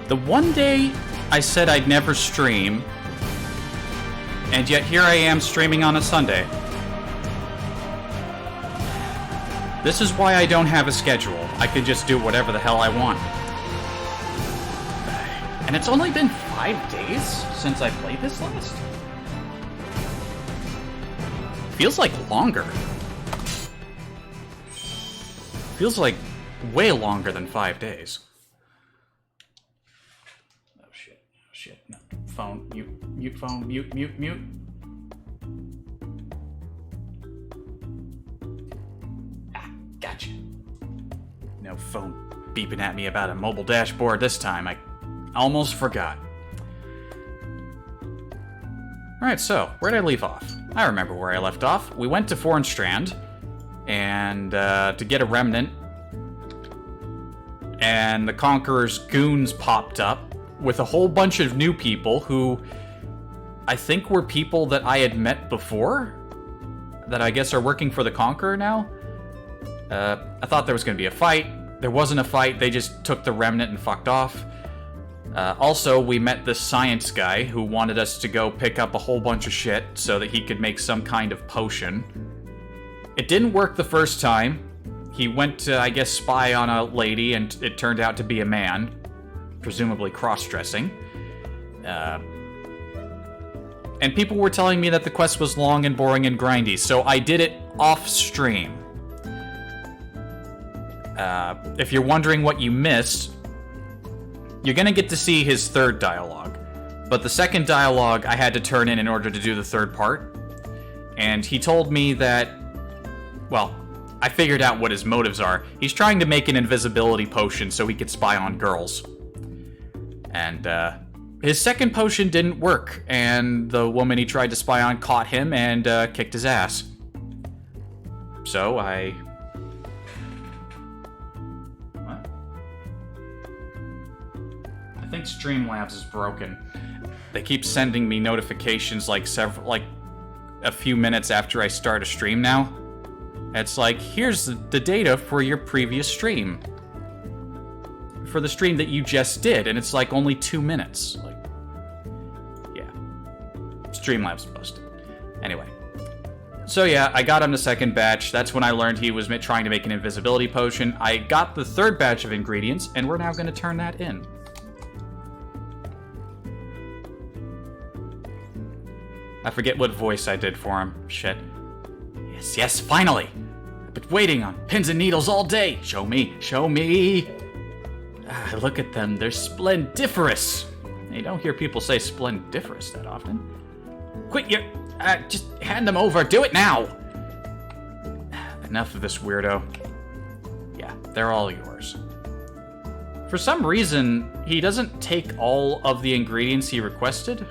The one day I said I'd never stream, and yet here I am streaming on a Sunday. This is why I don't have a schedule. I can just do whatever the hell I want. And it's only been 5 days since I played this last. Feels like longer. Feels like way longer than 5 days. Oh shit, oh shit. No. Phone, mute phone, mute. Ah, gotcha. No phone beeping at me about a mobile dashboard this time. I almost forgot. Alright, so, where did I leave off? I remember where I left off. We went to Strand, and to get a Remnant, and the Conqueror's goons popped up with a whole bunch of new people who I think were people that I had met before, that I guess are working for the Conqueror now. I thought there was going to be a fight. There wasn't a fight, they just took the Remnant and fucked off. Also, we met this science guy who wanted us to go pick up a whole bunch of shit so that he could make some kind of potion. It didn't work the first time. He went to, I guess, spy on a lady, and it turned out to be a man, presumably cross-dressing. And people were telling me that the quest was long and boring and grindy, so I did it off-stream. If you're wondering what you missed, you're gonna get to see his third dialogue. But the second dialogue I had to turn in order to do the third part. And he told me that, well, I figured out what his motives are. He's trying to make an invisibility potion so he could spy on girls. And, his second potion didn't work, and the woman he tried to spy on caught him and, kicked his ass. So, I think Streamlabs is broken. They keep sending me notifications like a few minutes after I start a stream now. It's like, here's the data for your previous stream. For the stream that you just did, and it's like only 2 minutes. Like, yeah. Streamlabs busted. Anyway. So yeah, I got him the second batch. That's when I learned he was trying to make an invisibility potion. I got the third batch of ingredients, and we're now going to turn that in. I forget what voice I did for him. Shit. Yes, finally! I've been waiting on pins and needles all day! Show me! Ah, look at them, they're splendiferous! You don't hear people say splendiferous that often. Quit your... just hand them over, do it now! Enough of this weirdo. Yeah, they're all yours. For some reason, he doesn't take all of the ingredients he requested.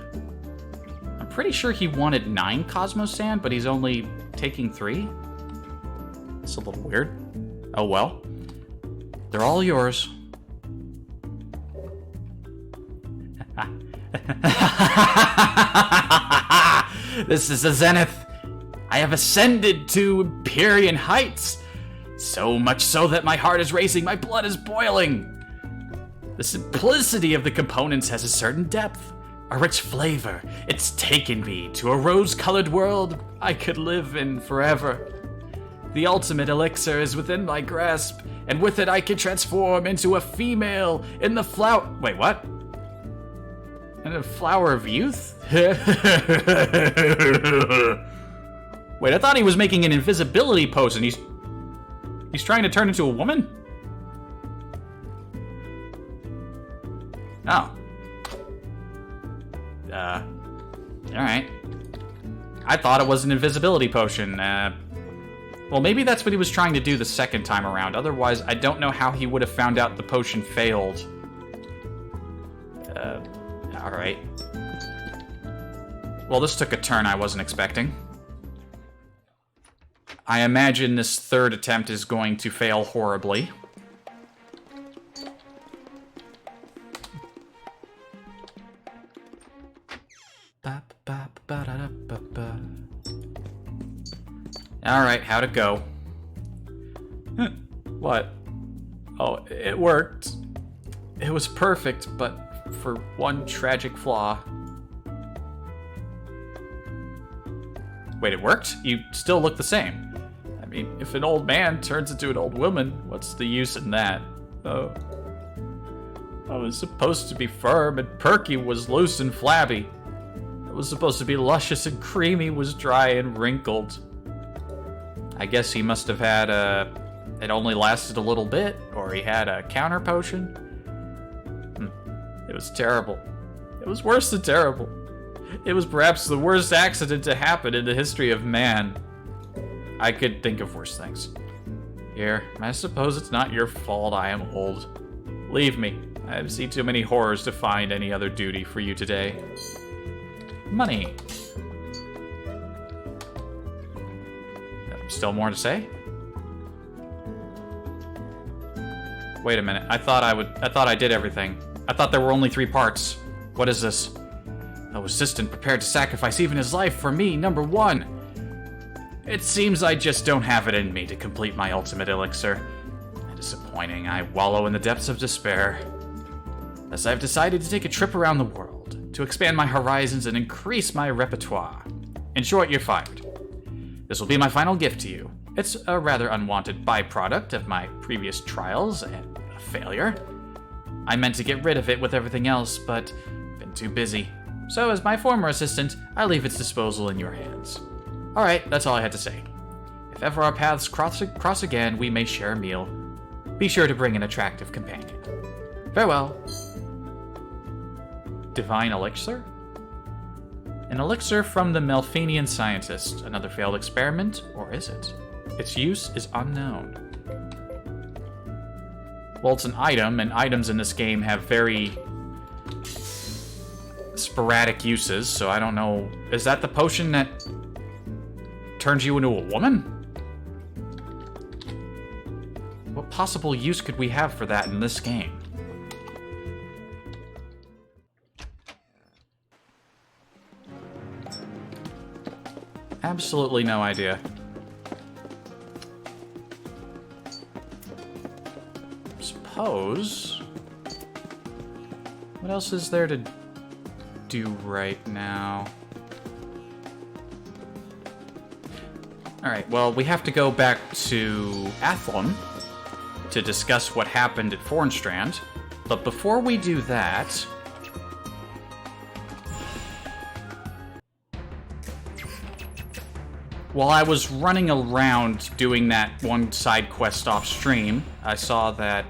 Pretty sure he wanted 9 Cosmos Sand, but he's only taking 3? It's a little weird. Oh well. They're all yours. This is the zenith. I have ascended to Empyrean heights. So much so that my heart is racing, my blood is boiling. The simplicity of the components has a certain depth. A rich flavor. It's taken me to a rose-colored world I could live in forever. The ultimate elixir is within my grasp, and with it I can transform into a female in the flower... Wait, what? In a flower of youth? Wait, I thought he was making an invisibility potion. He's trying to turn into a woman? Oh. Alright. I thought it was an invisibility potion. Well, maybe that's what he was trying to do the second time around. Otherwise, I don't know how he would have found out the potion failed. Alright. Well, this took a turn I wasn't expecting. I imagine this third attempt is going to fail horribly. Alright, how'd it go? What? Oh, it worked. It was perfect, but for one tragic flaw. Wait, it worked? You still look the same. I mean, if an old man turns into an old woman, what's the use in that? Oh. I was supposed to be firm and perky was loose and flabby. I was supposed to be luscious and creamy was dry and wrinkled. I guess he must have had it only lasted a little bit, or he had a counter potion. It was terrible. It was worse than terrible. It was perhaps the worst accident to happen in the history of man. I could think of worse things. Here, I suppose it's not your fault I am old. Leave me. I have seen too many horrors to find any other duty for you today. Money. Still more to say? Wait a minute. I thought I did everything. I thought there were only 3 parts. What is this? No assistant prepared to sacrifice even his life for me, number 1. It seems I just don't have it in me to complete my ultimate elixir. Disappointing, I wallow in the depths of despair. Thus I've decided to take a trip around the world, to expand my horizons and increase my repertoire. In short, you're fired. This will be my final gift to you. It's a rather unwanted byproduct of my previous trials and a failure. I meant to get rid of it with everything else, but been too busy. So as my former assistant, I leave its disposal in your hands. Alright, that's all I had to say. If ever our paths cross again, we may share a meal. Be sure to bring an attractive companion. Farewell. Divine Elixir? An elixir from the Melphanian scientist. Another failed experiment, or is it? Its use is unknown. Well, it's an item, and items in this game have very sporadic uses, so I don't know. Is that the potion that turns you into a woman? What possible use could we have for that in this game? Absolutely no idea. Suppose... What else is there to do right now? Alright, well, we have to go back to Athlon to discuss what happened at Fornstrand. But before we do that... While I was running around doing that one side quest off stream, I saw that,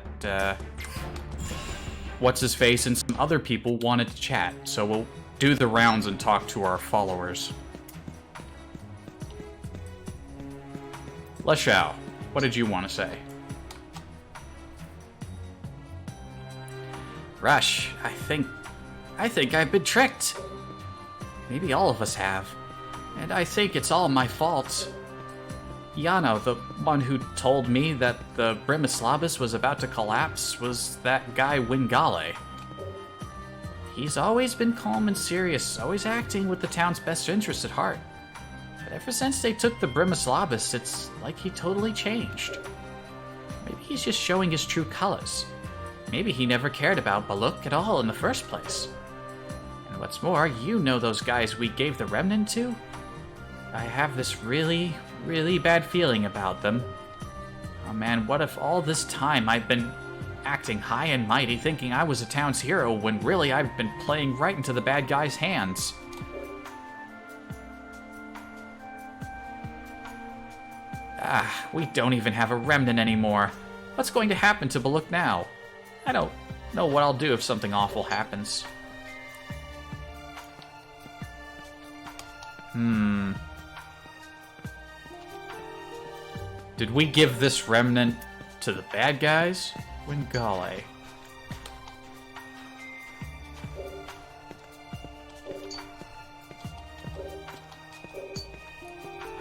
What's-His-Face and some other people wanted to chat, so we'll do the rounds and talk to our followers. Leshao, what did you want to say? Rush, I think I've been tricked. Maybe all of us have. And I think it's all my fault. Yano, the one who told me that the Brimislabis was about to collapse, was that guy Wingale. He's always been calm and serious, always acting with the town's best interest at heart. But ever since they took the Brimislabis, it's like he totally changed. Maybe he's just showing his true colors. Maybe he never cared about Baluk at all in the first place. And what's more, you know those guys we gave the Remnant to? I have this really, really bad feeling about them. Oh man, what if all this time I've been acting high and mighty, thinking I was a town's hero, when really I've been playing right into the bad guy's hands? We don't even have a Remnant anymore. What's going to happen to Baluk now? I don't know what I'll do if something awful happens. Did we give this Remnant to the bad guys? Wingale.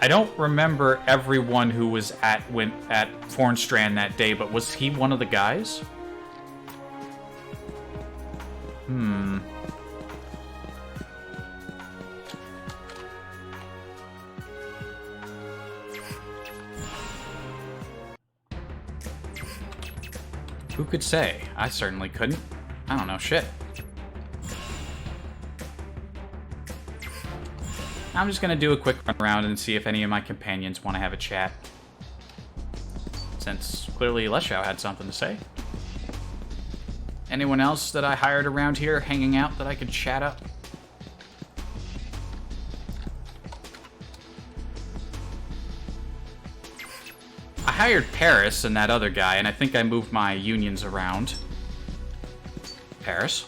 I don't remember everyone who was at Fornstrand that day, but was he one of the guys? Who could say? I certainly couldn't. I don't know shit. I'm just gonna do a quick run around and see if any of my companions want to have a chat. Since clearly Leshow had something to say. Anyone else that I hired around here hanging out that I could chat up? I hired Paris and that other guy, and I think I moved my unions around. Paris?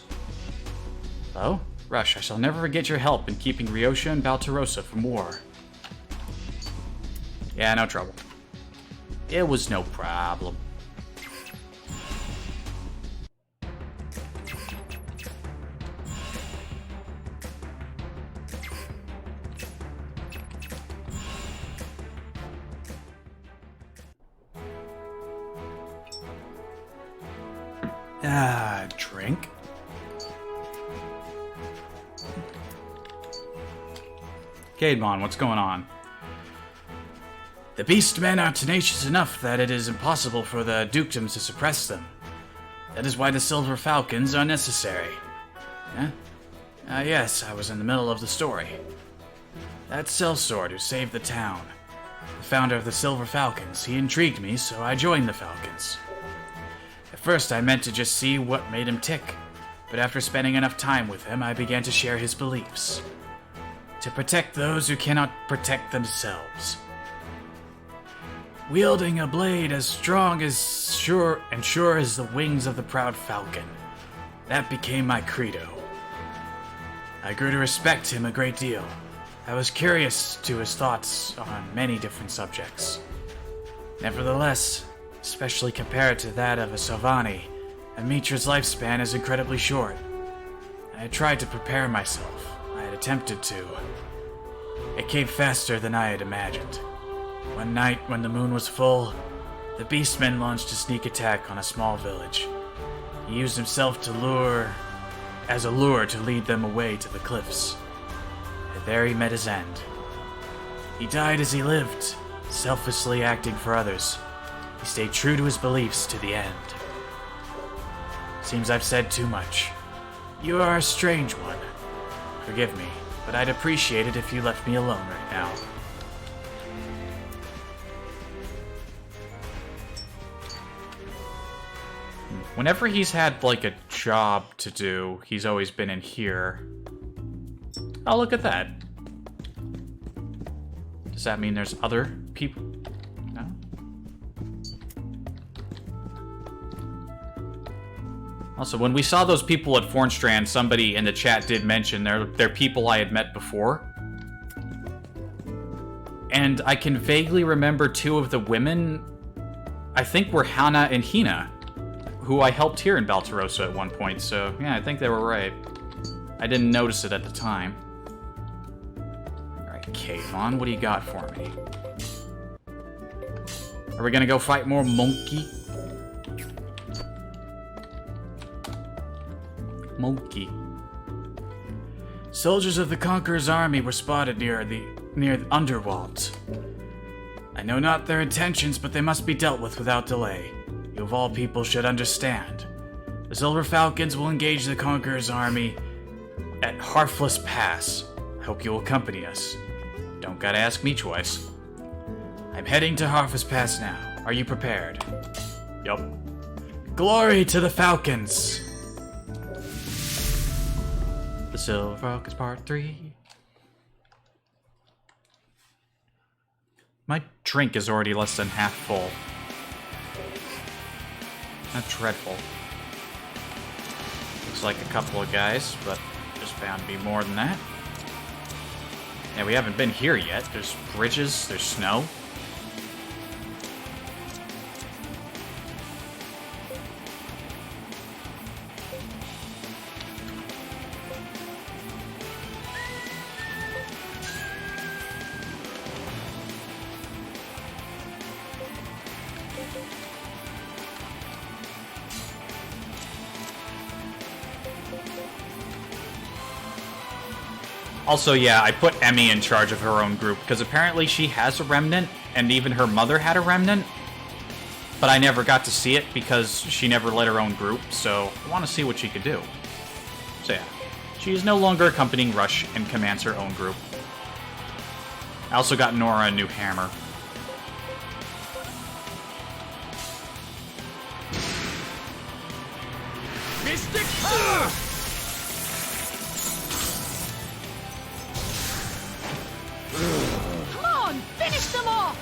Hello? Rush, I shall never forget your help in keeping Ryosha and Baltarosa from war. Yeah, no trouble. It was no problem. Drink? Caedmon, what's going on? The beastmen are tenacious enough that it is impossible for the dukedoms to suppress them. That is why the Silver Falcons are necessary. Huh? Yes, I was in the middle of the story. That sellsword who saved the town. The founder of the Silver Falcons. He intrigued me, so I joined the Falcons. At first, I meant to just see what made him tick, but after spending enough time with him, I began to share his beliefs. To protect those who cannot protect themselves. Wielding a blade as strong as sure as the wings of the proud falcon. That became my credo. I grew to respect him a great deal. I was curious to his thoughts on many different subjects. Nevertheless, especially compared to that of a Savani, Amitra's lifespan is incredibly short. I had tried to prepare myself. I had attempted to. It came faster than I had imagined. One night, when the moon was full, the beastmen launched a sneak attack on a small village. He used himself as a lure to lead them away to the cliffs. And there he met his end. He died as he lived, selflessly acting for others. He stayed true to his beliefs to the end. Seems I've said too much. You are a strange one. Forgive me, but I'd appreciate it if you left me alone right now. Whenever he's had, like, a job to do, he's always been in here. Oh, look at that. Does that mean there's other people? No? Also, when we saw those people at Fornstrand, somebody in the chat did mention they're people I had met before. And I can vaguely remember two of the women, I think were Hana and Hina, who I helped here in Baltarosa at one point, so yeah, I think they were right. I didn't notice it at the time. Alright, Caedmon, what do you got for me? Are we gonna go fight more monkey? Monkey. Soldiers of the Conqueror's army were spotted near the Underwalls. I know not their intentions, but they must be dealt with without delay. You of all people should understand. The Silver Falcons will engage the Conqueror's army at Harfless Pass. I hope you will accompany us. Don't gotta ask me twice. I'm heading to Harfless Pass now. Are you prepared? Yup. Glory to the Falcons! The Silver Falcons Part 3. My drink is already less than half full. Not dreadful. Looks like a couple of guys, but there's bound to be more than that. Yeah, we haven't been here yet. There's bridges, there's snow. Also, yeah, I put Emmy in charge of her own group, because apparently she has a Remnant, and even her mother had a Remnant. But I never got to see it, because she never led her own group, so I want to see what she could do. So yeah, she is no longer accompanying Rush and commands her own group. I also got Nora a new hammer. Mystic power! Come on, finish them off!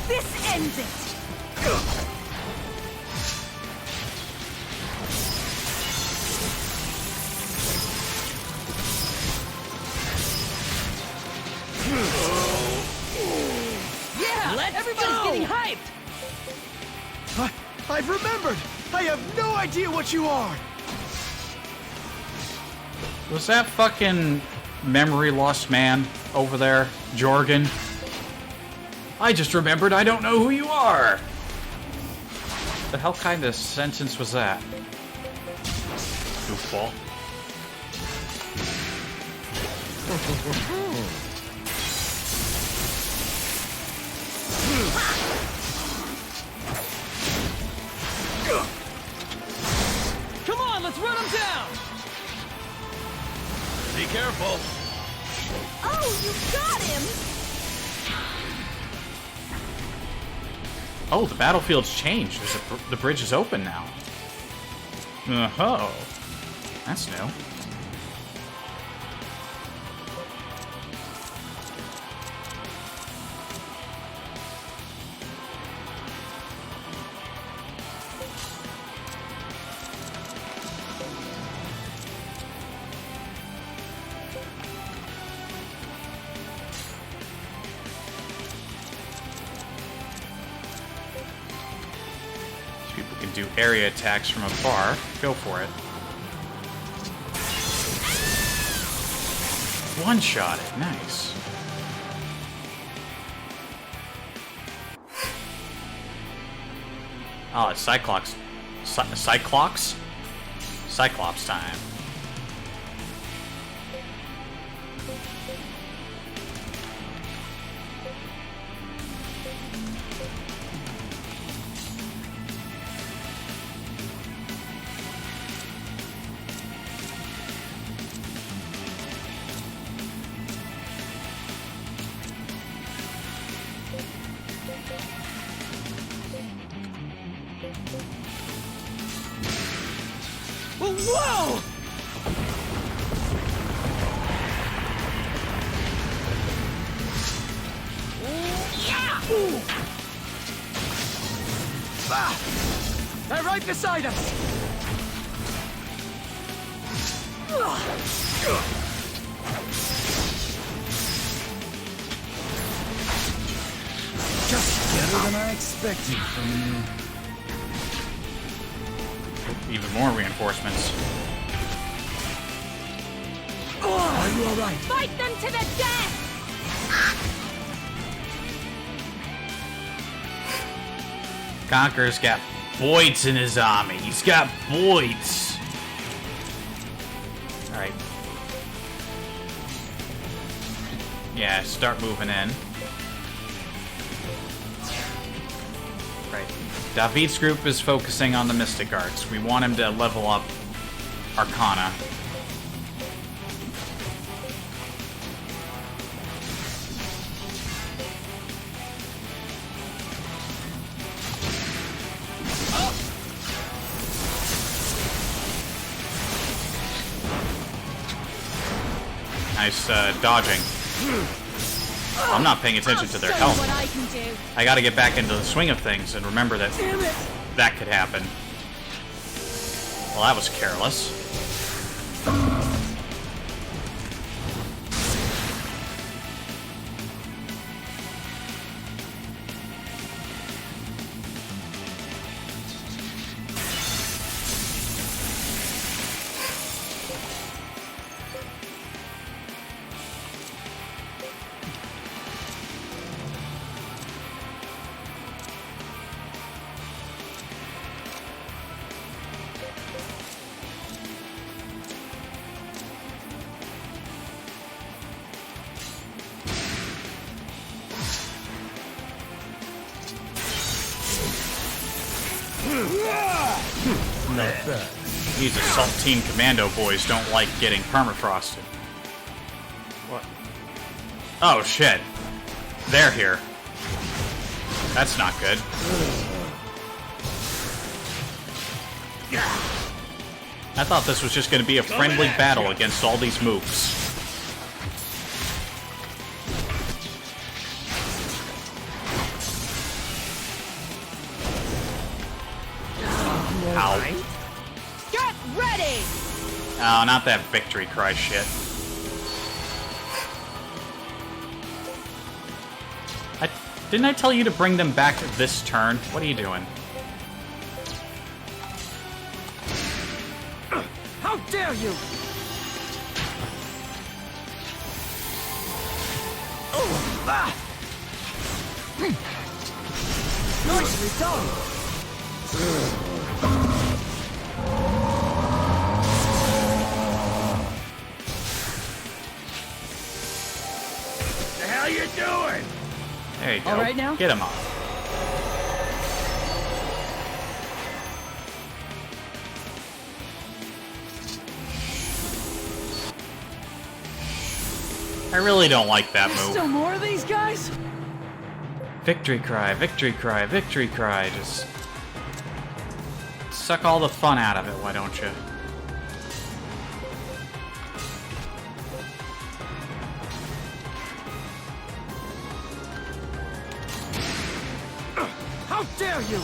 This ends it! Yeah! Everybody's getting hyped! I've remembered! I have no idea what you are! Was that fucking memory lost man over there, Jorgen? I just remembered I don't know who you are! The hell kind of sentence was that? Goofball. Come on, let's run him down! Be careful! Oh, you got him! Oh, the battlefield's changed. The bridge is open now. Oh, that's new. People can do area attacks from afar. Go for it. One-shot it. Nice. Oh, it's Cyclops. Cyclops? Cyclops time. Whoa! Yeah! Ah! They're right beside us! Just better than I expected from you. Even more reinforcements. Are you alright? Fight them to the death! Conqueror's got Boyds in his army. He's got Boyds. Alright. Yeah, start moving in. Right. David's group is focusing on the Mystic Arts. We want him to level up Arcana. Nice dodging. I'm not paying attention to their I'll show health. you what I can do. I gotta get back into the swing of things and remember that Damn it! that could happen. Well, that was careless. Not bad. These Assault Team Commando boys don't like getting permafrosted. What? Oh, shit. They're here. That's not good. I thought this was just going to be a friendly battle against all these moves. Ow. Get ready! Oh, not that victory cry shit. Didn't I tell you to bring them back this turn? What are you doing? How dare you! Oh, ah. Nicely done! The hell you doing? There you go. All right now? Get him up. I really don't like that There's move. still more of these guys? Victory cry, victory cry, victory cry. Just suck all the fun out of it, why don't you? How dare you!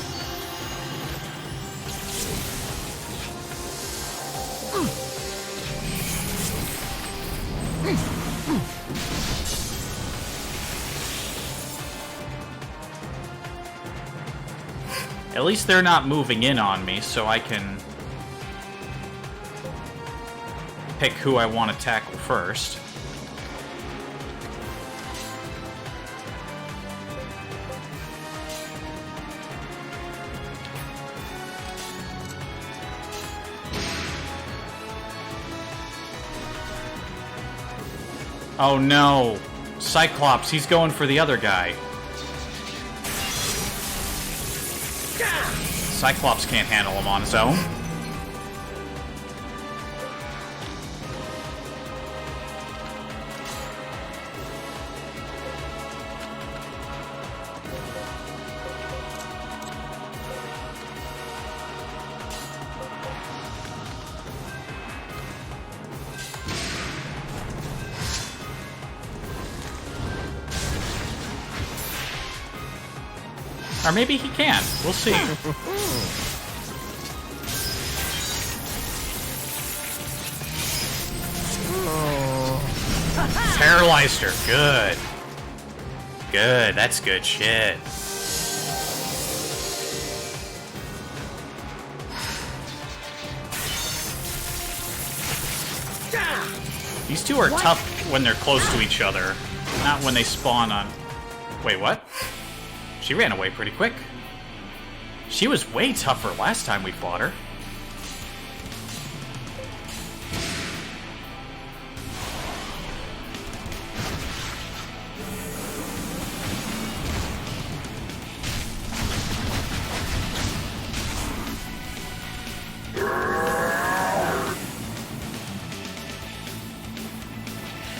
At least they're not moving in on me, so I can pick who I want to tackle first. Oh no! Cyclops, he's going for the other guy. Cyclops can't handle him on his own. Or maybe he can. We'll see. Paralyzed her. Good. Good. That's good shit. These two are tough when they're close to each other, not when they spawn on... Wait, what? She ran away pretty quick. She was way tougher last time we fought her.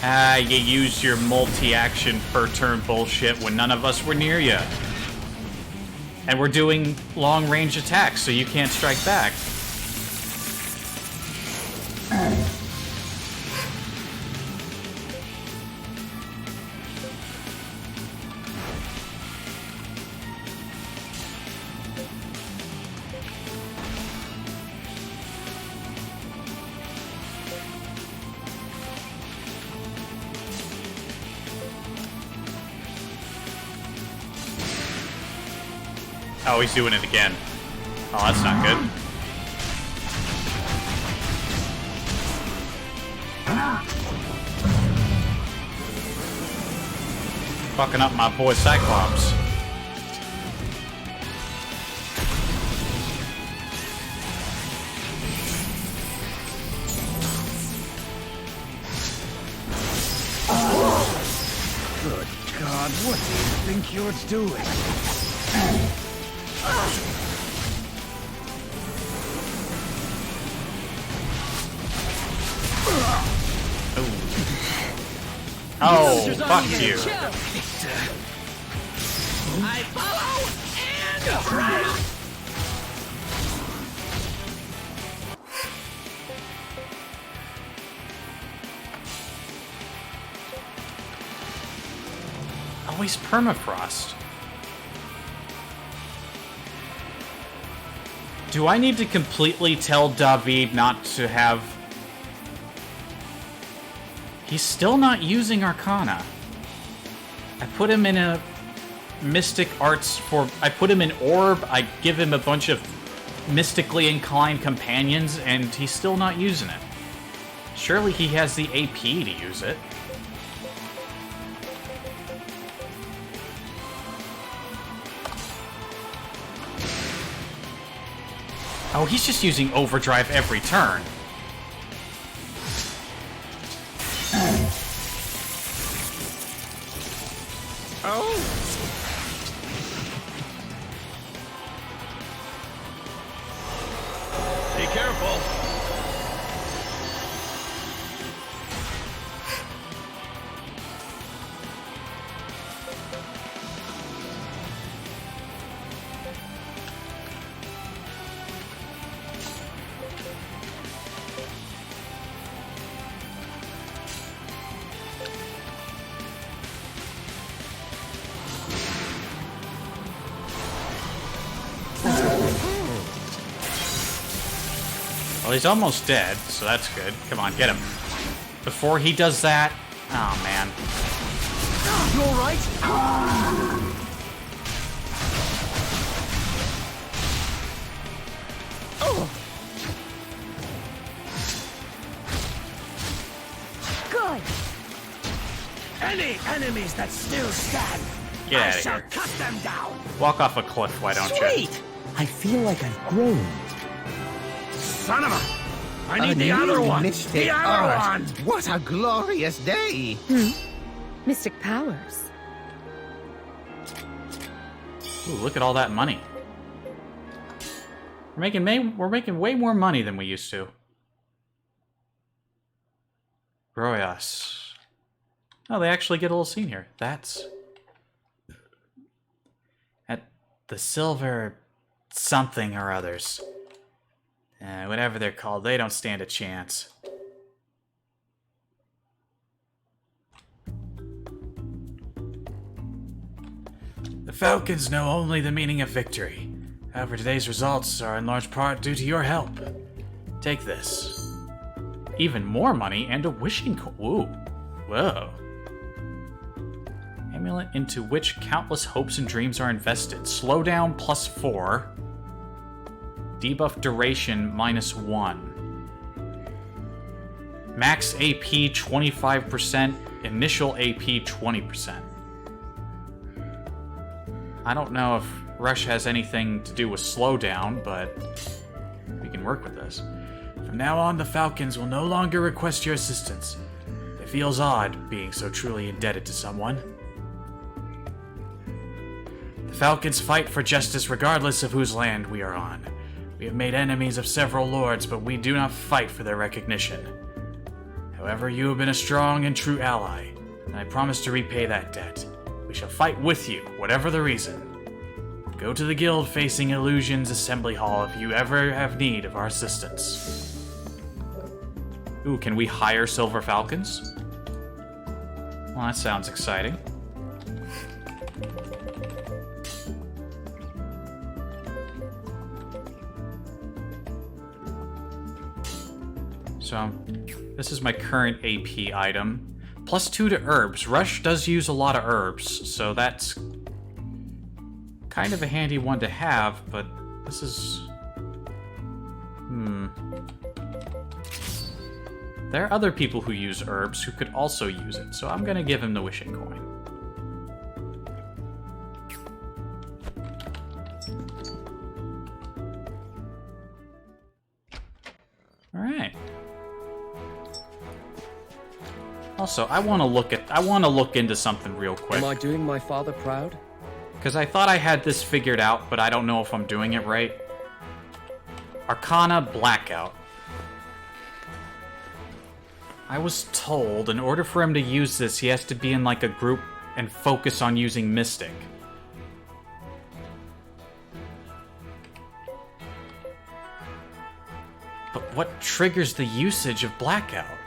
Ah, you used your multi-action per turn bullshit when none of us were near you. And we're doing long-range attacks, so you can't strike back. Oh, he's doing it again. Oh, that's not good. Fucking up my boy Cyclops. Good God, what do you think you're doing? Oh, fuck you. I follow and crash. Always permafrost. Do I need to completely tell David not to have... He's still not using Arcana. I put him in a Mystic Arts for... I put him in Orb, I give him a bunch of mystically inclined companions, and he's still not using it. Surely he has the AP to use it. Oh, he's just using Overdrive every turn. Oh! Be careful! Well, he's almost dead, so that's good. Come on, get him. Before he does that... Oh, man. You alright? Oh! Good. Any enemies that still stand, Get I out of shall here. cut them down! Walk off a cliff, why don't you? Sweet! I feel like I've grown. Son of a... I need the other one! The other one! What a glorious day! Mystic powers. Ooh, look at all that money. We're making way more money than we used to. Royas. Oh, they actually get a little scene here. That's... At the silver something or others. Whatever they're called, they don't stand a chance. The Falcons know only the meaning of victory. However, today's results are in large part due to your help. Take this. Even more money and a wishing Ooh. Whoa. Amulet into which countless hopes and dreams are invested. Slowdown +4. Debuff duration -1. Max AP 25%. Initial AP 20%. I don't know if Rush has anything to do with slowdown, but we can work with this. From now on, the Falcons will no longer request your assistance. It feels odd being so truly indebted to someone. The Falcons fight for justice regardless of whose land we are on. We have made enemies of several lords, but we do not fight for their recognition. However, you have been a strong and true ally, and I promise to repay that debt. We shall fight with you, whatever the reason. Go to the guild facing Illusions Assembly Hall if you ever have need of our assistance. Ooh, can we hire Silver Falcons? Well, that sounds exciting. So, this is my current AP item. +2 to herbs. Rush does use a lot of herbs, so that's kind of a handy one to have, but this is... There are other people who use herbs who could also use it, so I'm gonna give him the wishing coin. Alright. Also, I want to look into something real quick. Am I doing my father proud? Because I thought I had this figured out, but I don't know if I'm doing it right. Arcana Blackout. I was told in order for him to use this, he has to be in like a group and focus on using Mystic. But what triggers the usage of Blackout?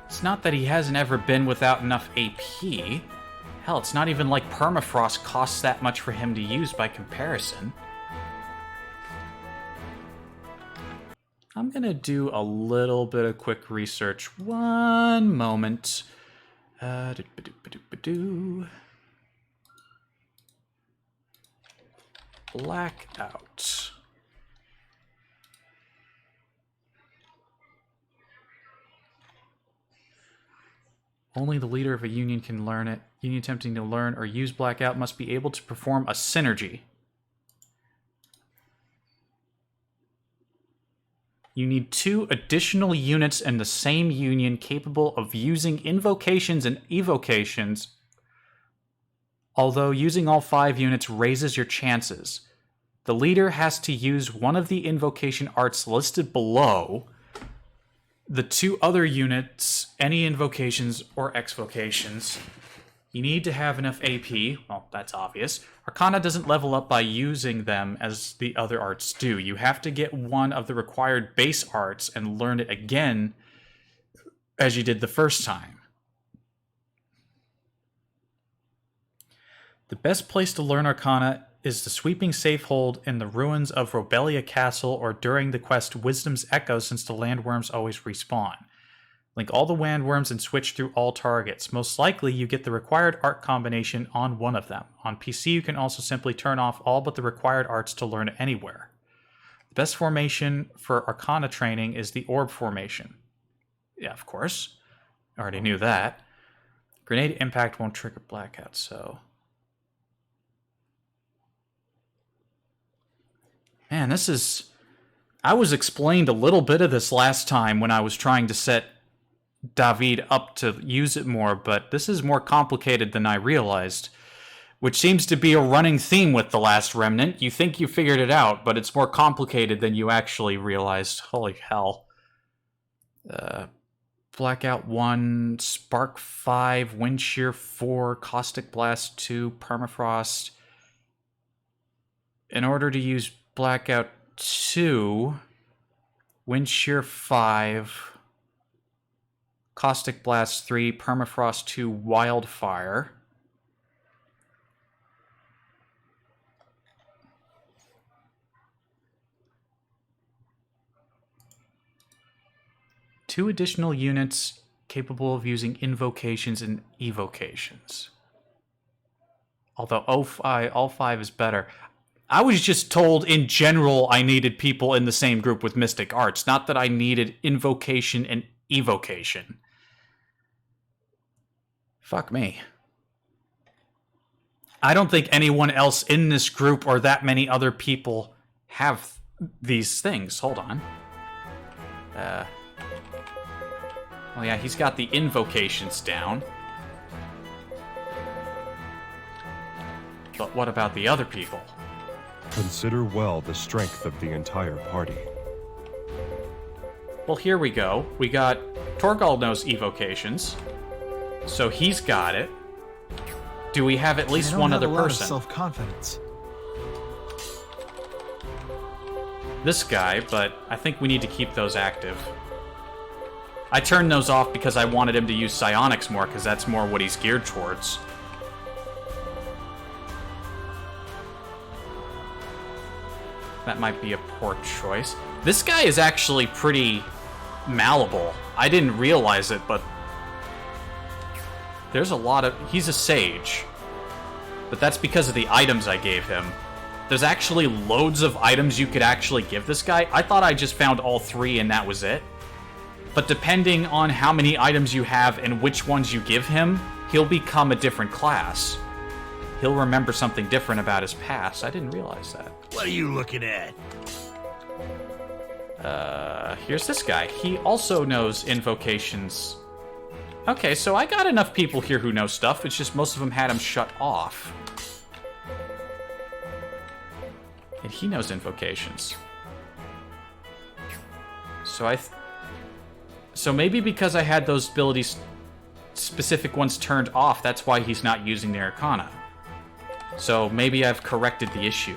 It's not that he hasn't ever been without enough AP. Hell, it's not even like Permafrost costs that much for him to use by comparison. I'm gonna do a little bit of quick research. One moment. Blackout. Only the leader of a union can learn it. Union attempting to learn or use Blackout must be able to perform a synergy. You need 2 additional units in the same union capable of using invocations and evocations, although using all 5 units raises your chances. The leader has to use one of the invocation arts listed below. The 2 other units, any invocations or exvocations. You need to have enough AP. Well, that's obvious. Arcana doesn't level up by using them as the other arts do. You have to get one of the required base arts and learn it again as you did the first time. The best place to learn Arcana is the sweeping safehold in the ruins of Robelia Castle or during the quest Wisdom's Echo, since the landworms always respawn. Link all the landworms and switch through all targets. Most likely you get the required art combination on one of them. On PC you can also simply turn off all but the required arts to learn anywhere. The best formation for Arcana training is the Orb formation. Yeah, of course. I already knew that. Grenade impact won't trigger Blackout, so... Man, this is... I was explained a little bit of this last time when I was trying to set David up to use it more, but this is more complicated than I realized, which seems to be a running theme with The Last Remnant. You think you figured it out, but it's more complicated than you actually realized. Holy hell. Blackout 1, Spark 5, Wind Shear 4, Caustic Blast 2, Permafrost. In order to use Blackout 2, Wind Shear 5, Caustic Blast 3, Permafrost 2, Wildfire. Two additional units capable of using invocations and evocations. Although all 5 is better. I was just told in general I needed people in the same group with Mystic Arts, not that I needed invocation and evocation. Fuck me. I don't think anyone else in this group or that many other people have these things. Hold on. Oh yeah, he's got the invocations down. But what about the other people? Consider well the strength of the entire party. Well, here we go. We got... Torgal knows evocations, so he's got it. Do we have at least one other person? Self-confidence. This guy, but I think we need to keep those active. I turned those off because I wanted him to use psionics more, because that's more what he's geared towards. That might be a poor choice. This guy is actually pretty malleable. I didn't realize it, but there's a lot of... He's a sage. But that's because of the items I gave him. There's actually loads of items you could actually give this guy. I thought I just found all 3 and that was it. But depending on how many items you have and which ones you give him, he'll become a different class. He'll remember something different about his past. I didn't realize that. What are you looking at? Here's this guy. He also knows invocations. Okay, so I got enough people here who know stuff. It's just most of them had him shut off. And he knows invocations. So maybe because I had those abilities, specific ones turned off, that's why he's not using the Arcana. So maybe I've corrected the issue.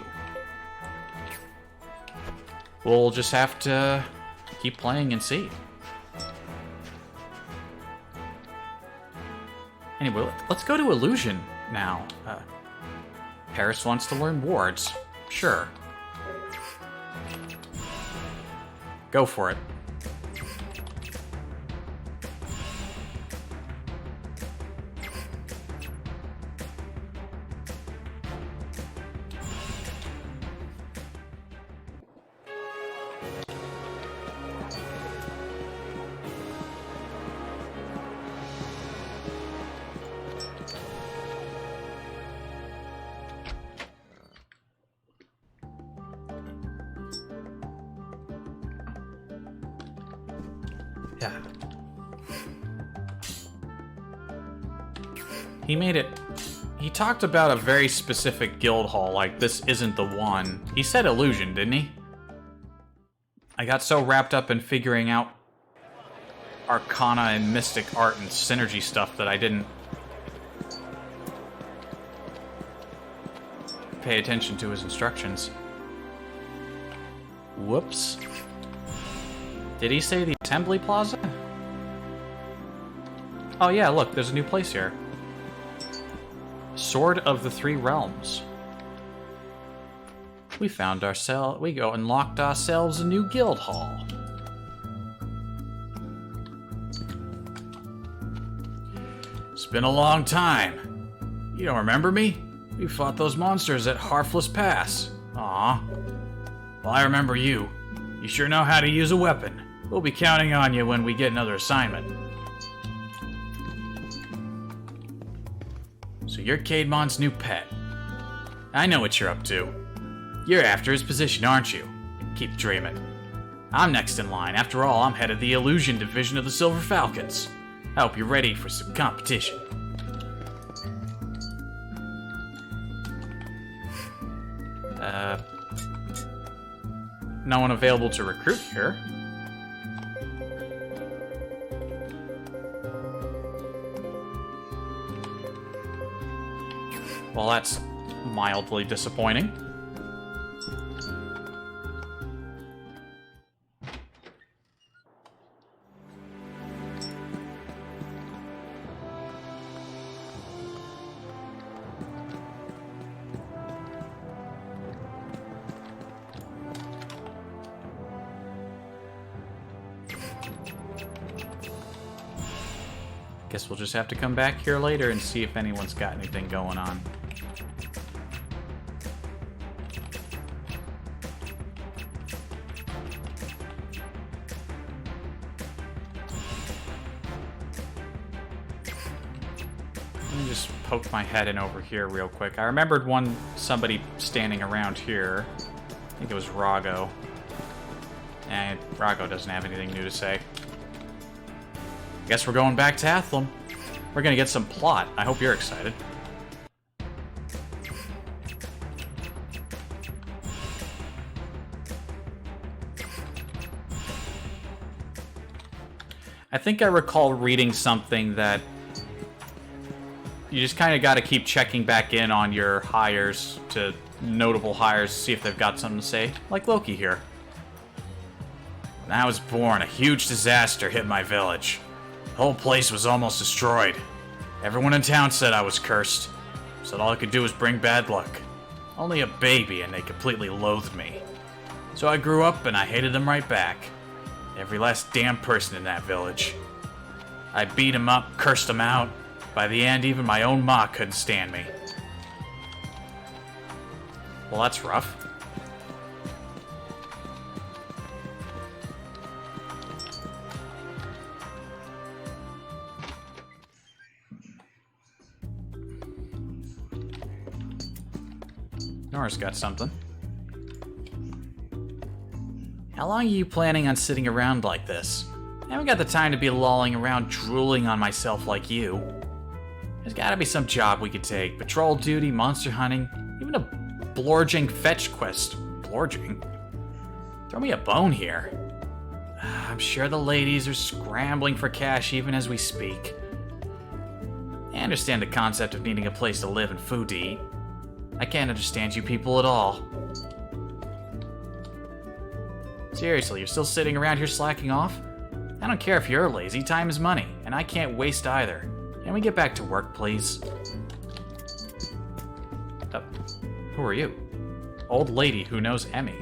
We'll just have to keep playing and see. Anyway, let's go to Illusion now. Paris wants to learn wards. Sure. Go for it. Yeah. He made it... He talked about a very specific guild hall, like this isn't the one. He said illusion, didn't he? I got so wrapped up in figuring out Arcana and Mystic Art and Synergy stuff that I didn't pay attention to his instructions. Whoops. Did he say the Assembly Plaza? Oh yeah, look, there's a new place here. Sword of the Three Realms. We unlocked ourselves a new guild hall. It's been a long time. You don't remember me? We fought those monsters at Harfless Pass. Aw. Well, I remember you. You sure know how to use a weapon. We'll be counting on you when we get another assignment. So you're Cademon's new pet. I know what you're up to. You're after his position, aren't you? Keep dreaming. I'm next in line. After all, I'm head of the Illusion Division of the Silver Falcons. I hope you're ready for some competition. No one available to recruit here. Well, that's mildly disappointing. Guess we'll just have to come back here later and see if anyone's got anything going on. Let me just poke my head in over here real quick. I remembered somebody standing around here. I think it was Rago. And Rago doesn't have anything new to say. Guess we're going back to Athlum. We're gonna get some plot. I hope you're excited. I think I recall reading something that you just kind of got to keep checking back in on your hires, to notable hires, to see if they've got something to say. Like Loki here. When I was born, a huge disaster hit my village. The whole place was almost destroyed. Everyone in town said I was cursed. Said all I could do was bring bad luck. Only a baby and they completely loathed me. So I grew up and I hated them right back. Every last damn person in that village. I beat them up, cursed them out. By the end, even my own ma couldn't stand me. Well, that's rough. Nora's got something. How long are you planning on sitting around like this? I haven't got the time to be lolling around drooling on myself like you. There's gotta be some job we could take. Patrol duty, monster hunting, even a blorging fetch quest. Blorging? Throw me a bone here. I'm sure the ladies are scrambling for cash even as we speak. I understand the concept of needing a place to live and food to eat. I can't understand you people at all. Seriously, you're still sitting around here slacking off? I don't care if you're lazy, time is money, and I can't waste either. Can we get back to work, please? Who are you? Old lady who knows Emmy.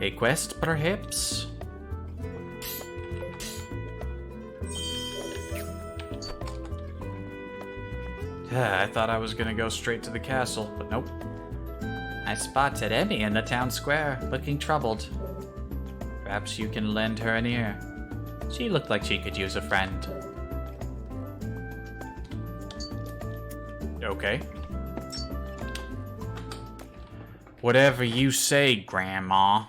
A quest, perhaps? I thought I was gonna go straight to the castle, but nope. I spotted Emmy in the town square, looking troubled. Perhaps you can lend her an ear. She looked like she could use a friend. Okay. Whatever you say, Grandma.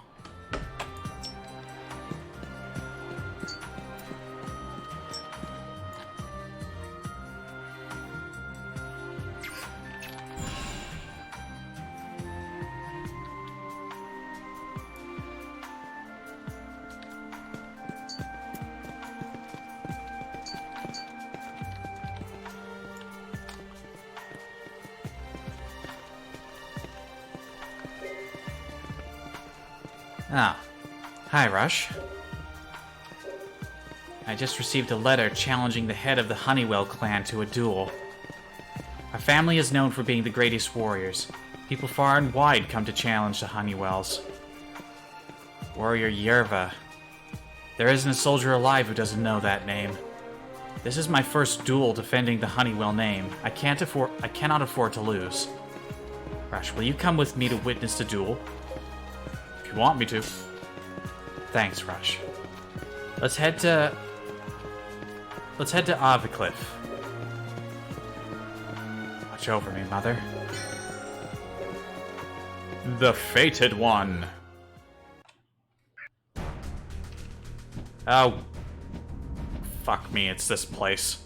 Ah. Hi, Rush. I just received a letter challenging the head of the Honeywell clan to a duel. Our family is known for being the greatest warriors. People far and wide come to challenge the Honeywells. Warrior Yerva. There isn't a soldier alive who doesn't know that name. This is my first duel defending the Honeywell name. I cannot afford to lose. Rush, will you come with me to witness the duel? If you want me to. Thanks, Rush. Let's head to Avicliff. Watch over me, Mother. The Fated One. Oh. Fuck me, it's this place.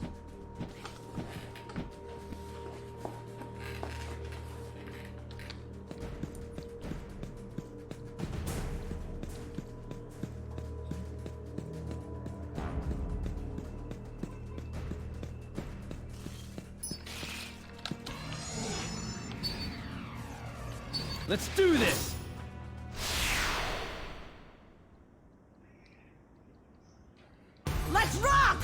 Let's do this! Let's rock!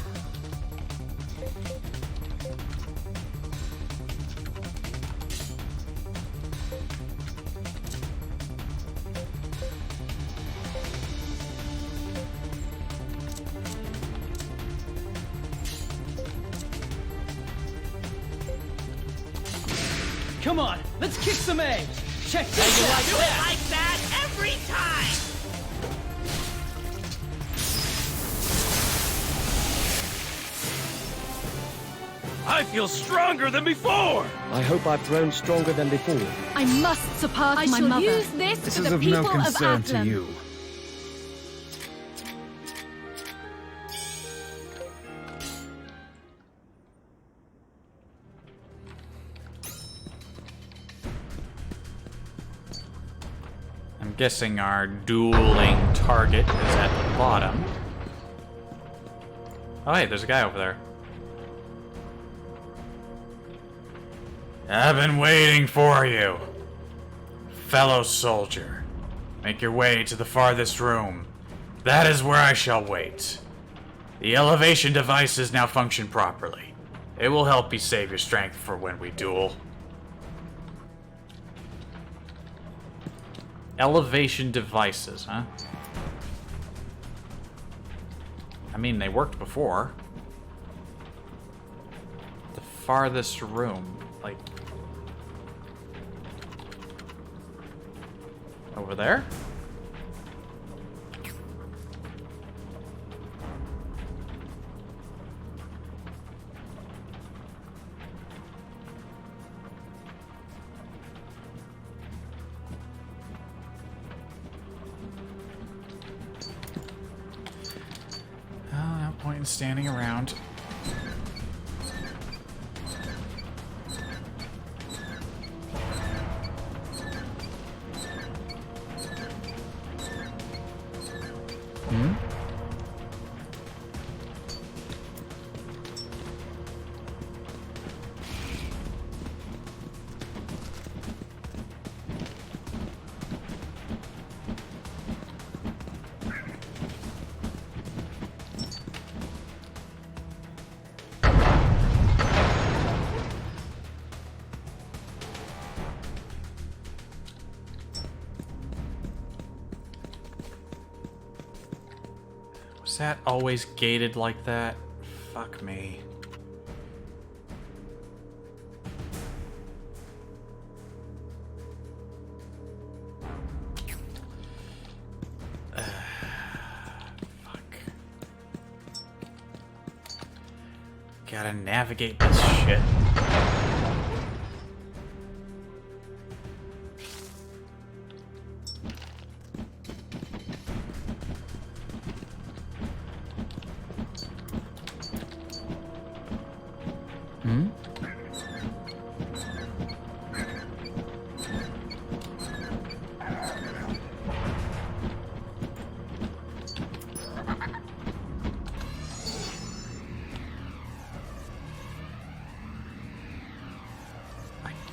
Come on, let's kick some eggs! Check this out! Do it like that every time! I feel stronger than before! I hope I've grown stronger than before. I must surpass I my shall mother. use this This for is the of people no concern of to Athlum. you. I'm guessing our dueling target is at the bottom. Oh, hey, there's a guy over there. I've been waiting for you. Fellow soldier, make your way to the farthest room. That is where I shall wait. The elevation devices now function properly. It will help you save your strength for when we duel. Elevation devices, huh? I mean, they worked before. The farthest room, like... over there? No point in standing around. Was that always gated like that? Fuck me. Fuck. Gotta navigate this shit.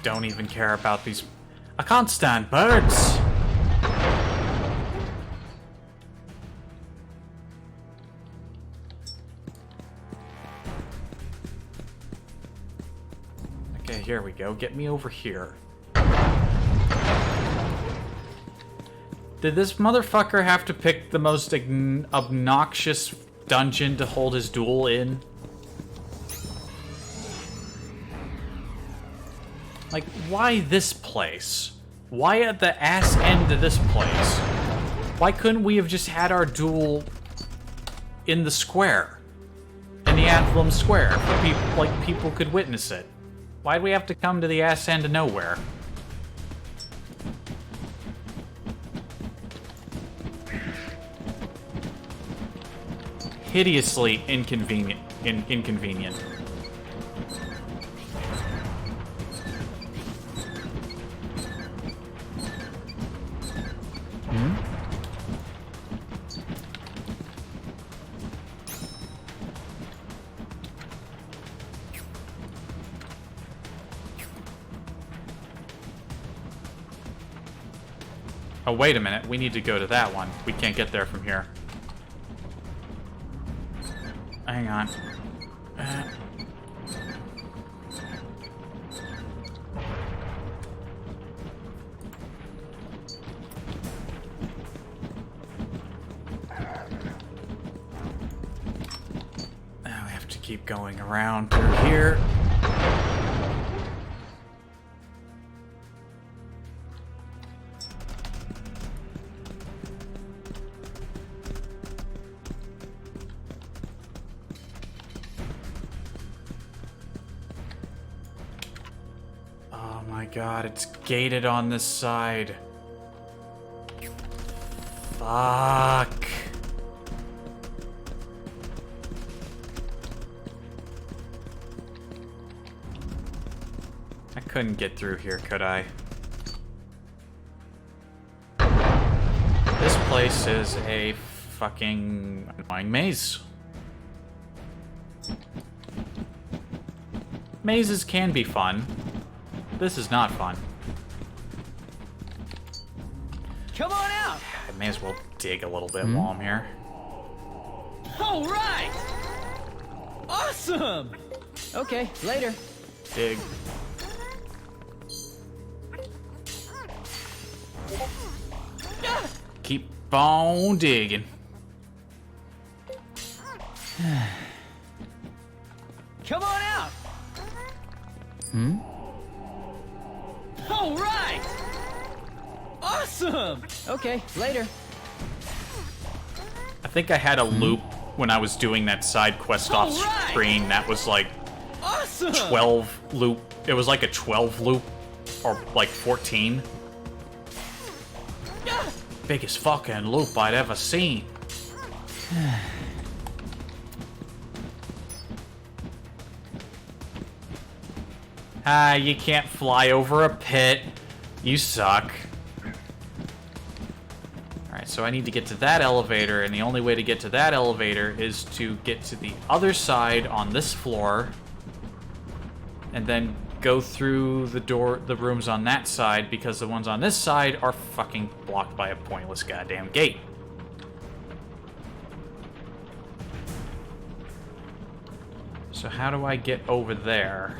Don't even care about these. I can't stand birds. Okay, here we go. Get me over here. Did this motherfucker have to pick the most obnoxious dungeon to hold his duel in? Like, why this place? Why at the ass end of this place? Why couldn't we have just had our duel in the square? In the Athlum Square, for people, like, people could witness it. Why'd we have to come to the ass end of nowhere? Hideously inconvenient. Inconvenient. Oh, wait a minute. We need to go to that one. We can't get there from here. Hang on. Now we have to keep going around through here. God, it's gated on this side. Fuck. I couldn't get through here, could I? This place is a fucking annoying maze. Mazes can be fun. This is not fun. Come on out! I may as well dig a little bit while I'm here. All right! Awesome! Okay, later. Dig. Keep on digging. Come on out! Hmm? All right! Awesome! Okay, later. I think I had a loop when I was doing that side quest off Alright! screen that was like Awesome! 12 loop. It was like a 12 loop or like 14. Biggest fucking loop I'd ever seen. Ah, you can't fly over a pit. You suck. Alright, so I need to get to that elevator, and the only way to get to that elevator is to get to the other side on this floor, and then go through the rooms on that side, because the ones on this side are fucking blocked by a pointless goddamn gate. So how do I get over there?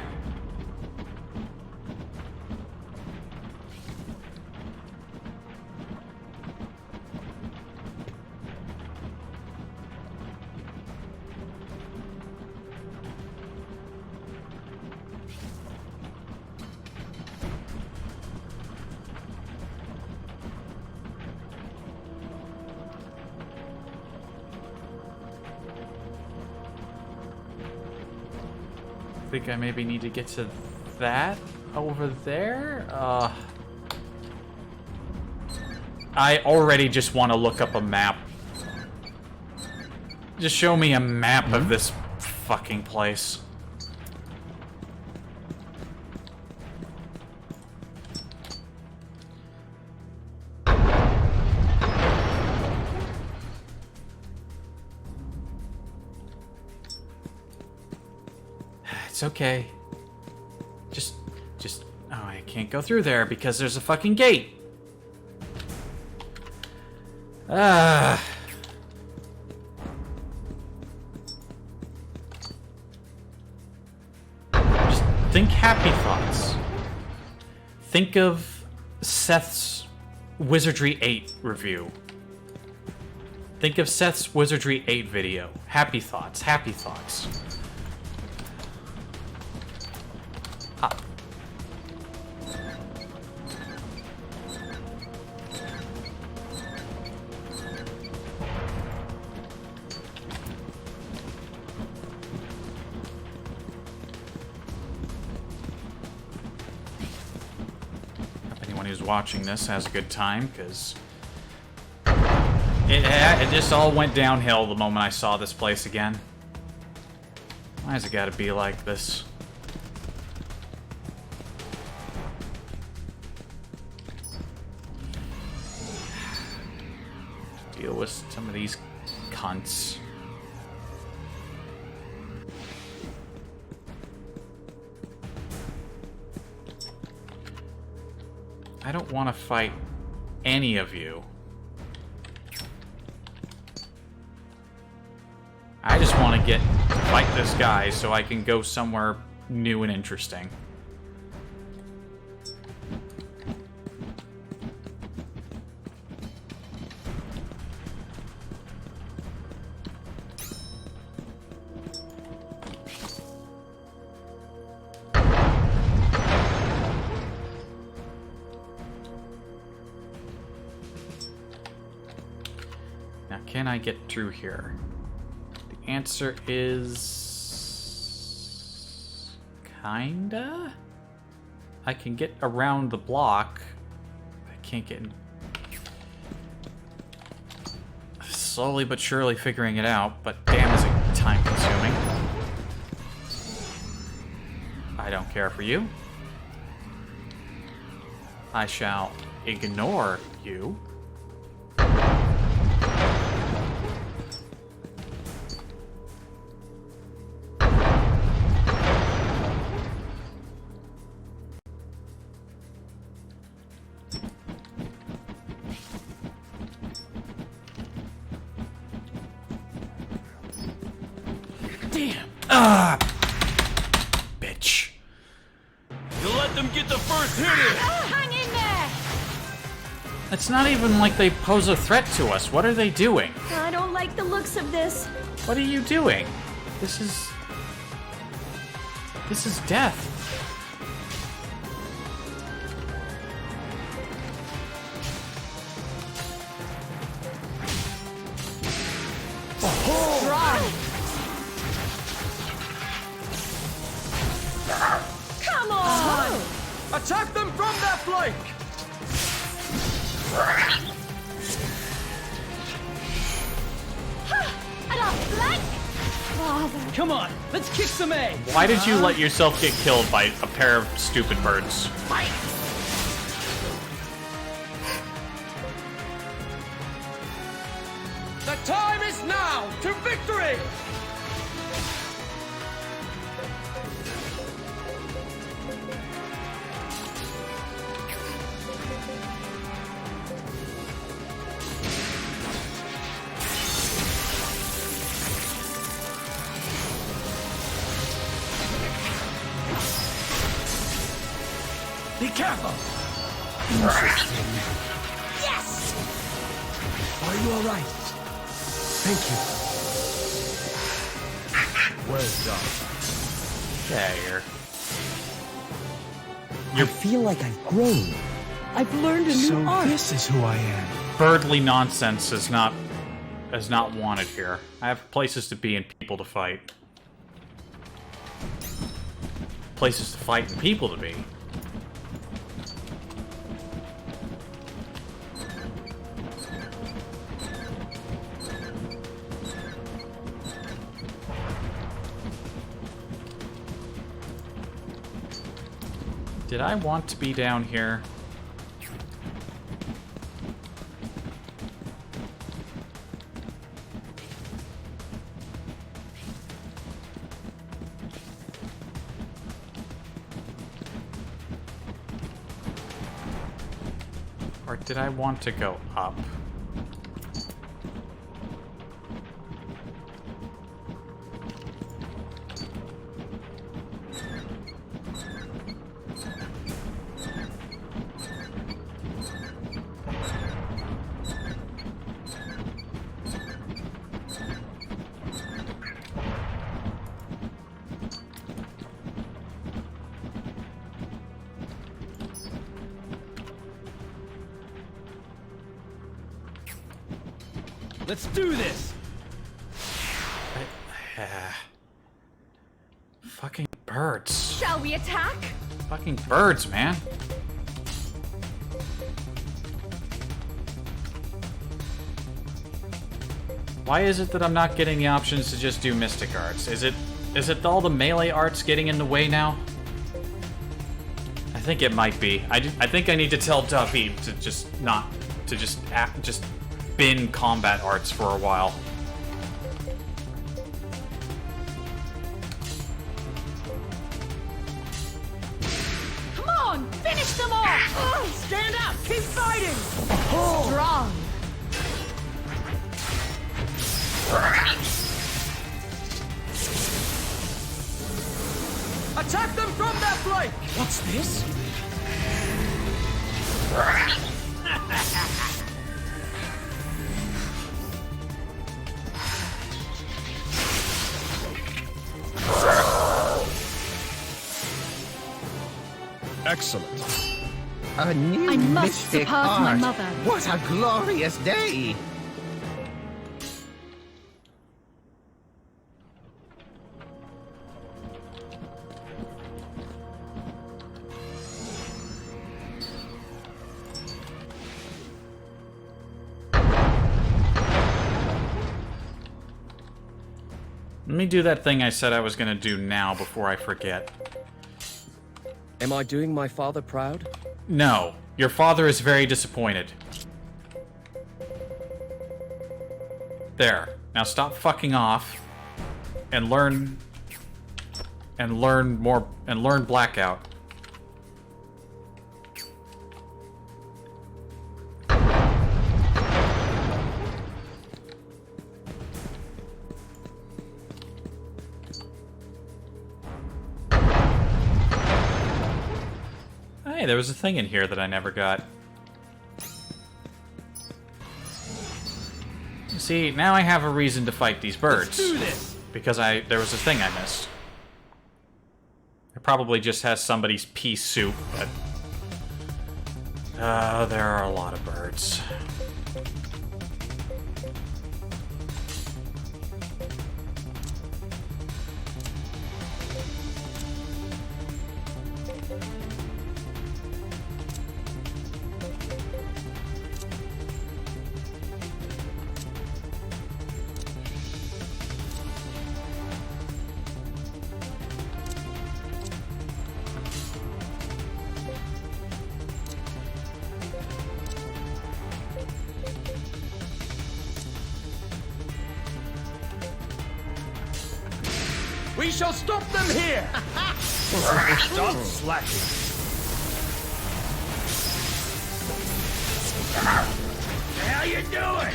think I maybe need to get to that over there. I already just want to look up a map. Just show me a map of this fucking place. It's okay. Just, oh, I can't go through there because there's a fucking gate. Ah. Just think happy thoughts. Think of Seth's Wizardry 8 review. Think of Seth's Wizardry 8 video. Happy thoughts, happy thoughts. Who's watching this has a good time, because it just all went downhill the moment I saw this place again. Why's it gotta be like this? Deal with some of these cunts. I don't want to fight any of you. I just want to fight this guy so I can go somewhere new and interesting. Can I get through here? The answer is... kinda? I can get around the block. I can't get in... Slowly but surely figuring it out, but damn is it time consuming. I don't care for you. I shall ignore you. Bitch. You let them get the first hit in! Hang in there! It's not even like they pose a threat to us. What are they doing? I don't like the looks of this. What are you doing? This is death. Come on! Attack them from that flank! And a flank! Father. Come on, let's kick some A. Why did you let yourself get killed by a pair of stupid birds? The time is now to victory! Be careful! Interesting. Yes! Are you alright? Thank you. Well done. Get out of here. I feel like I've grown. I've learned a new art. This is who I am. Birdly nonsense is not wanted here. I have places to be and people to fight. places to fight and people to be. Did I want to be down here? Or did I want to go up? Let's do this! Fucking birds. Shall we attack? Fucking birds, man. Why is it that I'm not getting the options to just do Mystic Arts? Is it all the melee arts getting in the way now? I think it might be. I think I need to tell Duffy to just bin combat arts for a while. Come on, finish them off! Stand up! Keep fighting! Strong. Attack them from their flank! What's this? Excellent. A new I must mystic surpass art. my mother. What a glorious day! Let me do that thing I said I was gonna do now before I forget. Am I doing my father proud? No, your father is very disappointed. There. Now stop fucking off and learn Blackout. Hey, there was a thing in here that I never got. See, now I have a reason to fight these birds. Let's do this! Because there was a thing I missed. It probably just has somebody's pea soup, but... there are a lot of birds. We shall stop them here! Stop slacking. How you doing?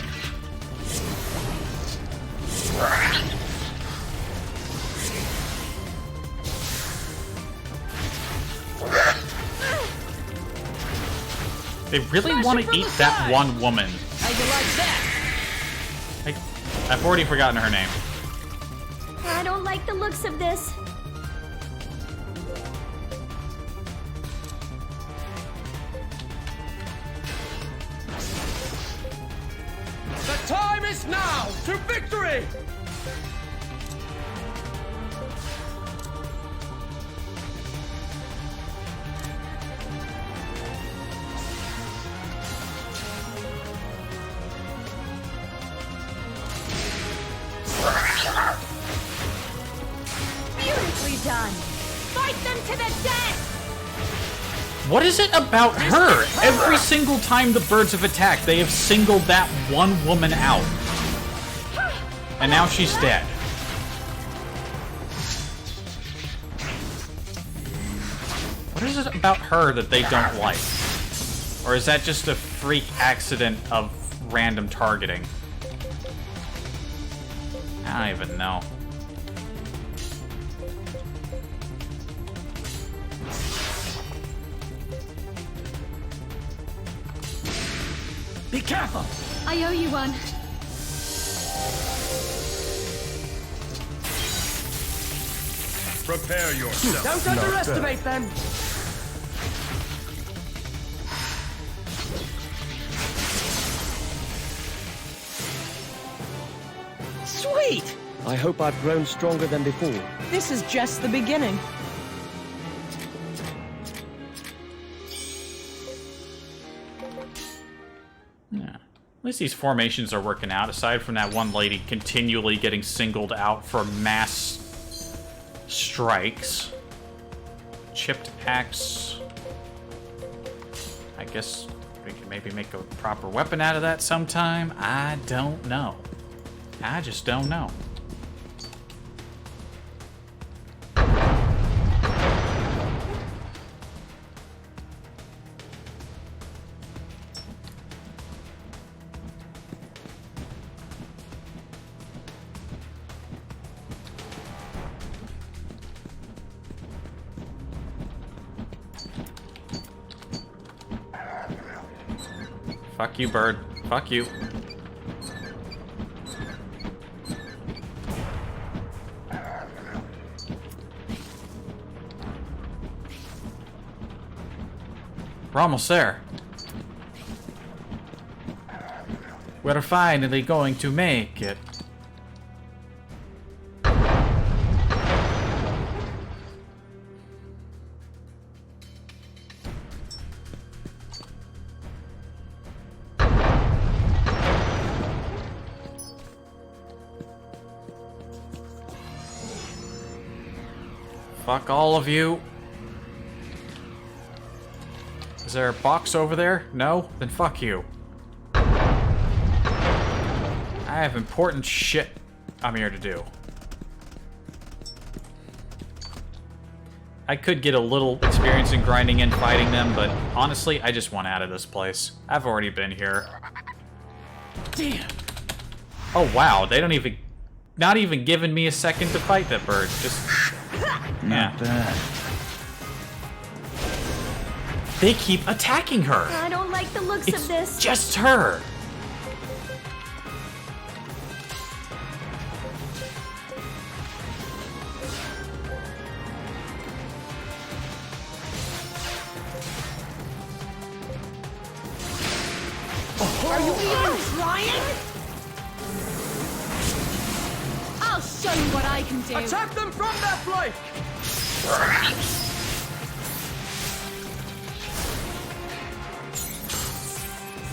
They really want to eat that one woman. How you like that? I've already forgotten her name. I don't like the looks of this. The time is now to victory! to the death! What is it about her? Every single time the birds have attacked, they have singled that one woman out. And now she's dead. What is it about her that they don't like? Or is that just a freak accident of random targeting? I don't even know. Be careful! I owe you one. Prepare yourself. Don't underestimate them! Sweet! I hope I've grown stronger than before. This is just the beginning. Yeah. At least these formations are working out, aside from that one lady continually getting singled out for mass strikes. Chipped axe. I guess we can maybe make a proper weapon out of that sometime. I don't know. I just don't know. Fuck you, bird. Fuck you. We're almost there. We're finally going to make it. Fuck all of you. Is there a box over there? No? Then fuck you. I have important shit I'm here to do. I could get a little experience in grinding and fighting them, but honestly, I just want out of this place. I've already been here. Damn. Oh wow, they don't even... Not even giving me a second to fight that bird. Just... Not bad. They keep attacking her. I don't like the looks It's of this. just her. Are you even trying? I'll show you what I can do. Attack them from their flank!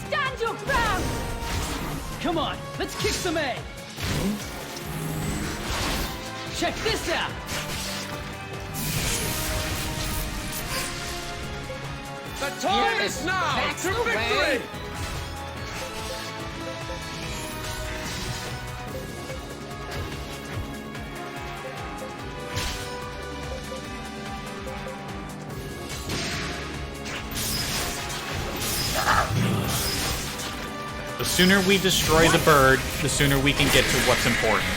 Stand your ground! Come on, let's kick some A. Check this out. The time is now That's to the way. victory! The sooner we destroy the bird, the sooner we can get to what's important.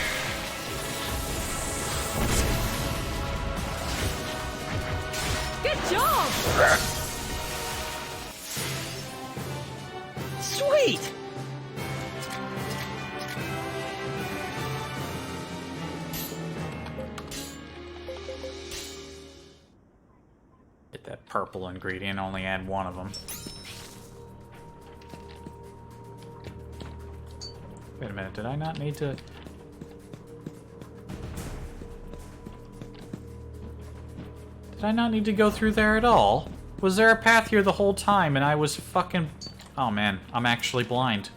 Good job! Sweet! Get that purple ingredient, only add one of them. Wait a minute, did I not need to... Did I not need to go through there at all? Was there a path here the whole time and I was fucking... Oh man, I'm actually blind.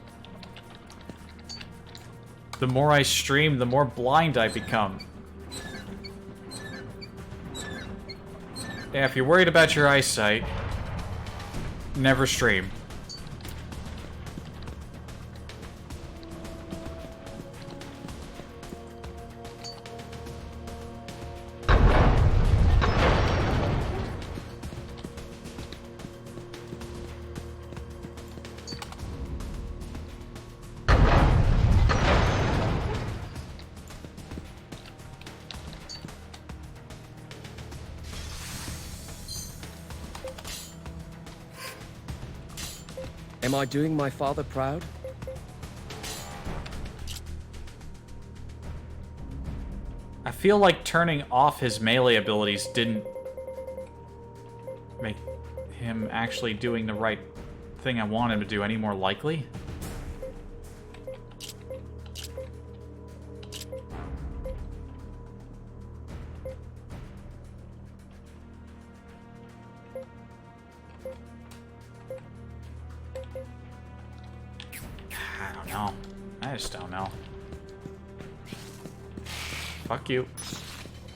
The more I stream, the more blind I become. Yeah, if you're worried about your eyesight, never stream. Am I doing my father proud? I feel like turning off his melee abilities didn't make him actually doing the right thing I want him to do any more likely. I don't know. I just don't know. Fuck you.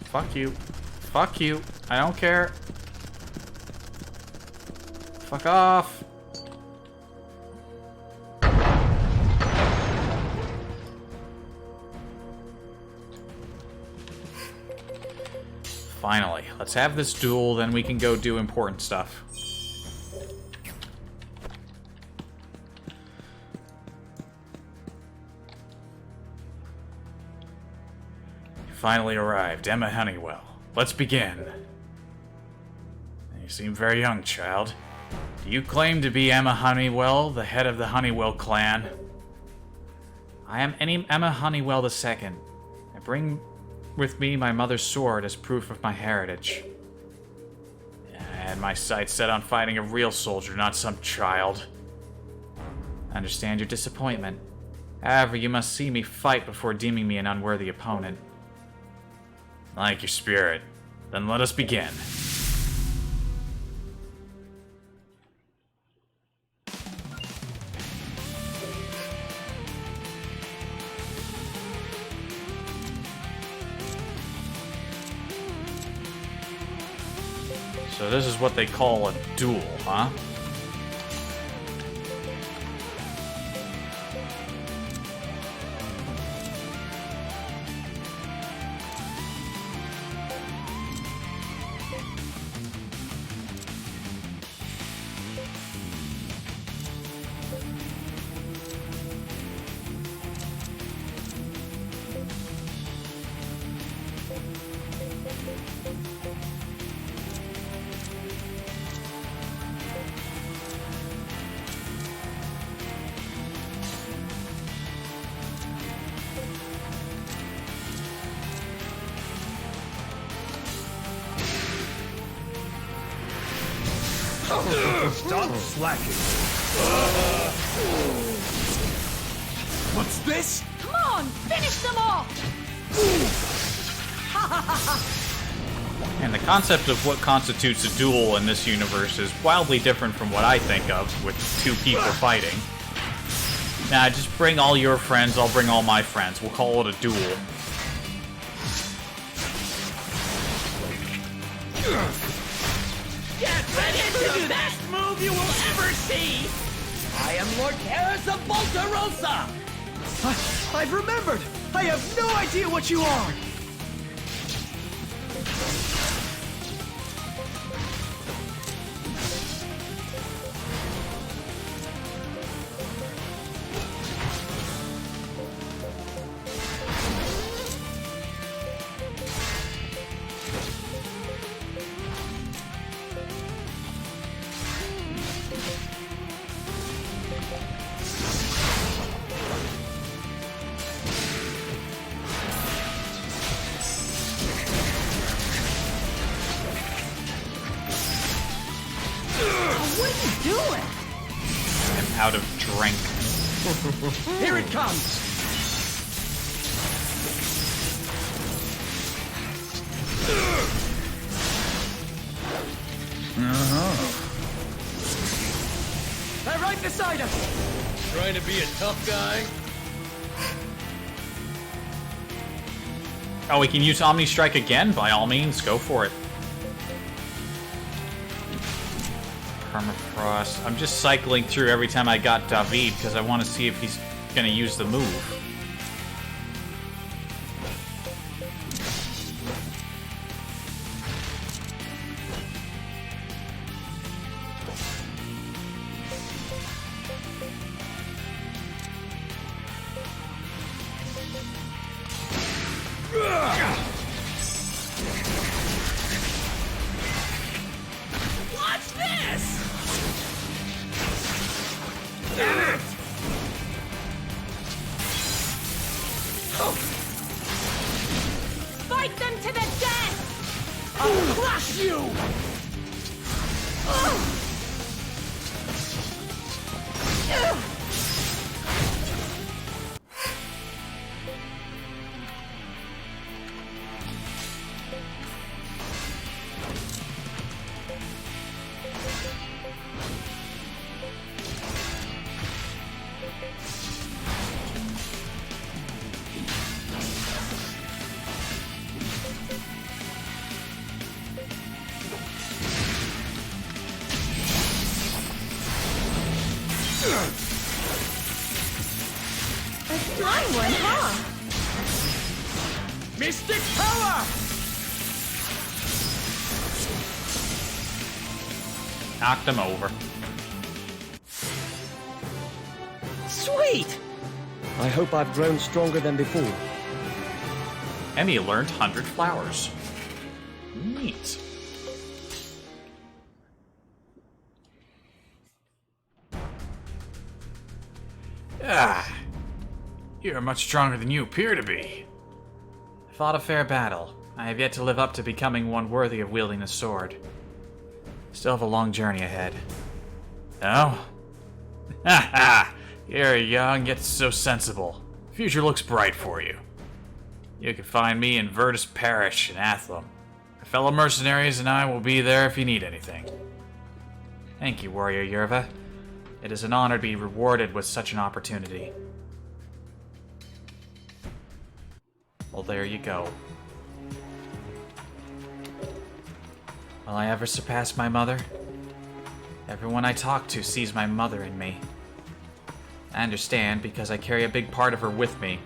Fuck you. Fuck you. I don't care. Fuck off. Finally. Let's have this duel, then we can go do important stuff. Finally arrived, Emma Honeywell. Let's begin. You seem very young, child. Do you claim to be Emma Honeywell, the head of the Honeywell clan? I am Emma Honeywell II. I bring with me my mother's sword as proof of my heritage. I had my sights set on fighting a real soldier, not some child. I understand your disappointment. However, you must see me fight before deeming me an unworthy opponent. I like your spirit. Then let us begin. So this is what they call a duel, huh? Stop slacking. What's this? Come on, finish them off! And the concept of what constitutes a duel in this universe is wildly different from what I think of with two people fighting. Nah, just bring all your friends, I'll bring all my friends. We'll call it a duel. Get ready to do the best move you will ever see! I am Lord Harris of Voltarosa! I've remembered! I have no idea what you are! Out of drink. Here it comes! They're right beside us! Trying to be a tough guy? Oh, we can use Omni Strike again? By all means, go for it. Permafrost. I'm just cycling through every time I got David because I want to see if he's going to use the move. Watch this! Fight them to the death! I'll crush you! A strong one, huh? Mystic power! Knocked him over. Sweet! I hope I've grown stronger than before. And he learned 100 flowers. Neat. Ah, you're much stronger than you appear to be. I fought a fair battle. I have yet to live up to becoming one worthy of wielding a sword. Still have a long journey ahead. Oh? Ha ha! You're young, yet so sensible. The future looks bright for you. You can find me in Virtus Parish in Athlum. My fellow mercenaries and I will be there if you need anything. Thank you, Warrior Yerva. It is an honor to be rewarded with such an opportunity. Well, there you go. Will I ever surpass my mother? Everyone I talk to sees my mother in me. I understand because I carry a big part of her with me.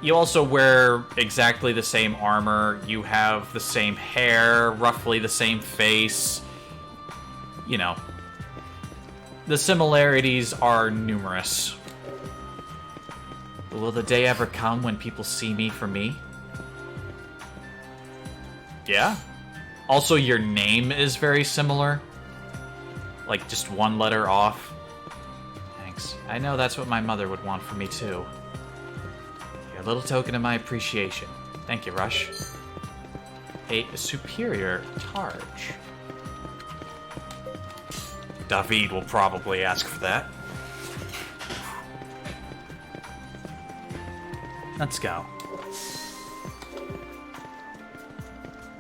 You also wear exactly the same armor. You have the same hair, roughly the same face. You know. The similarities are numerous. But will the day ever come when people see me for me? Yeah. Also, your name is very similar. Like, just one letter off. Thanks. I know that's what my mother would want for me, too. You're a little token of my appreciation. Thank you, Rush. A superior charge. David will probably ask for that. Let's go.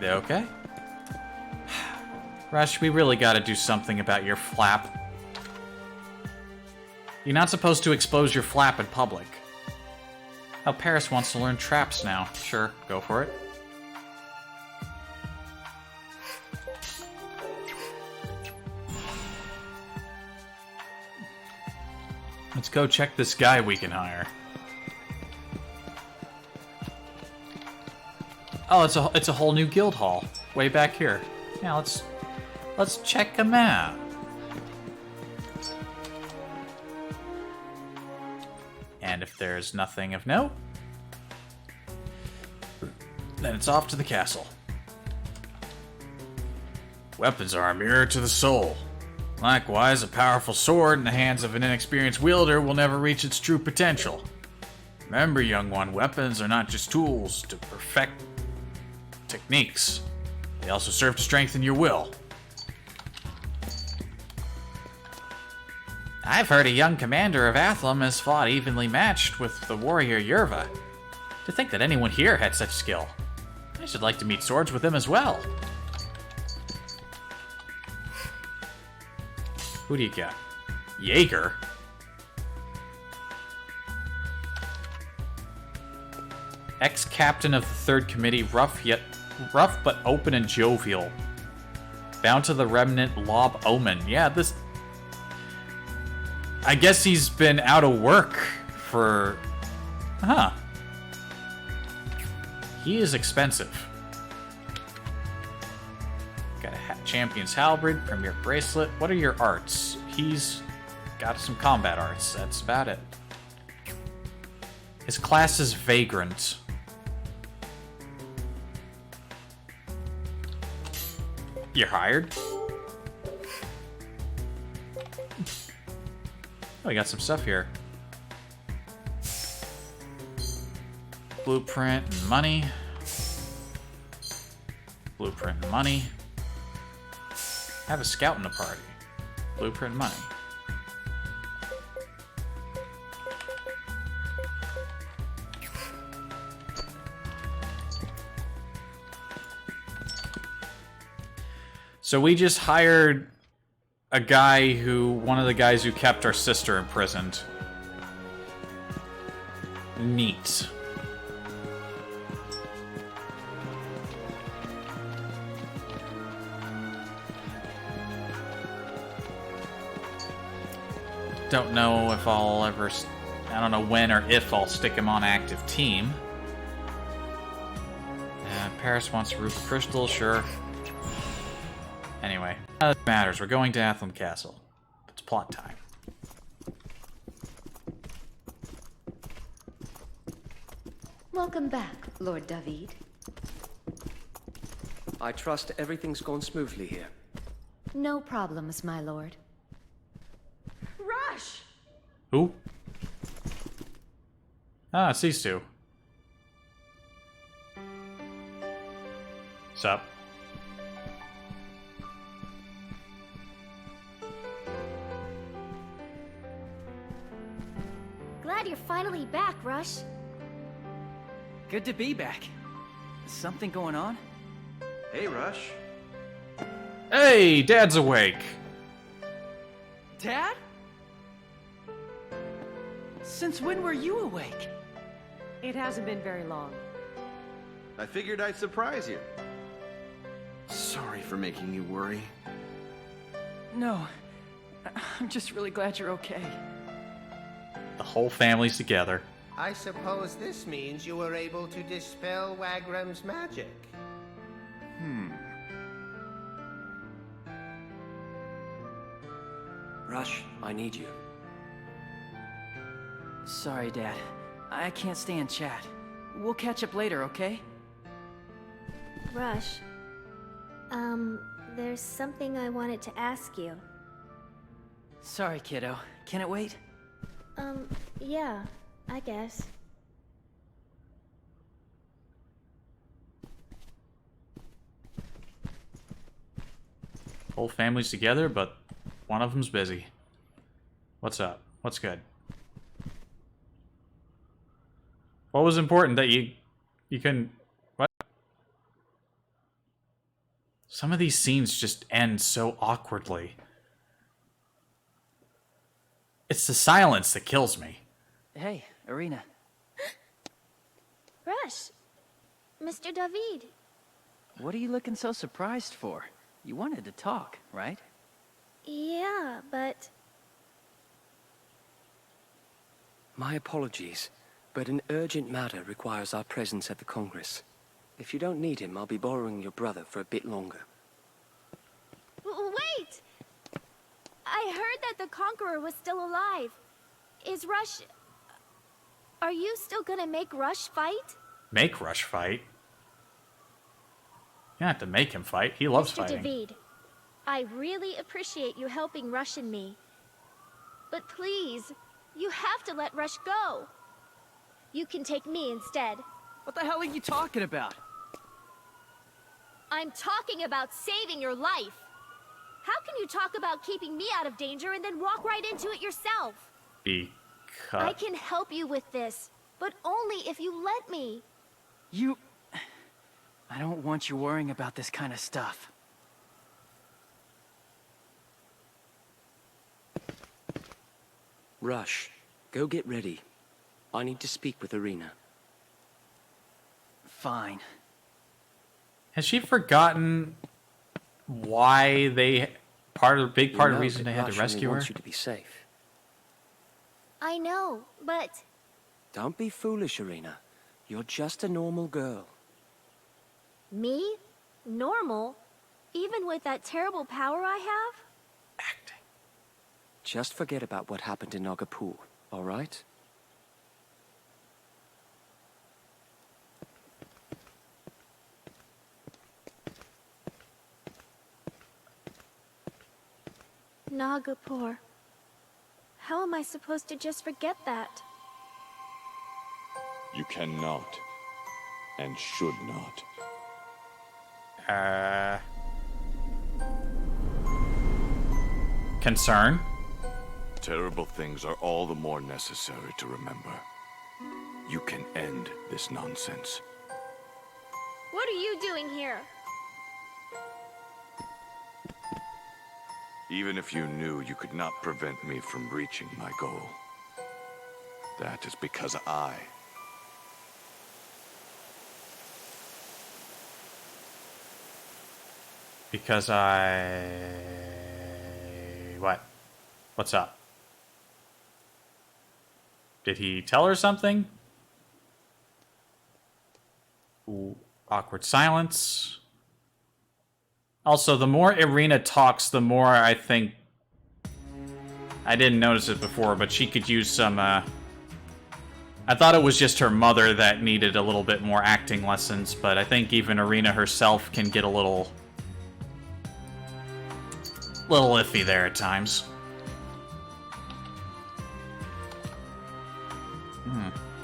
You okay? Rush, we really gotta do something about your flap. You're not supposed to expose your flap in public. Oh, Paris wants to learn traps now. Sure, go for it. Let's go check this guy we can hire. Oh, it's a whole new guild hall way back here. Yeah, let's check him out. And if there's nothing of note, then it's off to the castle. Weapons are a mirror to the soul. Likewise, a powerful sword in the hands of an inexperienced wielder will never reach its true potential. Remember, young one, weapons are not just tools to perfect techniques. They also serve to strengthen your will. I've heard a young commander of Athlum has fought evenly matched with the warrior Yerva. To think that anyone here had such skill. I should like to meet swords with him as well. Who do you got? Jaeger? Ex-captain of the 3rd Committee, rough but open and jovial. Bound to the Remnant Lob Omen. Yeah, this... I guess he's been out of work for... Huh. He is expensive. Got a Champion's Halberd, Premier Bracelet. What are your arts? He's got some combat arts. That's about it. His class is Vagrant. You're hired? Oh, we got some stuff here. Blueprint and money. Blueprint and money. Have a scout in the party. Blueprint and money. So we just hired a guy one of the guys who kept our sister imprisoned. Neat. Don't know if I'll ever... I don't know when or if I'll stick him on active team. Paris wants Ruby Crystal, sure. Anyway, none of that matters. We're going to Athlam Castle. It's plot time. Welcome back, Lord David. I trust everything's gone smoothly here. No problems, my lord. Rush! Who? Ah, it's these two. Sup? Glad you're finally back, Rush. Good to be back. Something going on? Hey, Rush. Hey, Dad's awake. Dad? Since when were you awake? It hasn't been very long. I figured I'd surprise you. Sorry for making you worry. No. I'm just really glad you're okay. The whole family's together. I suppose this means you were able to dispel Wagram's magic. Rush, I need you. Sorry, Dad. I can't stay and chat. We'll catch up later, okay? Rush. There's something I wanted to ask you. Sorry, kiddo. Can it wait? Yeah, I guess. Whole family's together, but one of them's busy. What's up? What's good? What was important that you couldn't... What? Some of these scenes just end so awkwardly. It's the silence that kills me. Hey, Irina. Rush! Mr. David. What are you looking so surprised for? You wanted to talk, right? Yeah, but... My apologies, but an urgent matter requires our presence at the Congress. If you don't need him, I'll be borrowing your brother for a bit longer. Wait! I heard that the Conqueror was still alive. Is Rush... Are you still gonna make Rush fight? Make Rush fight? You don't have to make him fight. He loves Mr. fighting. David, I really appreciate you helping Rush and me. But please, you have to let Rush go. You can take me instead. What the hell are you talking about? I'm talking about saving your life. How can you talk about keeping me out of danger and then walk right into it yourself? I can help you with this, but only if you let me. I don't want you worrying about this kind of stuff. Rush, go get ready. I need to speak with Irina. Fine. Has she forgotten why they big part of the reason they had to Rush rescue her? wants you to be safe. I know, but... Don't be foolish, Irina. You're just a normal girl. Me? Normal? Even with that terrible power I have? Acting. Just forget about what happened in Nagapur, all right? Nagapur. How am I supposed to just forget that? You cannot, and should not. Concern? Terrible things are all the more necessary to remember. You can end this nonsense. What are you doing here? Even if you knew you could not prevent me from reaching my goal. That is because I... Because I... What? What's up? Did he tell her something? Ooh, awkward silence. Also, the more Irina talks, the more I think... I didn't notice it before, but she could use some, I thought it was just her mother that needed a little bit more acting lessons, but I think even Irina herself can get a little iffy there at times.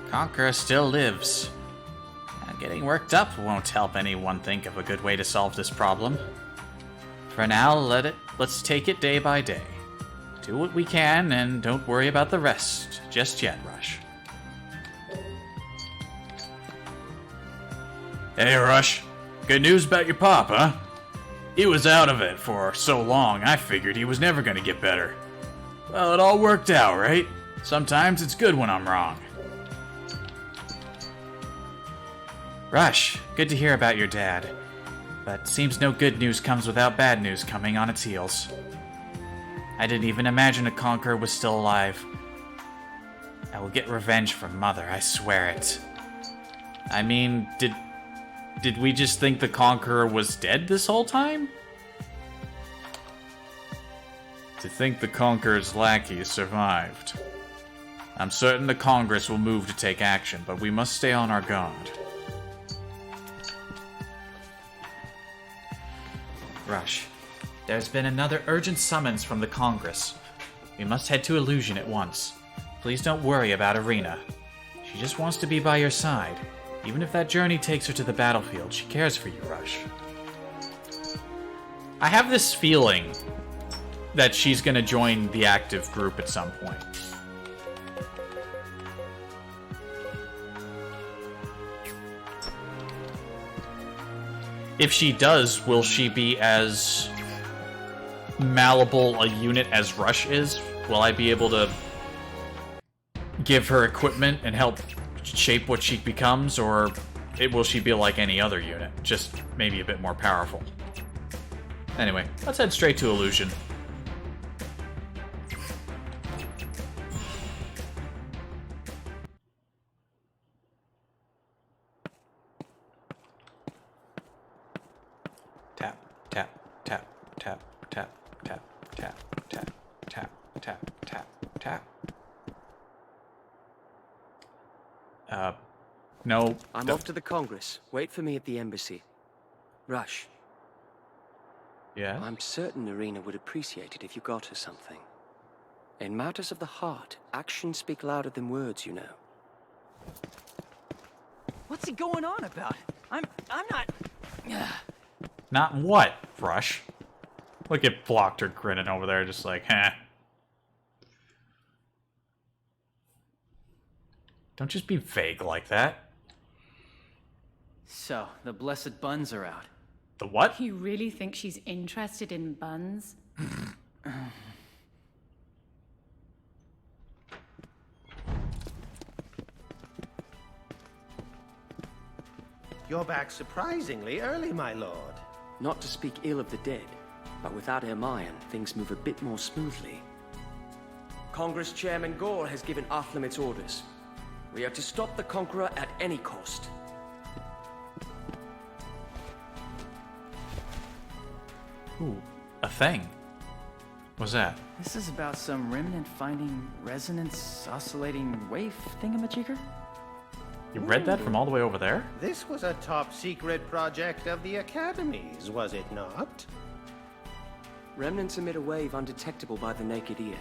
Conqueror still lives. Getting worked up won't help anyone think of a good way to solve this problem. For now, let's take it day by day. Do what we can, and don't worry about the rest just yet, Rush. Hey, Rush. Good news about your pop, huh? He was out of it for so long, I figured he was never gonna get better. Well, it all worked out, right? Sometimes it's good when I'm wrong. Rush, good to hear about your dad. But seems no good news comes without bad news coming on its heels. I didn't even imagine a Conqueror was still alive. I will get revenge for Mother, I swear it. I mean, did we just think the Conqueror was dead this whole time? To think the Conqueror's lackey survived. I'm certain the Congress will move to take action, but we must stay on our guard. Rush, there's been another urgent summons from the Congress. We must head to Illusion at once. Please don't worry about Irina. She just wants to be by your side. Even if that journey takes her to the battlefield, she cares for you, Rush. I have this feeling that she's gonna join the active group at some point. If she does, will she be as malleable a unit as Rush is? Will I be able to give her equipment and help shape what she becomes, or will she be like any other unit, just maybe a bit more powerful? Anyway, let's head straight to Illusion. Tap, tap, tap, tap, tap, tap, tap, tap, tap, tap, tap, tap. No. I'm off to the Congress. Wait for me at the embassy. Rush. Yeah? I'm certain Irina would appreciate it if you got her something. In matters of the heart, actions speak louder than words, you know. What's he going on about? I'm not... Not what, Rush? Look at Blockter grinning over there, just like, heh. Don't just be vague like that. So, the blessed buns are out. The what? You really think she's interested in buns? You're back surprisingly early, my lord. Not to speak ill of the dead, But without Hermione, things move a bit more smoothly. Congress Chairman Gore has given Athlum its orders. We are to stop the Conqueror at any cost. Ooh, a thing. What's that? This is about some Remnant finding resonance oscillating wave thingamajigger? You read that from all the way over there? This was a top-secret project of the Academy's, was it not? Remnants emit a wave undetectable by the naked ear.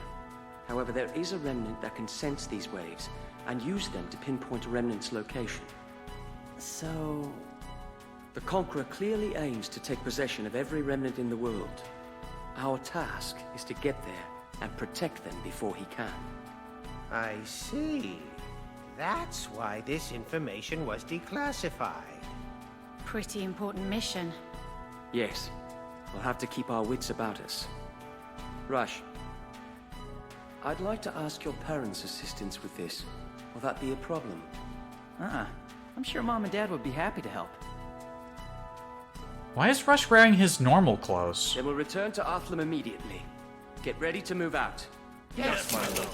However, there is a remnant that can sense these waves and use them to pinpoint a remnant's location. So... The Conqueror clearly aims to take possession of every remnant in the world. Our task is to get there and protect them before he can. I see. That's why this information was declassified. Pretty important mission. Yes. We'll have to keep our wits about us. Rush. I'd like to ask your parents' assistance with this. Will that be a problem? I'm sure Mom and Dad would be happy to help. Why is Rush wearing his normal clothes? Then we'll return to Athlum immediately. Get ready to move out. Yes, my lord.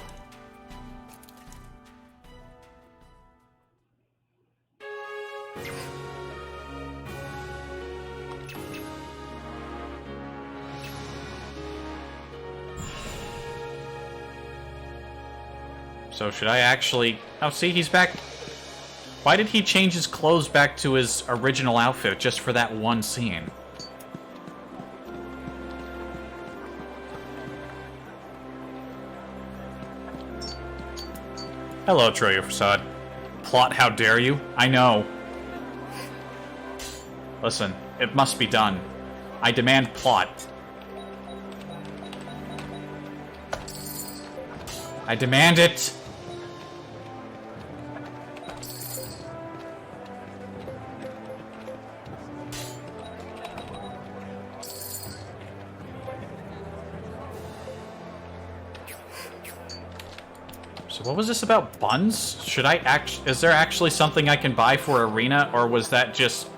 So should I actually... Oh, see, he's back. Why did he change his clothes back to his original outfit just for that one scene? Hello, Troya Facade. Plot, how dare you? I know. Listen, it must be done. I demand plot. I demand it! So what was this about buns? Should I is there actually something I can buy for Arena, or was that just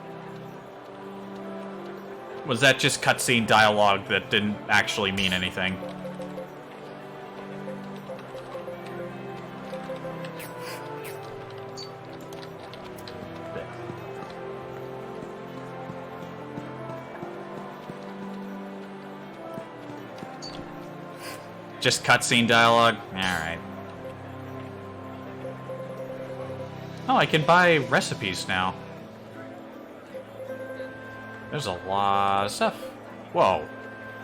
cutscene dialogue that didn't actually mean anything? Just cutscene dialogue? Alright. Oh, I can buy recipes now. There's a lot of stuff. Whoa.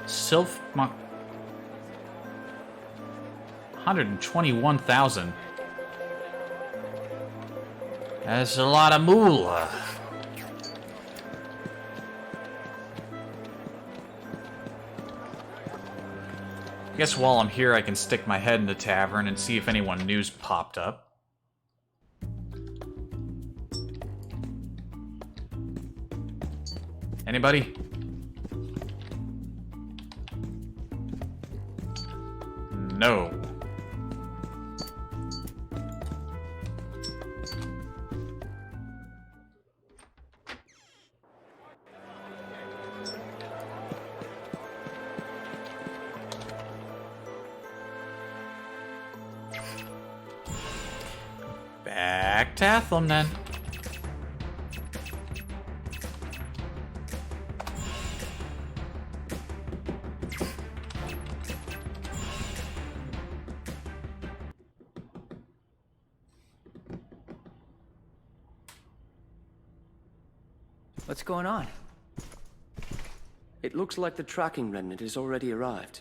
Sylph... 121,000. That's a lot of moolah. I guess while I'm here, I can stick my head in the tavern and see if anyone new's popped up. Anybody? No. Back to Athlum, then. What's going on? It looks like the tracking remnant has already arrived.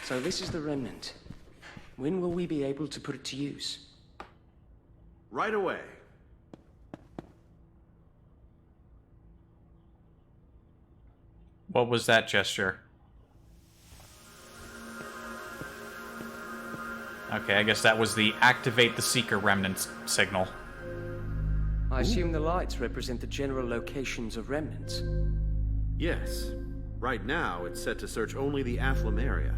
So this is the remnant. When will we be able to put it to use? Right away. What was that gesture? Okay, I guess that was the activate the Seeker Remnants signal. I assume the lights represent the general locations of remnants. Yes. Right now, it's set to search only the Athlum area.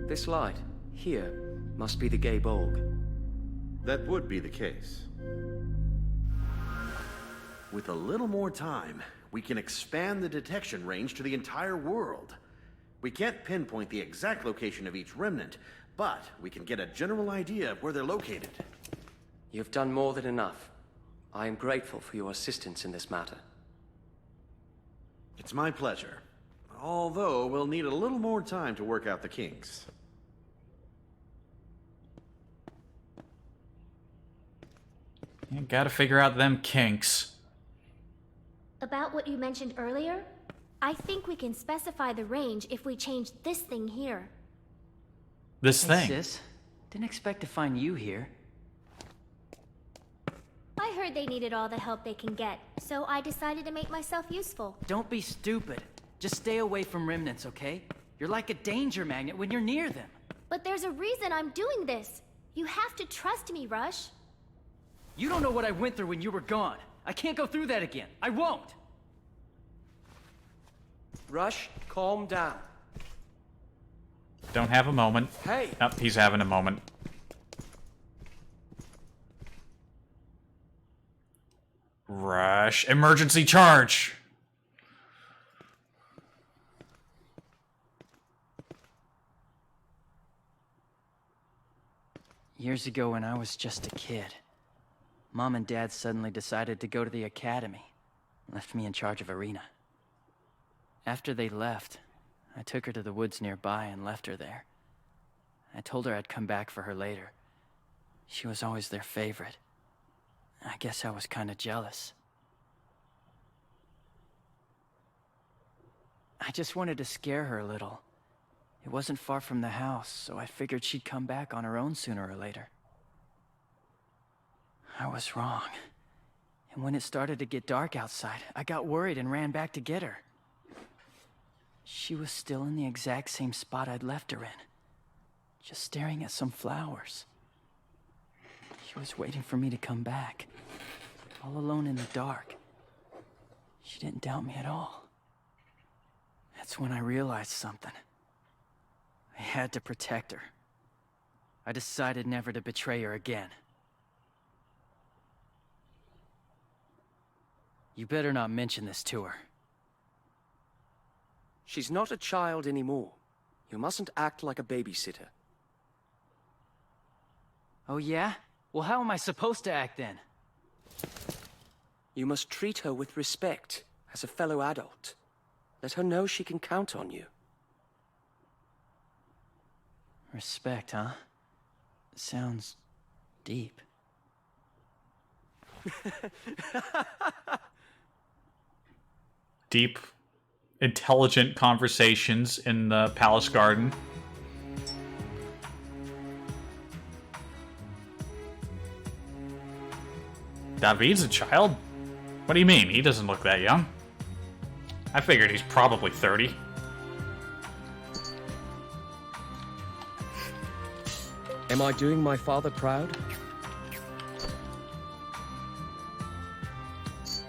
This light, here, must be the Gay Bolg. That would be the case. With a little more time, we can expand the detection range to the entire world. We can't pinpoint the exact location of each remnant, but we can get a general idea of where they're located. You've done more than enough. I am grateful for your assistance in this matter. It's my pleasure. Although we'll need a little more time to work out the kinks. You gotta figure out them kinks. About what you mentioned earlier, I think we can specify the range if we change this thing here. This Hey, thing? sis, didn't expect to find you here. I heard they needed all the help they can get, so I decided to make myself useful. Don't be stupid. Just stay away from remnants, okay? You're like a danger magnet when you're near them. But there's a reason I'm doing this. You have to trust me, Rush. You don't know what I went through when you were gone. I can't go through that again. I won't. Rush, calm down. Don't have a moment. Hey! Oh, he's having a moment. Rush. Emergency charge! Years ago when I was just a kid, Mom and Dad suddenly decided to go to the academy and left me in charge of Arena. After they left, I took her to the woods nearby and left her there. I told her I'd come back for her later. She was always their favorite. I guess I was kind of jealous. I just wanted to scare her a little. It wasn't far from the house, so I figured she'd come back on her own sooner or later. I was wrong. And when it started to get dark outside, I got worried and ran back to get her. She was still in the exact same spot I'd left her in, just staring at some flowers. She was waiting for me to come back, all alone in the dark. She didn't doubt me at all. That's when I realized something. I had to protect her. I decided never to betray her again. You better not mention this to her. She's not a child anymore. You mustn't act like a babysitter. Oh yeah? Well, how am I supposed to act then? You must treat her with respect, as a fellow adult. Let her know she can count on you. Respect, huh? Sounds deep. Deep, intelligent conversations in the palace garden. David's a child? What do you mean? He doesn't look that young. I figured he's probably 30. Am I doing my father proud?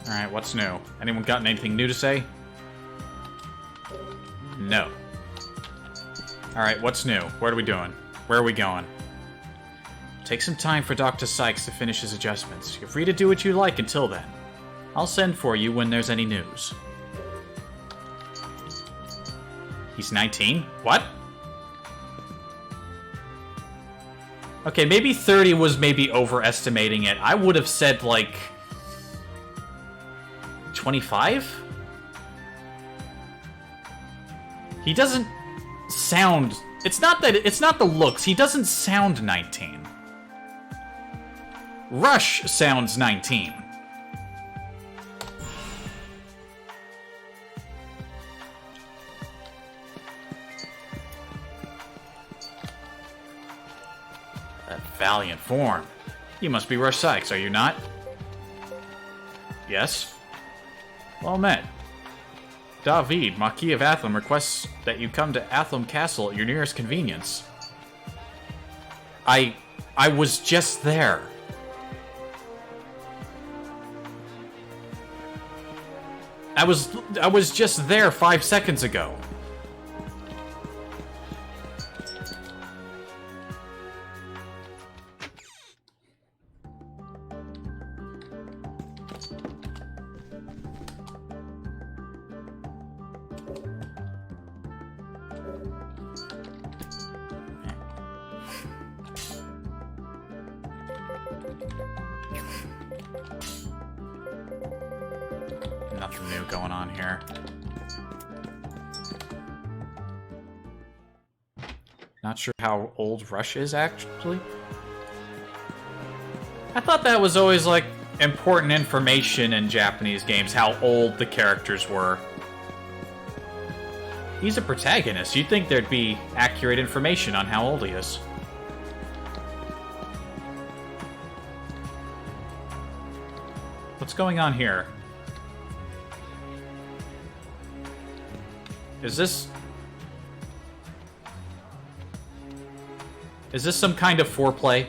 Alright, what's new? Anyone got anything new to say? No. Alright, what's new? What are we doing? Where are we going? Take some time for Dr. Sykes to finish his adjustments. You're free to do what you like until then. I'll send for you when there's any news. He's 19? What? Okay, maybe 30 was maybe overestimating it. I would have said, like, 25? He doesn't sound... It's not the looks. He doesn't sound 19. Rush sounds 19. That valiant form. You must be Rush Sykes, are you not? Yes. Well met. David, Marquis of Athlum, requests that you come to Athlum Castle at your nearest convenience. I was just there. I was just there 5 seconds ago. Nothing new going on here. Not sure how old Rush is, actually. I thought that was always, like, important information in Japanese games, how old the characters were. He's a protagonist. You'd think there'd be accurate information on how old he is. What's going on here? Is this some kind of foreplay?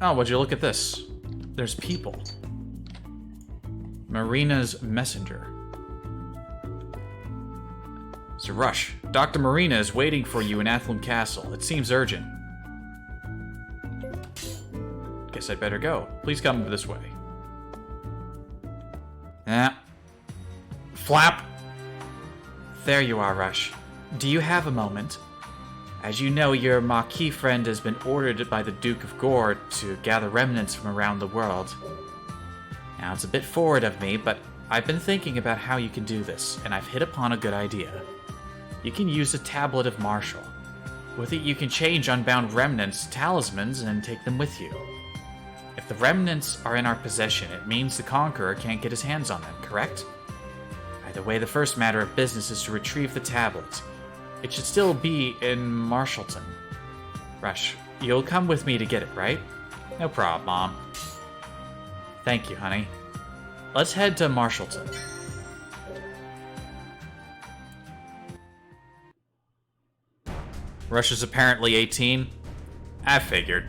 Oh, would you look at this? There's people. Marina's messenger. Sir Rush, Dr. Marina is waiting for you in Athlum Castle. It seems urgent. Guess I'd better go. Please come this way. Flap! There you are, Rush. Do you have a moment? As you know, your Maquis friend has been ordered by the Duke of Gore to gather remnants from around the world. Now, it's a bit forward of me, but I've been thinking about how you can do this, and I've hit upon a good idea. You can use a tablet of Marshall. With it, you can change unbound remnants to talismans and take them with you. If the remnants are in our possession, it means the Conqueror can't get his hands on them, correct? Either way, the first matter of business is to retrieve the tablets. It should still be in Marshallton. Rush, you'll come with me to get it, right? No problem, Mom. Thank you, honey. Let's head to Marshallton. Rush is apparently 18. I figured.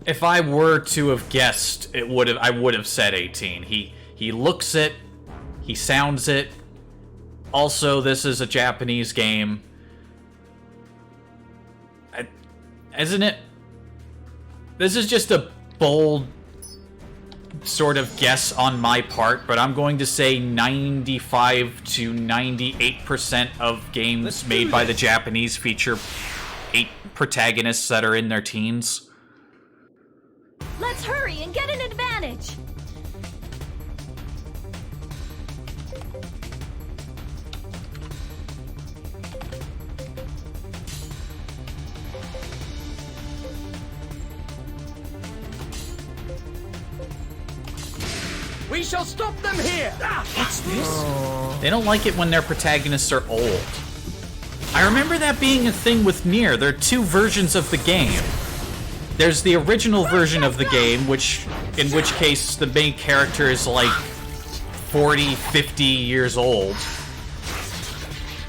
If I were to have guessed, I would have said 18. He looks it, he sounds it. Also, this is a Japanese game. Isn't it? This is just a bold sort of guess on my part, but I'm going to say 95 to 98% of games made by the Japanese feature 8 protagonists that are in their teens. Let's hurry and get an advantage! We shall stop them here! What's this? They don't like it when their protagonists are old. I remember that being a thing with Nier. There are 2 versions of the game. There's the original version of the game, in which case the main character is like 40, 50 years old.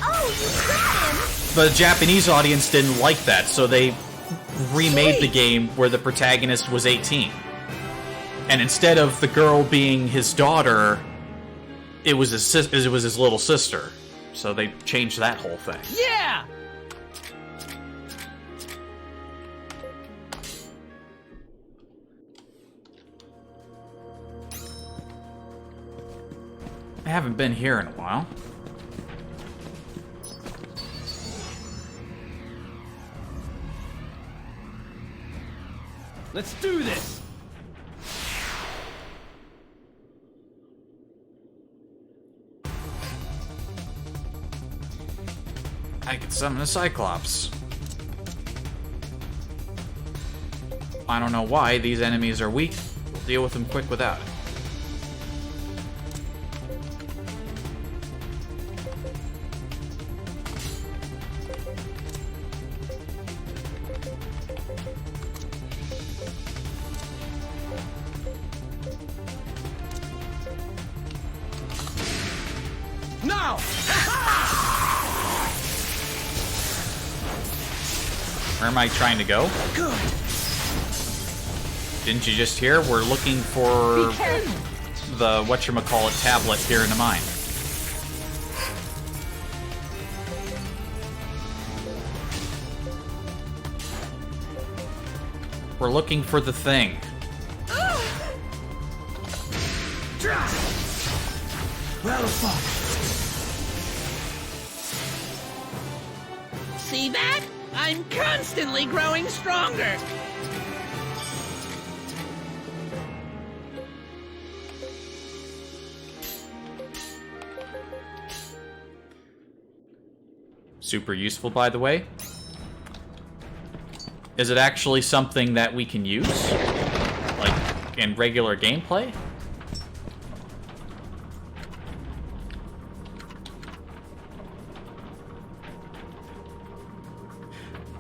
Oh, you got him! The Japanese audience didn't like that, so they remade the game where the protagonist was 18. And instead of the girl being his daughter, it was his little sister. So they changed that whole thing. Yeah! I haven't been here in a while. Let's do this! I could summon a Cyclops. I don't know why. These enemies are weak. We'll deal with them quick without it. Now! Where am I trying to go? Good. Didn't you just hear? We're looking for the whatchamacallit tablet here in the mine. We're looking for the thing. Well fought. See that? I'm constantly growing stronger. Super useful, by the way. Is it actually something that we can use? Like, in regular gameplay?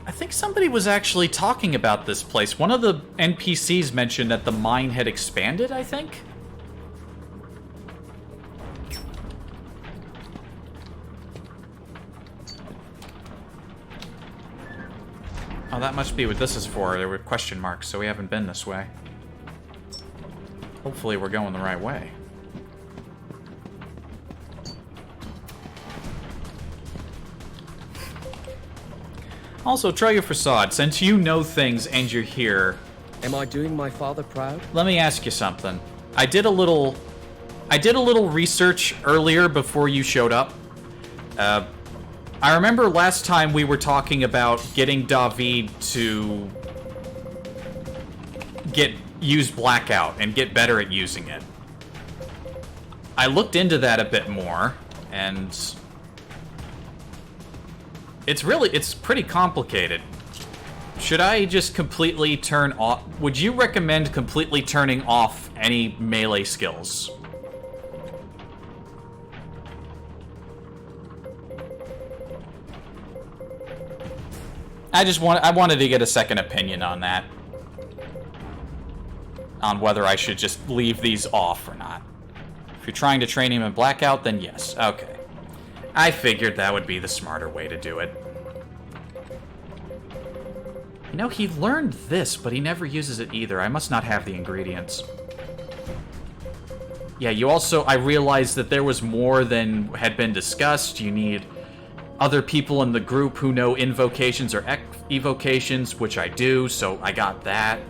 I think somebody was actually talking about this place. One of the NPCs mentioned that the mine had expanded, I think? Oh, that must be what this is for. There were question marks, so we haven't been this way. Hopefully we're going the right way. Also, try your facade. Since you know things and you're here... Am I doing my father proud? Let me ask you something. I did a little research earlier before you showed up. I remember last time we were talking about getting David to use Blackout and get better at using it. I looked into that a bit more, and it's pretty complicated. Should I just completely turn off? Would you recommend completely turning off any melee skills? I wanted to get a second opinion on that. On whether I should just leave these off or not. If you're trying to train him in Blackout, then yes. Okay. I figured that would be the smarter way to do it. You know, he learned this, but he never uses it either. I must not have the ingredients. Yeah, I realized that there was more than had been discussed. You need other people in the group who know invocations or evocations, which I do, so I got that.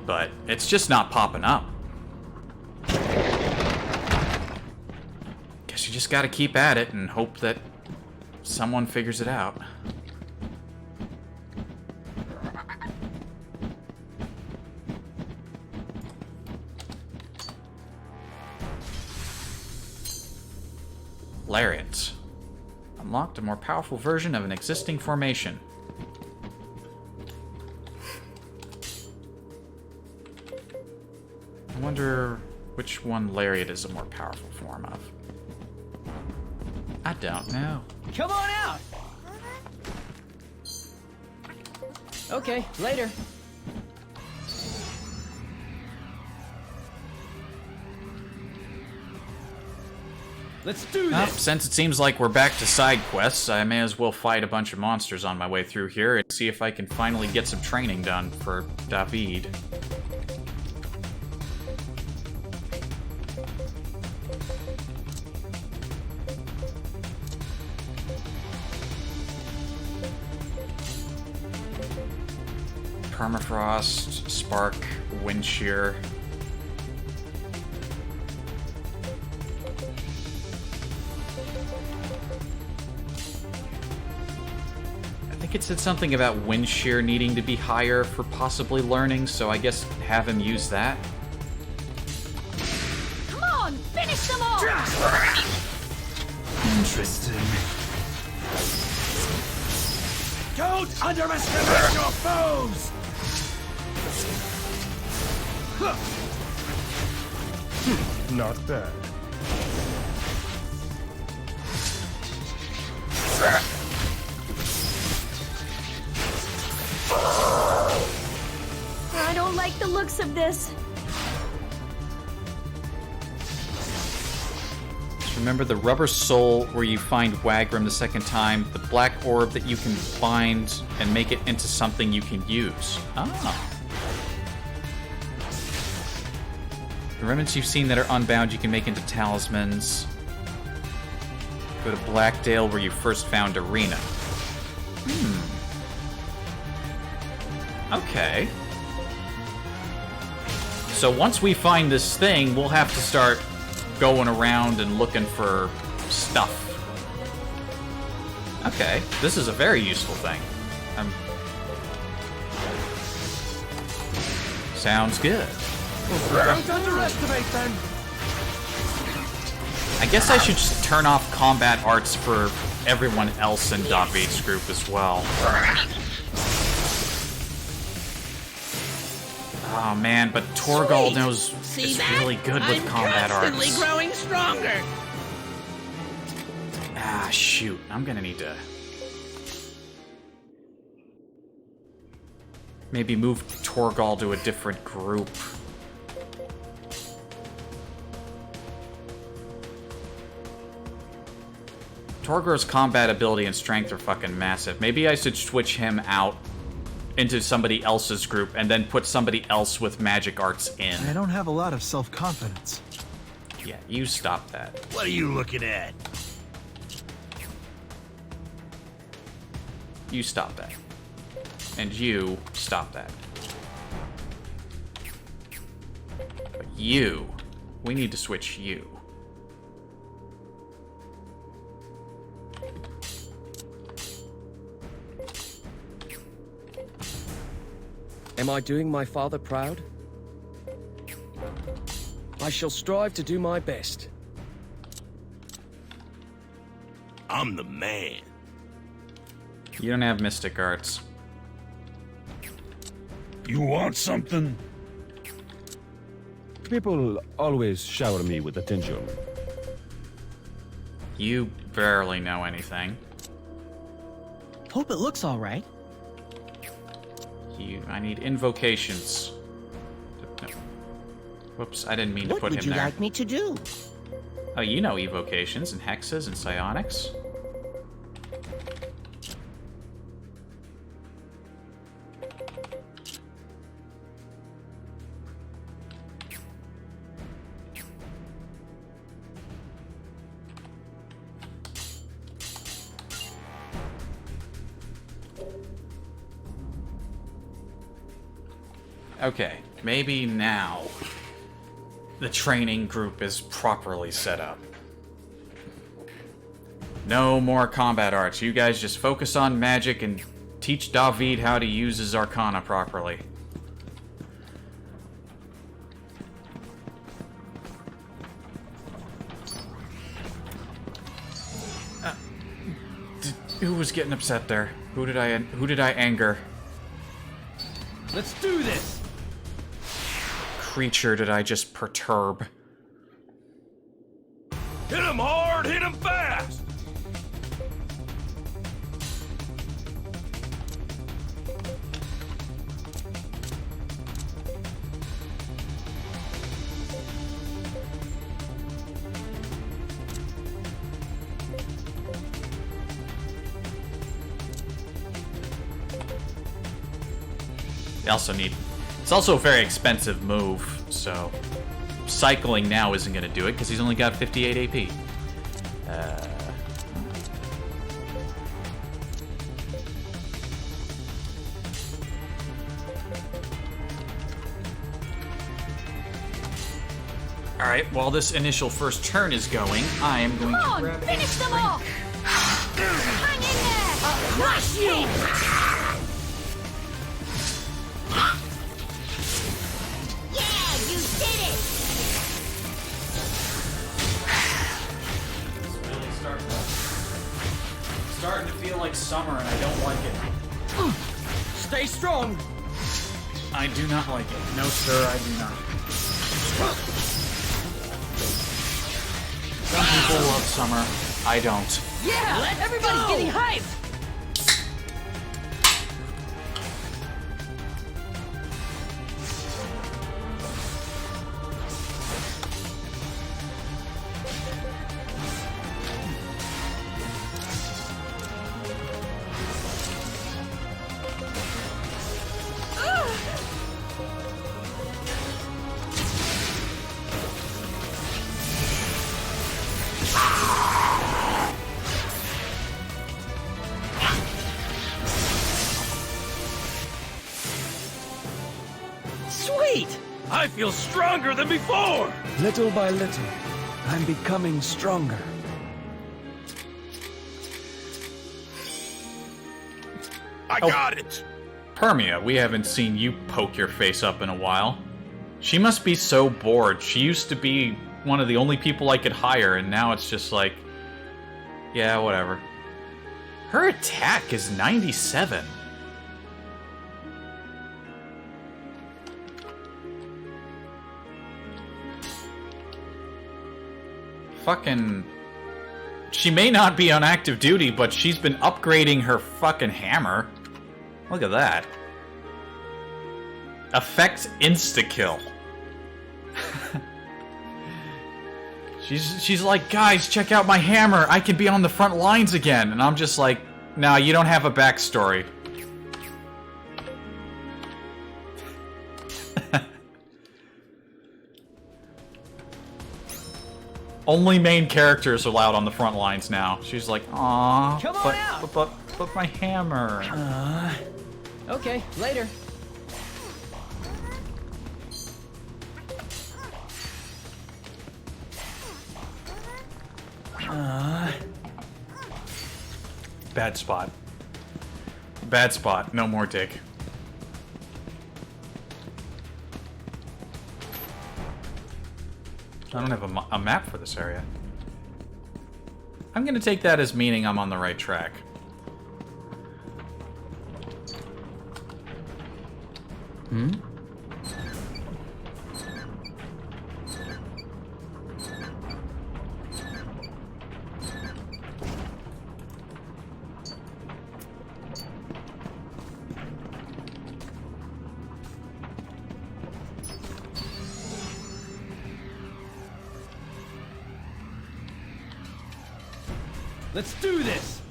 But it's just not popping up. Guess you just gotta keep at it and hope that someone figures it out. Lariat. Unlocked a more powerful version of an existing formation. I wonder which one Lariat is a more powerful form of. I don't know. Come on out! Okay, later. Let's do Well, this! since it seems like we're back to side quests, I may as well fight a bunch of monsters on my way through here and see if I can finally get some training done for David. Permafrost, Spark, Wind Shear. I think it said something about Wind Shear needing to be higher for possibly learning, so I guess have him use that. Come on, finish them all! Interesting. Don't underestimate your foes! Not bad. I don't like the looks of this. Remember the rubber soul where you find Wagram the second time, the black orb that you can find and make it into something you can use. Ah. The remnants you've seen that are unbound you can make into talismans. Go to Blackdale where you first found Arena. Okay. So once we find this thing, we'll have to start going around and looking for stuff. Okay, this is a very useful thing. Sounds good. Don't underestimate them. I guess I should just turn off combat arts for everyone else in David's group as well. Oh man, but Torgal knows is really good with combat arts. Growing stronger. Ah, shoot. I'm gonna need to... maybe move Torgal to a different group. Torgal's combat ability and strength are fucking massive. Maybe I should switch him out into somebody else's group and then put somebody else with magic arts in. I don't have a lot of self-confidence. Yeah, you stop that. What are you looking at? You stop that. And you stop that. But you, we need to switch you. Am I doing my father proud? I shall strive to do my best. I'm the man. You don't have mystic arts. You want something? People always shower me with attention. You barely know anything. Hope it looks all right. I need invocations. No. Whoops, I didn't mean to put him there. What would you like me to do? Oh, you know evocations and hexes and psionics. Okay, maybe now the training group is properly set up. No more combat arts. You guys just focus on magic and teach David how to use his arcana properly. Who was getting upset there? Who did I anger? Let's do this. Creature did I just perturb? Hit him hard, hit him fast. They also need... It's also a very expensive move, so... Cycling now isn't going to do it, because he's only got 58 AP. Alright, while this initial first turn is going, I am going to grab a finish them all! Hang in there! I'll crush you! Starting to feel like summer and I don't like it. Stay strong. I do not like it. No, sir, I do not. Some people love summer. I don't. Yeah, everybody's getting hyped. Sweet! I feel stronger than before! Little by little, I'm becoming stronger. I got it! Permia, we haven't seen you poke your face up in a while. She must be so bored. She used to be one of the only people I could hire, and now it's just like... yeah, whatever. Her attack is 97. Fucking... she may not be on active duty, but she's been upgrading her fucking hammer. Look at that. Affects insta-kill. She's like, guys, check out my hammer. I can be on the front lines again. And I'm just like, no, you don't have a backstory. Only main characters allowed on the front lines now. She's like, aw, but my hammer. Okay, later. Bad spot. Bad spot. No more dig. I don't have a map for this area. I'm gonna take that as meaning I'm on the right track. Hmm? Let's do this!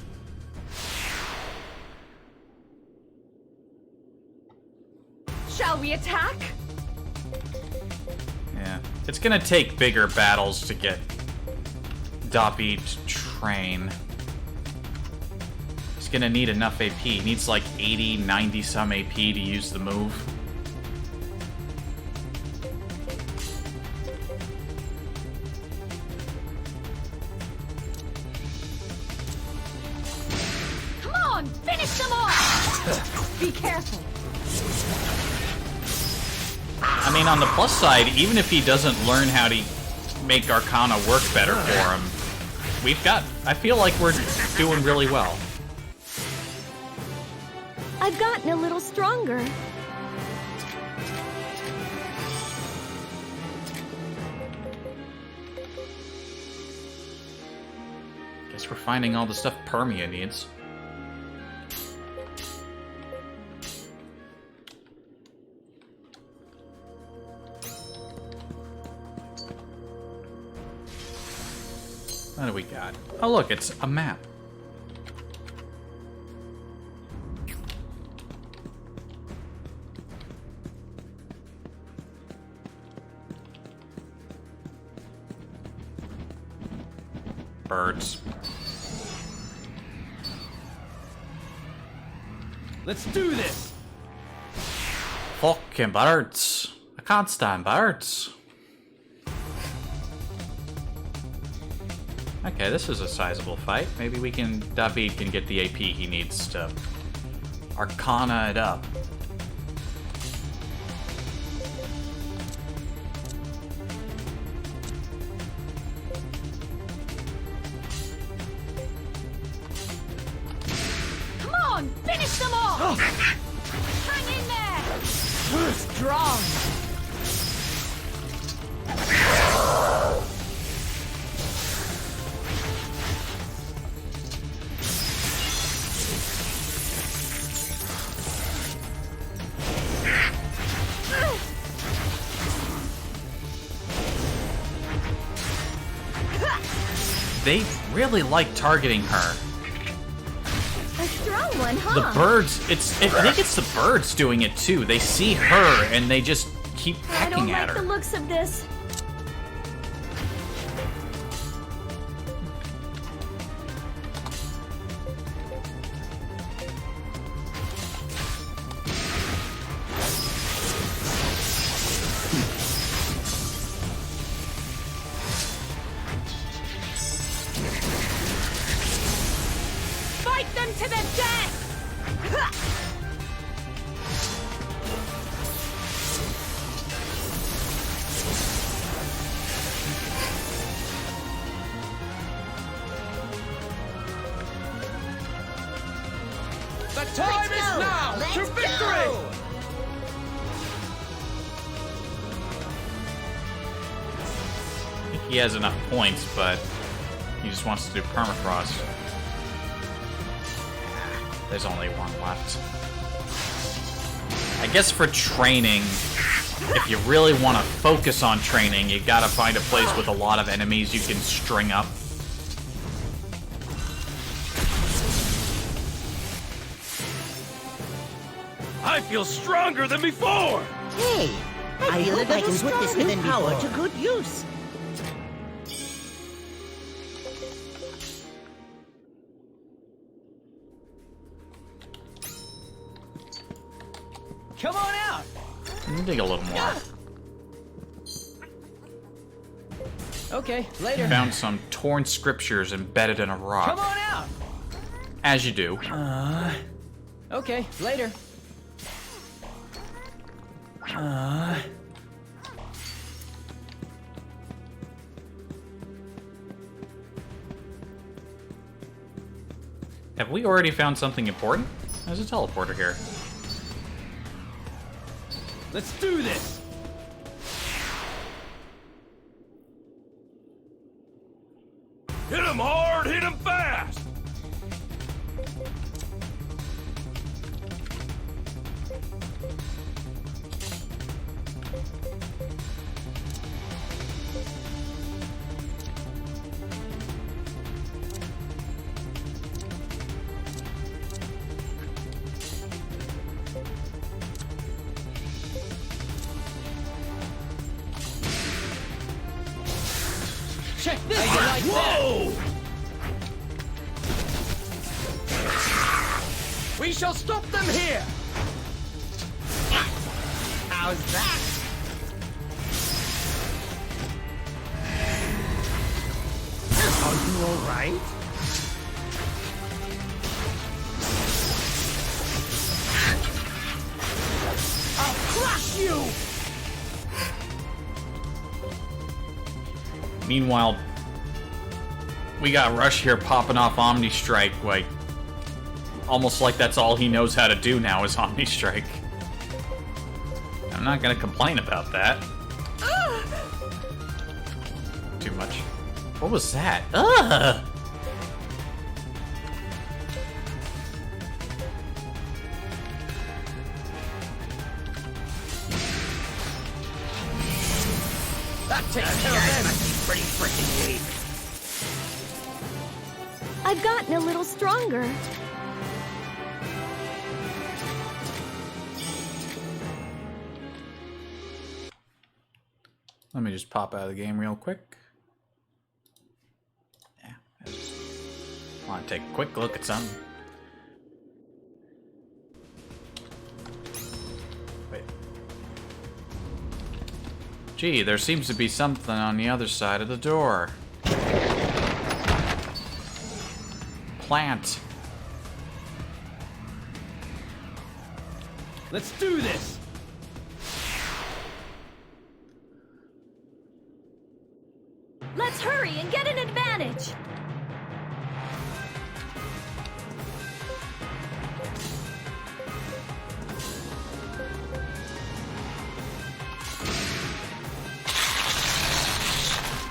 Shall we attack? Yeah. It's gonna take bigger battles to get David to train. He's gonna need enough AP. He needs like 80, 90 some AP to use the move. Come on, finish them off! Be careful. I mean, on the plus side, even if he doesn't learn how to make Arcana work better for him, I feel like we're doing really well. I've gotten a little stronger. Guess we're finding all the stuff Permia needs. What do we got? Oh look, it's a map. Birds. Let's do this! Fucking birds. I can't stand birds. Okay, this is a sizable fight. Maybe David can get the AP he needs to Arcana it up. Come on, finish them off! Hang in there! We're strong! They really like targeting her. A strong one, huh? The birds, I think it's the birds doing it too. They see her and they just keep pecking at her. I don't like the looks of this. he has enough points, but he just wants to do permafrost. There's only one left. I guess for training, if you really want to focus on training, you gotta find a place with a lot of enemies you can string up. I feel stronger than before! Hey, I hope I can put this new power to good use. Come on out! Let me dig a little more. Okay, later. Found some torn scriptures embedded in a rock. Come on out! As you do. Okay, later. Have we already found something important? There's a teleporter here. Let's do this! Hit him hard, hit him fast! Check this out! Whoa! We shall stop them here! How's that? Are you all right? I'll crush you! Meanwhile, we got Rush here popping off Omni Strike, like, almost like that's all he knows how to do now is Omni Strike. I'm not gonna complain about that. Too much. What was that? Ugh! That takes care of them! Pretty freaking weak. I've gotten a little stronger. Let me just pop out of the game real quick. Yeah, I just want to take a quick look at something. Wait. Gee, there seems to be something on the other side of the door. Plant. Let's do this! Let's hurry and get an advantage!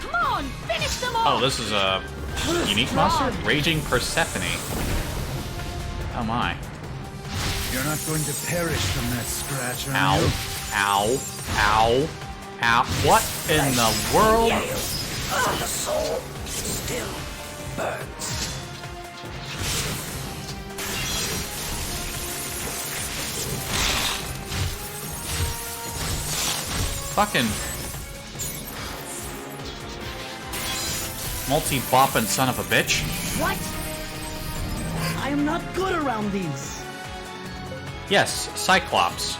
Come on, finish them all! Oh, this is a unique monster? Raging Persephone. Oh my. You're not going to perish from that scratch, are Ow. you? Ow. Ow. Ow. What in the world? The soul still burns. Fucking multi-bopping son of a bitch. What? I am not good around these. Yes, Cyclops.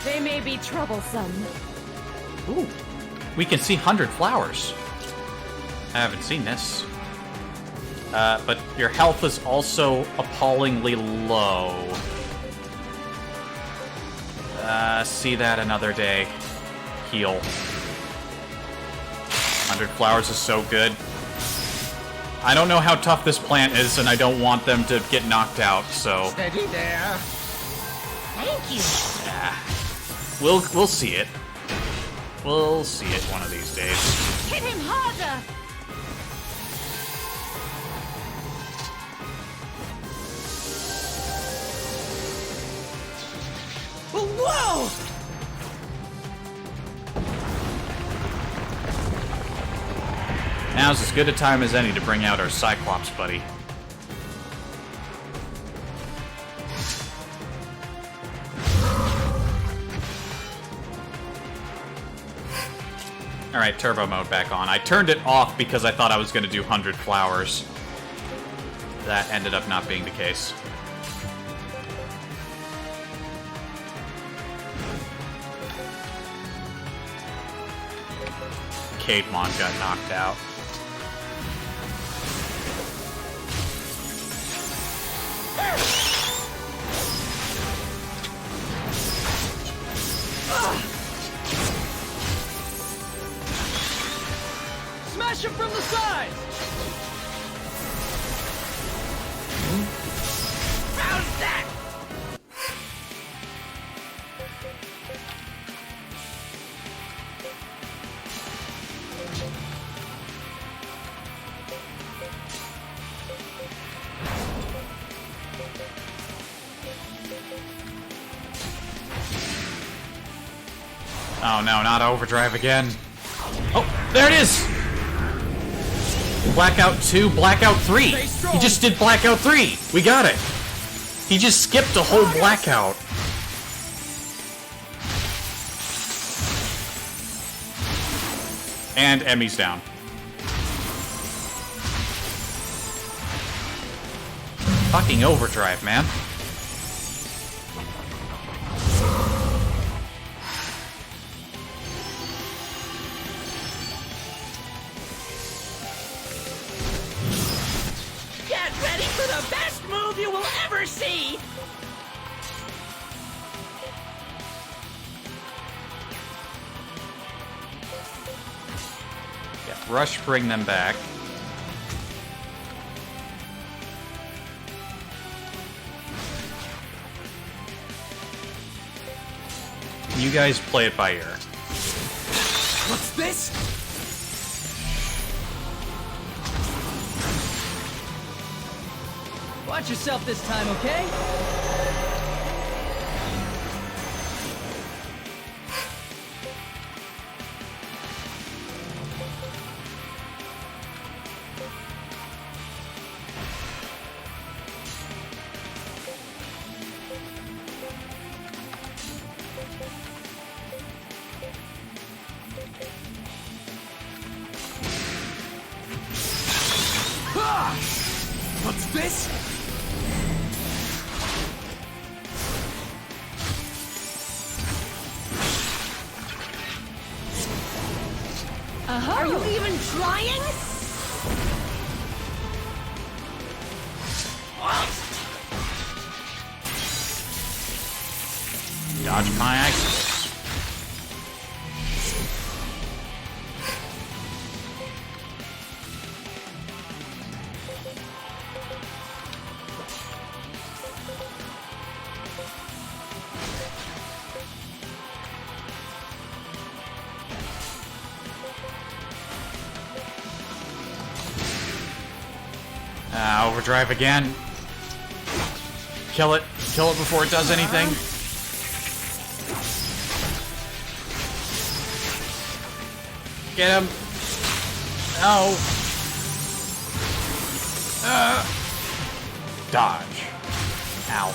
They may be troublesome. Ooh. We can see 100 flowers. I haven't seen this. But your health is also appallingly low. See that another day. Heal. 100 flowers is so good. I don't know how tough this plant is, and I don't want them to get knocked out, so... Steady there. Thank you. Yeah. We'll see it. We'll see it one of these days. Hit him harder! Whoa! Now's as good a time as any to bring out our Cyclops buddy. Alright, turbo mode back on. I turned it off because I thought I was going to do 100 flowers. That ended up not being the case. Caedmon got knocked out. Smash him from the side! How's that? Oh no, not overdrive again. Oh, there it is! Blackout 2, Blackout 3! He just did Blackout 3! We got it! He just skipped a whole Blackout. And Emmy's down. Fucking overdrive, man. Get ready for the best move you will ever see! Yeah, rush, bring them back. You guys play it by ear. What's this? Watch yourself this time, okay? Ah! What's this? Are you even trying? Dodge my axis. Overdrive again. Kill it. Kill it before it does anything. Get him. No. Dodge. Ow.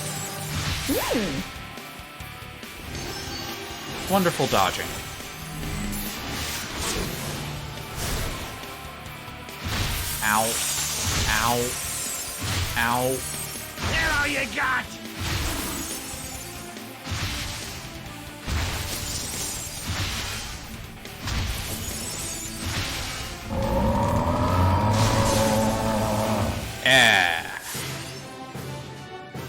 Wonderful dodging. Ow. Ow. Ow. There all you got!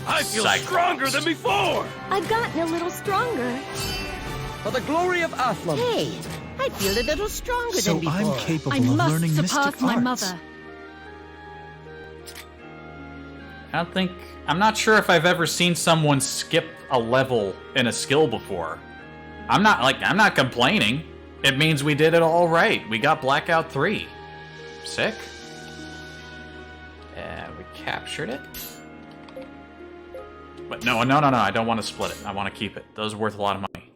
I feel stronger than before! I've gotten a little stronger. For the glory of Athlum. Hey, I feel a little stronger So than before. I'm capable I of must learning mystic surpass my arts. mother. I'm not sure if I've ever seen someone skip a level in a skill before. I'm not complaining. It means we did it all right. We got Blackout 3. Sick. We captured it. But no, I don't want to split it. I want to keep it. Those are worth a lot of money.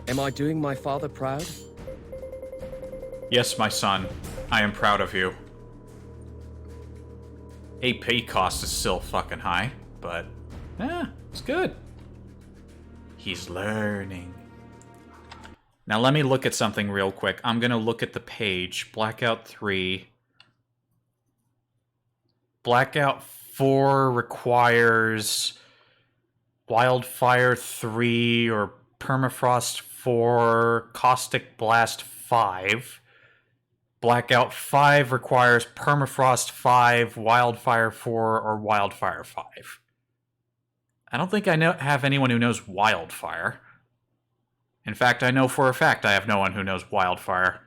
Am I doing my father proud? Yes, my son. I am proud of you. AP cost is still fucking high, but it's good. He's learning. Now let me look at something real quick. I'm gonna look at the page. Blackout 3. Blackout 4 requires Wildfire 3 or Permafrost 4, Caustic Blast 5. Blackout 5 requires Permafrost 5, Wildfire 4, or Wildfire 5. I don't think I have anyone who knows Wildfire. In fact, I know for a fact I have no one who knows Wildfire.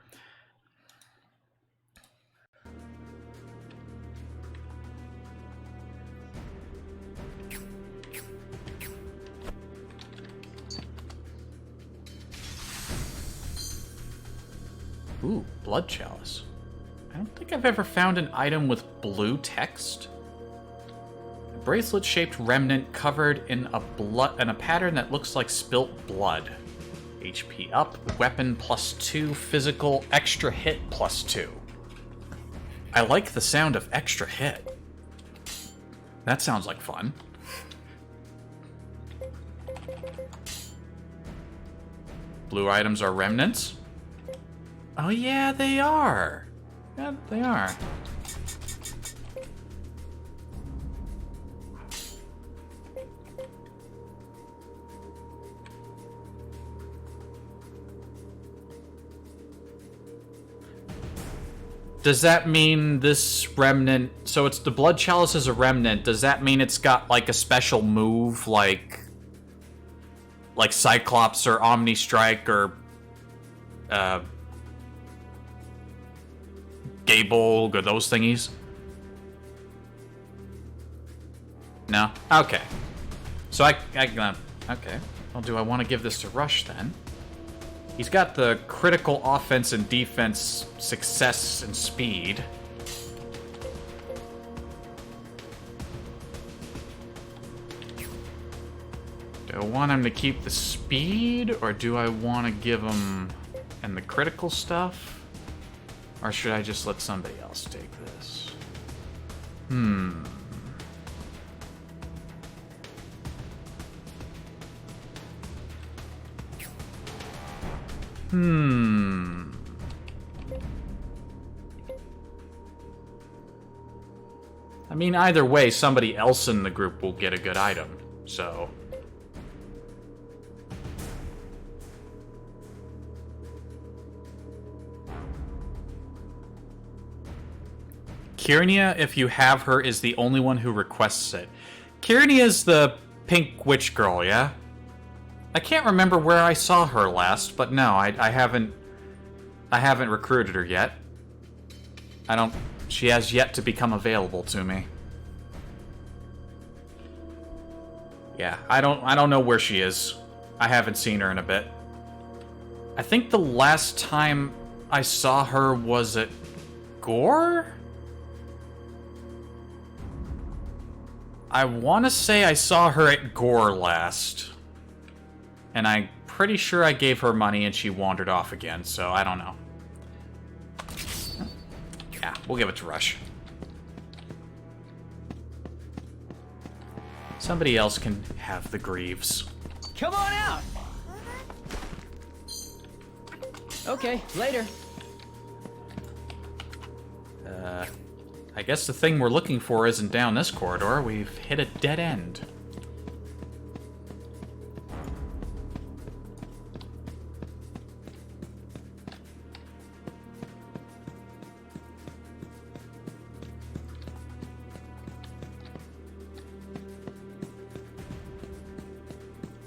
Ooh, Blood Chalice. I don't think I've ever found an item with blue text. A bracelet-shaped remnant covered in a pattern that looks like spilt blood. HP up, weapon +2, physical, extra hit +2. I like the sound of extra hit. That sounds like fun. Blue items are remnants. Oh yeah, they are. Yeah, they are. Does that mean this remnant... So it's the Blood Chalice is a remnant. Does that mean it's got, like, a special move, like Cyclops or Omni Strike or... Gable or those thingies? No? Okay. So okay. Well, do I want to give this to Rush then? He's got the critical offense and defense, success and speed. Do I want him to keep the speed, or do I want to give him and the critical stuff? Or should I just let somebody else take this? I mean, either way, somebody else in the group will get a good item, so... Kyrnia, if you have her, is the only one who requests it. Kyrnia's the pink witch girl, yeah? I can't remember where I saw her last, but no, I haven't recruited her yet. She has yet to become available to me. Yeah, I don't know where she is. I haven't seen her in a bit. I think the last time I saw her was at Gore? I want to say I saw her at Gore last. And I'm pretty sure I gave her money and she wandered off again, so I don't know. Yeah, we'll give it to Rush. Somebody else can have the Greaves. Come on out! Okay, later. I guess the thing we're looking for isn't down this corridor. We've hit a dead end.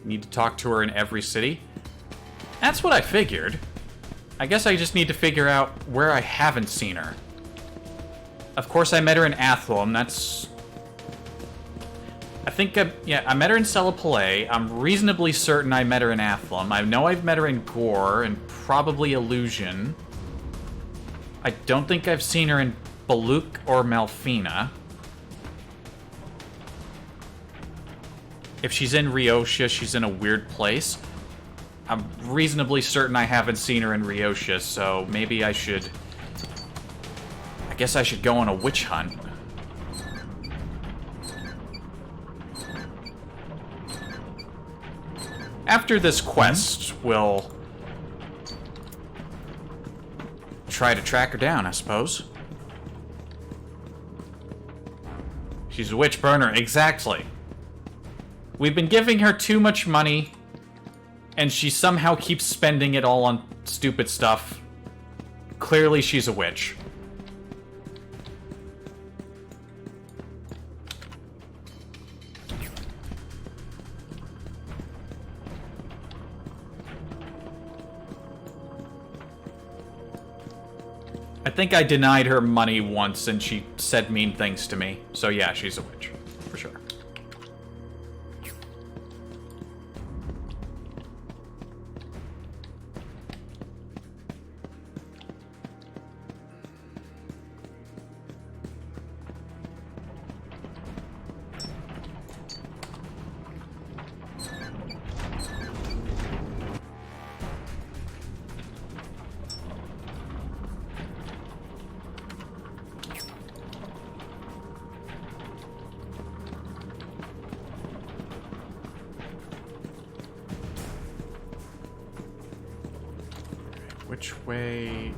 Need to talk to her in every city? That's what I figured. I guess I just need to figure out where I haven't seen her. Of course, I met her in Athlone. think I met her in Celipalais. I'm reasonably certain I met her in Athlum. I know I've met her in Gore and probably Illusion. I don't think I've seen her in Baluk or Malfina. If she's in Riotia, she's in a weird place. I'm reasonably certain I haven't seen her in Riotia, so maybe I should... I guess I should go on a witch hunt. After this quest, we'll try to track her down, I suppose. She's a witch burner, exactly. We've been giving her too much money, and she somehow keeps spending it all on stupid stuff. Clearly, she's a witch. I think I denied her money once, and she said mean things to me. So yeah, she's a witch, for sure. Which way...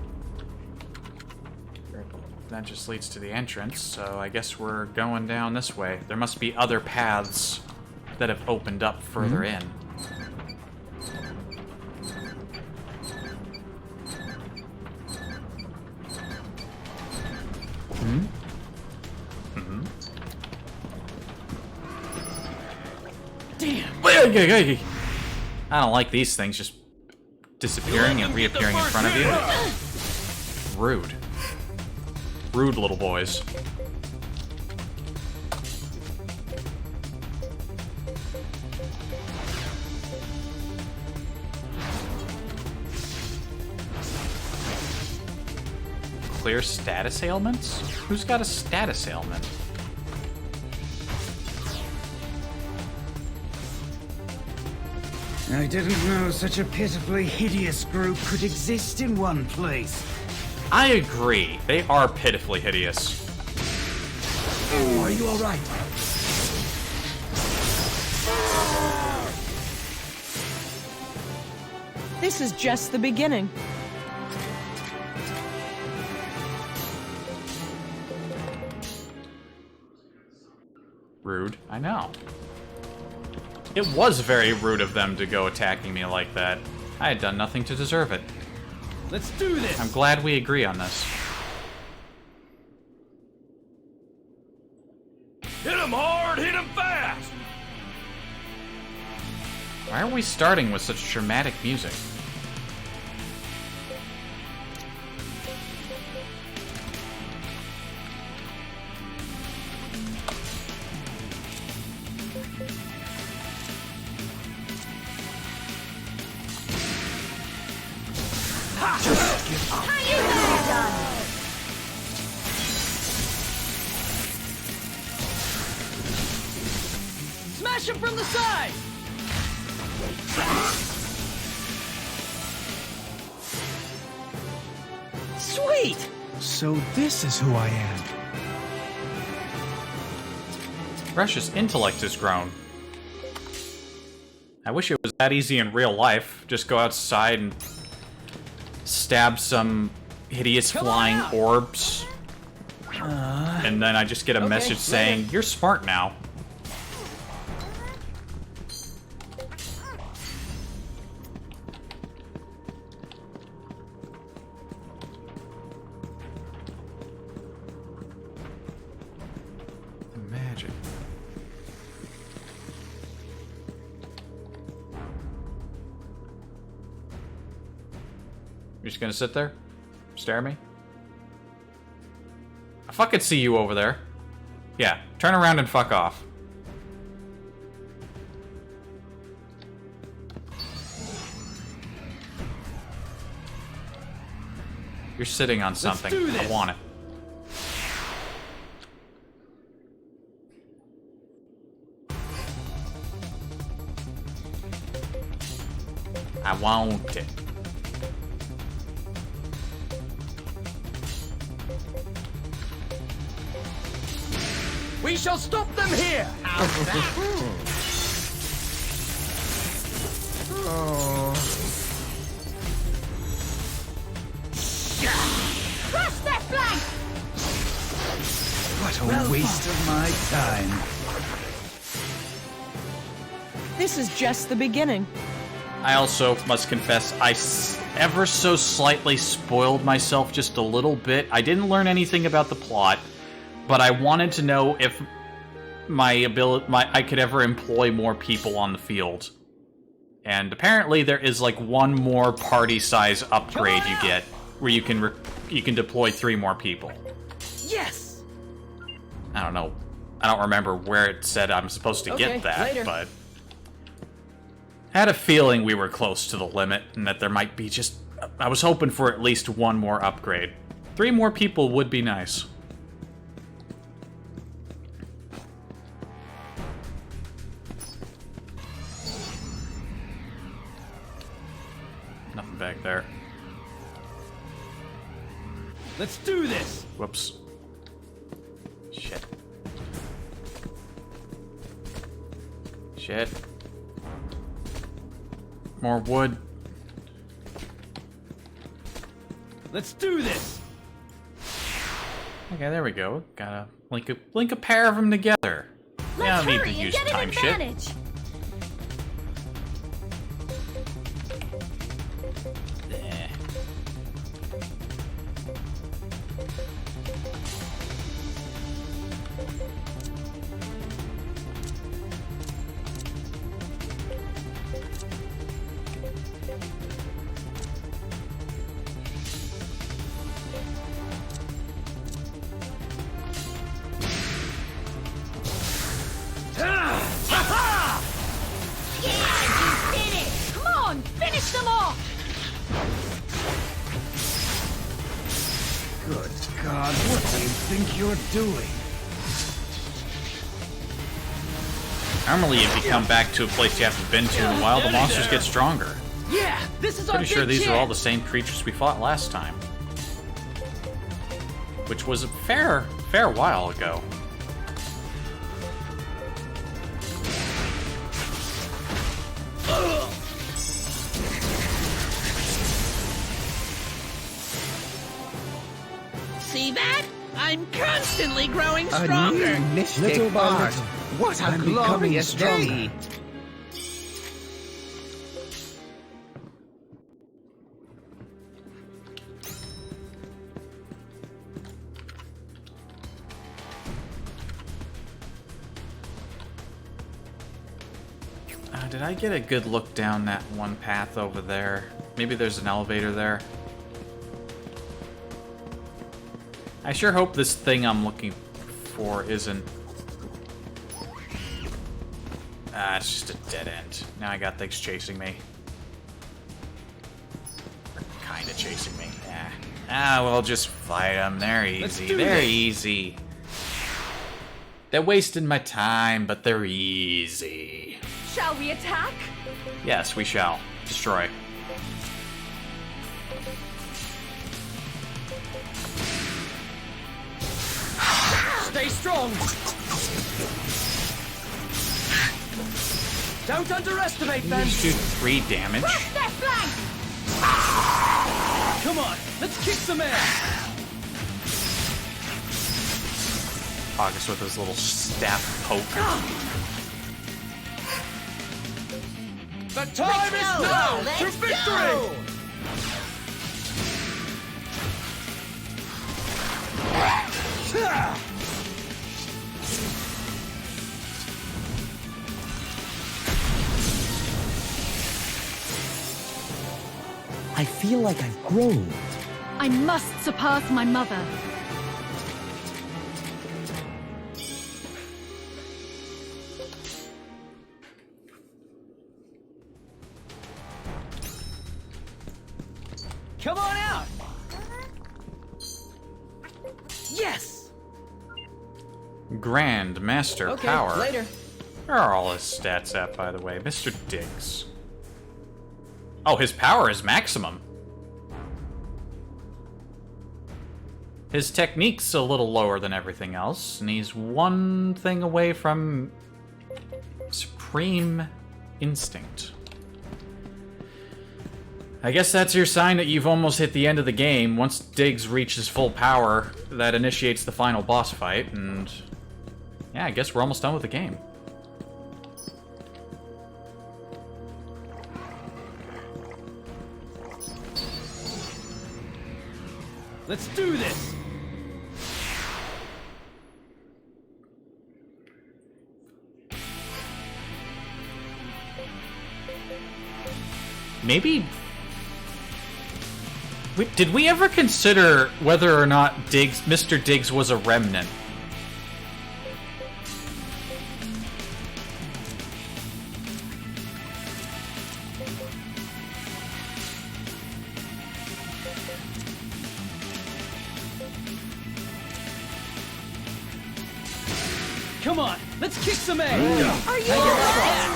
That just leads to the entrance, so I guess we're going down this way. There must be other paths that have opened up further in. Damn! I don't like these things just disappearing and reappearing in front of you. Rude. Rude little boys. Clear status ailments? Who's got a status ailment? I didn't know such a pitifully hideous group could exist in one place. I agree. They are pitifully hideous. Oh, are you all right? This is just the beginning. Rude. I know. It was very rude of them to go attacking me like that. I had done nothing to deserve it. Let's do this! I'm glad we agree on this. Hit him hard, hit him fast! Why are we starting with such dramatic music? Smash him from the side! Sweet! So this is who I am. Rush's intellect has grown. I wish it was that easy in real life. Just go outside and stab some hideous flying orbs. And then I just get a message saying, "You're smart now." Magic. You're just gonna sit there? Stare at me? I fucking see you over there. Yeah, turn around and fuck off. You're sitting on something. I want it. I want it. We shall stop them here! How's that? Oh. Crush their flank! What a waste of my time. This is just the beginning. I also must confess, I ever so slightly spoiled myself just a little bit. I didn't learn anything about the plot, but I wanted to know if I could ever employ more people on the field. And apparently there is like one more party size upgrade you get, where you can deploy 3 more people. Yes. I don't know. I don't remember where it said I'm supposed to get that, later. but I had a feeling we were close to the limit, and that there might be just... I was hoping for at least one more upgrade. 3 more people would be nice. Nothing back there. Let's do this! Whoops. Shit. Shit. More wood. Let's do this! Okay, there we go. Gotta link a pair of them together. Yeah, I don't need to use time shit. Finish them off! Good God, what do you think you're doing? Normally, if you come back to a place you haven't been to in a while, the monsters get stronger. Yeah, this is our Pretty sure big these are all chance. the same creatures we fought last time. Which was a fair while ago. See that? I'm constantly growing A stronger. new mystic Little by art. little, What a I'm becoming glorious stronger. day! Did I get a good look down that one path over there? Maybe there's an elevator there. I sure hope this thing I'm looking for isn't... it's just a dead end. Now I got things chasing me. Kinda chasing me. We'll just fight them. They're easy. They're easy. They're wasting my time, but they're easy. Shall we attack? Yes, we shall. Destroy. Stay strong! Don't underestimate them! Just do 3 damage. Their flank! Come on, let's kick some ass! August with his little staff poke. The time is now to victory! I feel like I've grown. I must surpass my mother. Come on out! Yes! Grand Master Okay, Power. later. Where are all his stats at, by the way? Mr. Diggs. Oh, his power is maximum. His technique's a little lower than everything else, and he's one thing away from Supreme Instinct. I guess that's your sign that you've almost hit the end of the game. Once Diggs reaches full power, that initiates the final boss fight, and yeah, I guess we're almost done with the game. Let's do this! Maybe... Did we ever consider whether or not Mr. Diggs was a remnant? Come on, let's kick some ass! Are you alright?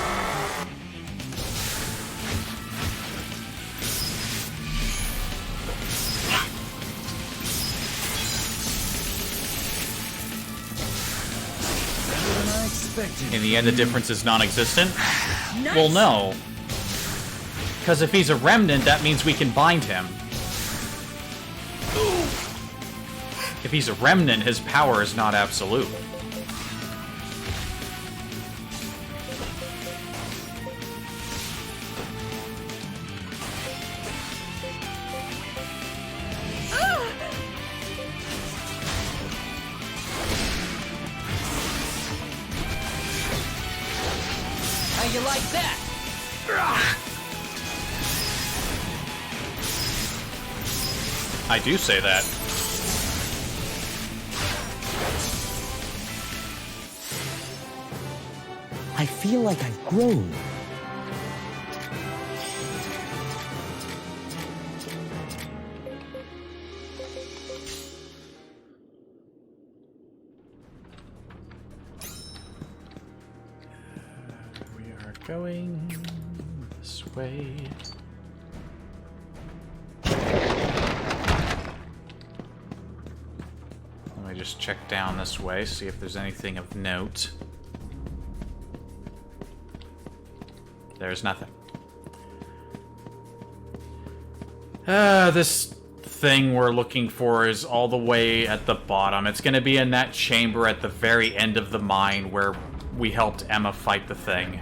In the end, the difference is non-existent? Nice. Well, no. Because if he's a remnant, that means we can bind him. If he's a remnant, his power is not absolute. How you like that? I do say that. I feel like I've grown. We are going this way. Let me just check down this way, see if there's anything of note. There's nothing. This thing we're looking for is all the way at the bottom. It's gonna be in that chamber at the very end of the mine where we helped Emma fight the thing.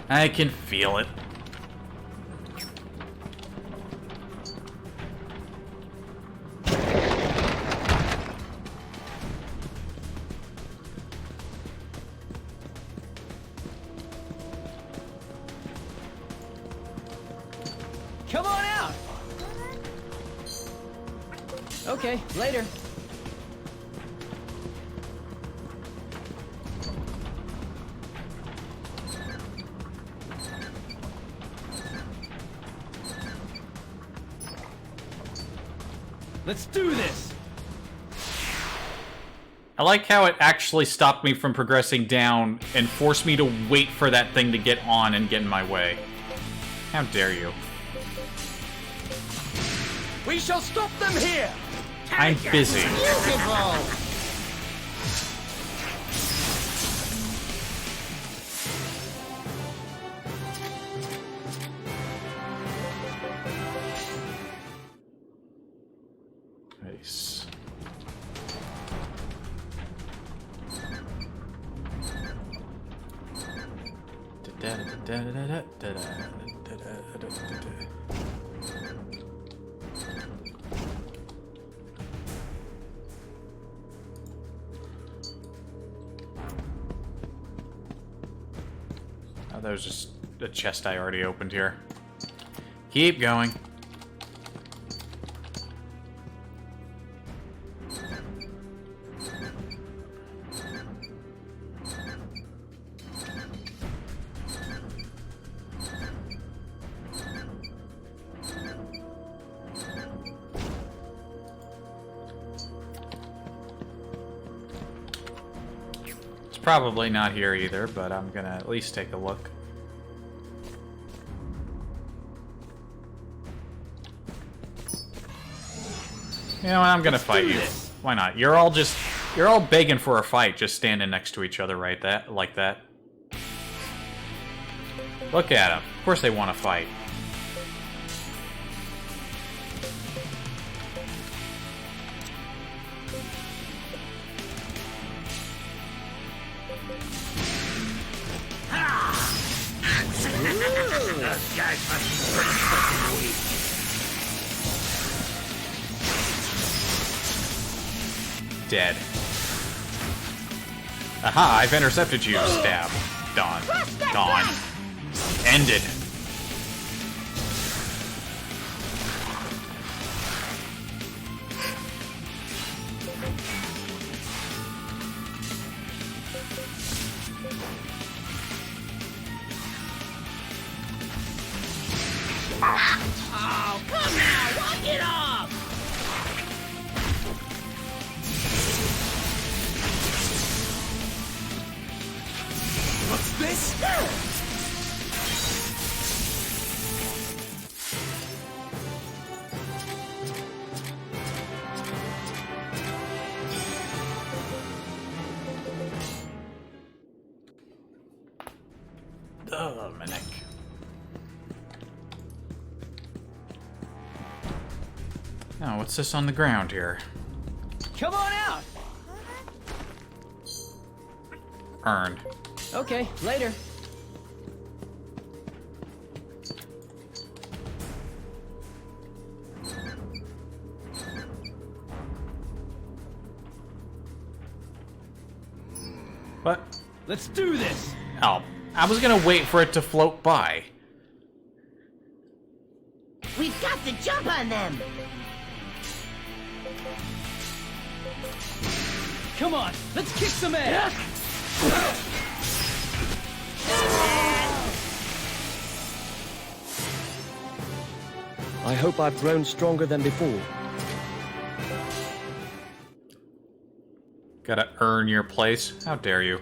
I can feel it. Come on out! Okay, later. Let's do this! I like how it actually stopped me from progressing down and forced me to wait for that thing to get on and get in my way. How dare you? We shall stop them here! I'm busy. Beautiful! Nice. Oh, that was just a chest I already opened here. Keep going. probably not here either, but I'm gonna at least take a look. You know what, I'm gonna fight you. Why not? You're all begging for a fight, just standing next to each other like that. Look at them. Of course they want to fight. Those guys must be pretty fucking weak. Dead. Aha, I've intercepted you. Stab. Gone. Gone. Ended. Oh, come now! Walk it off! What's this? Dominic. Now, what's this on the ground here? Come on out! Earn. Okay, later. What? Let's do this! Oh, I was gonna wait for it to float by. We've got to jump on them! Come on, let's kick some ass! I hope I've grown stronger than before. Gotta earn your place. How dare you?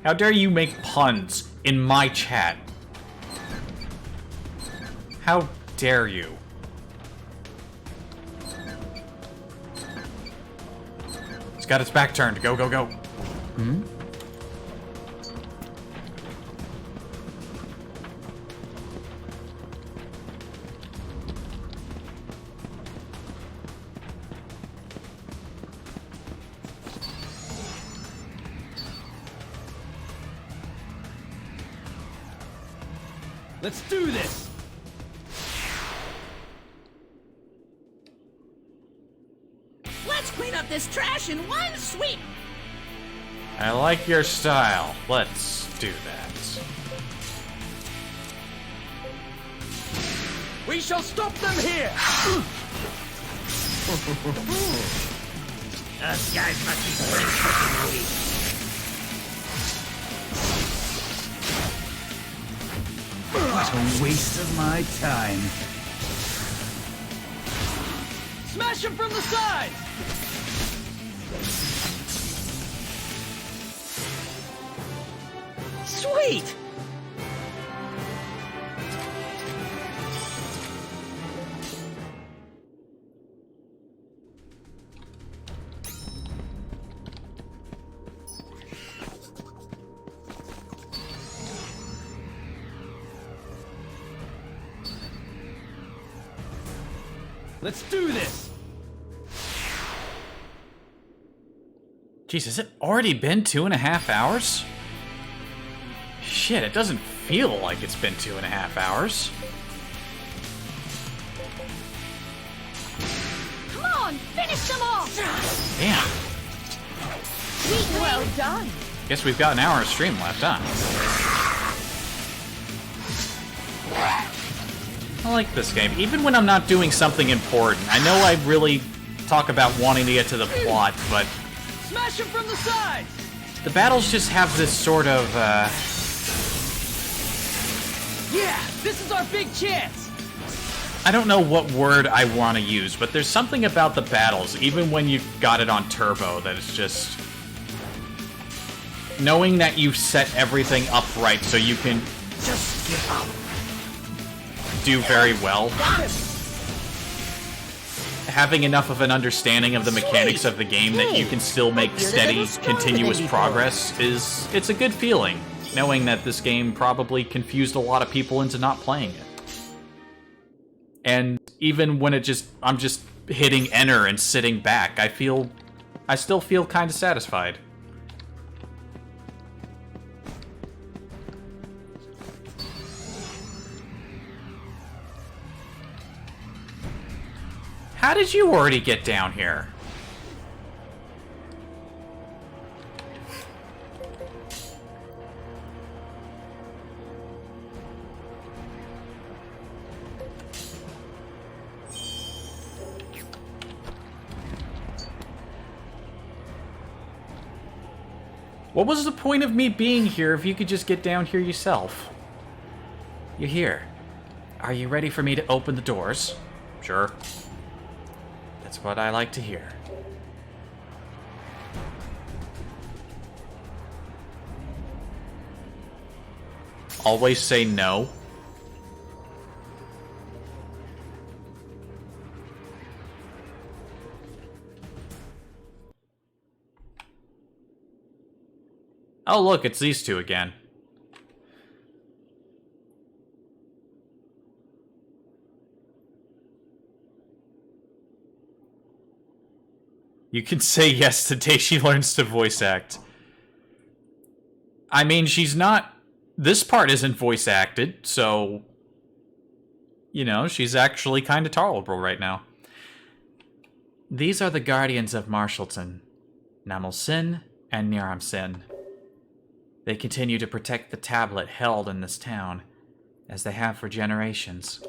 How dare you make puns in my chat? How dare you? It's got its back turned. Go, go, go. Hmm? Let's do this! Let's clean up this trash in one sweep! I like your style. Let's do that. We shall stop them here! Those guys must be pretty fucking weak. What a waste of my time. Smash him from the side! Sweet! Let's do this! Jeez, has it already been 2.5 hours? Shit, it doesn't feel like it's been 2.5 hours. Come on, finish them off! Damn. Well done. Guess we've got an hour of stream left, huh? I like this game. Even when I'm not doing something important. I know I really talk about wanting to get to the plot, but Smash him from the side! the battles just have this sort of, Yeah, this is our big chance! I don't know what word I want to use, but there's something about the battles, even when you've got it on turbo, that it's just... knowing that you've set everything up right so you can just give up. Do very well. Having enough of an understanding of the mechanics of the game that you can still make steady, continuous progress it's a good feeling, knowing that this game probably confused a lot of people into not playing it. And even when I'm just hitting enter and sitting back, I still feel kind of satisfied. How did you already get down here? What was the point of me being here if you could just get down here yourself? You're here. Are you ready for me to open the doors? Sure. That's what I like to hear. Always say no. Oh, look, it's these two again. You can say yes the day she learns to voice act. I mean, she's not... This part isn't voice acted, so... You know, she's actually kind of tolerable right now. These are the guardians of Marshallton, Namel Sin and Niram Sin. They continue to protect the tablet held in this town, as they have for generations.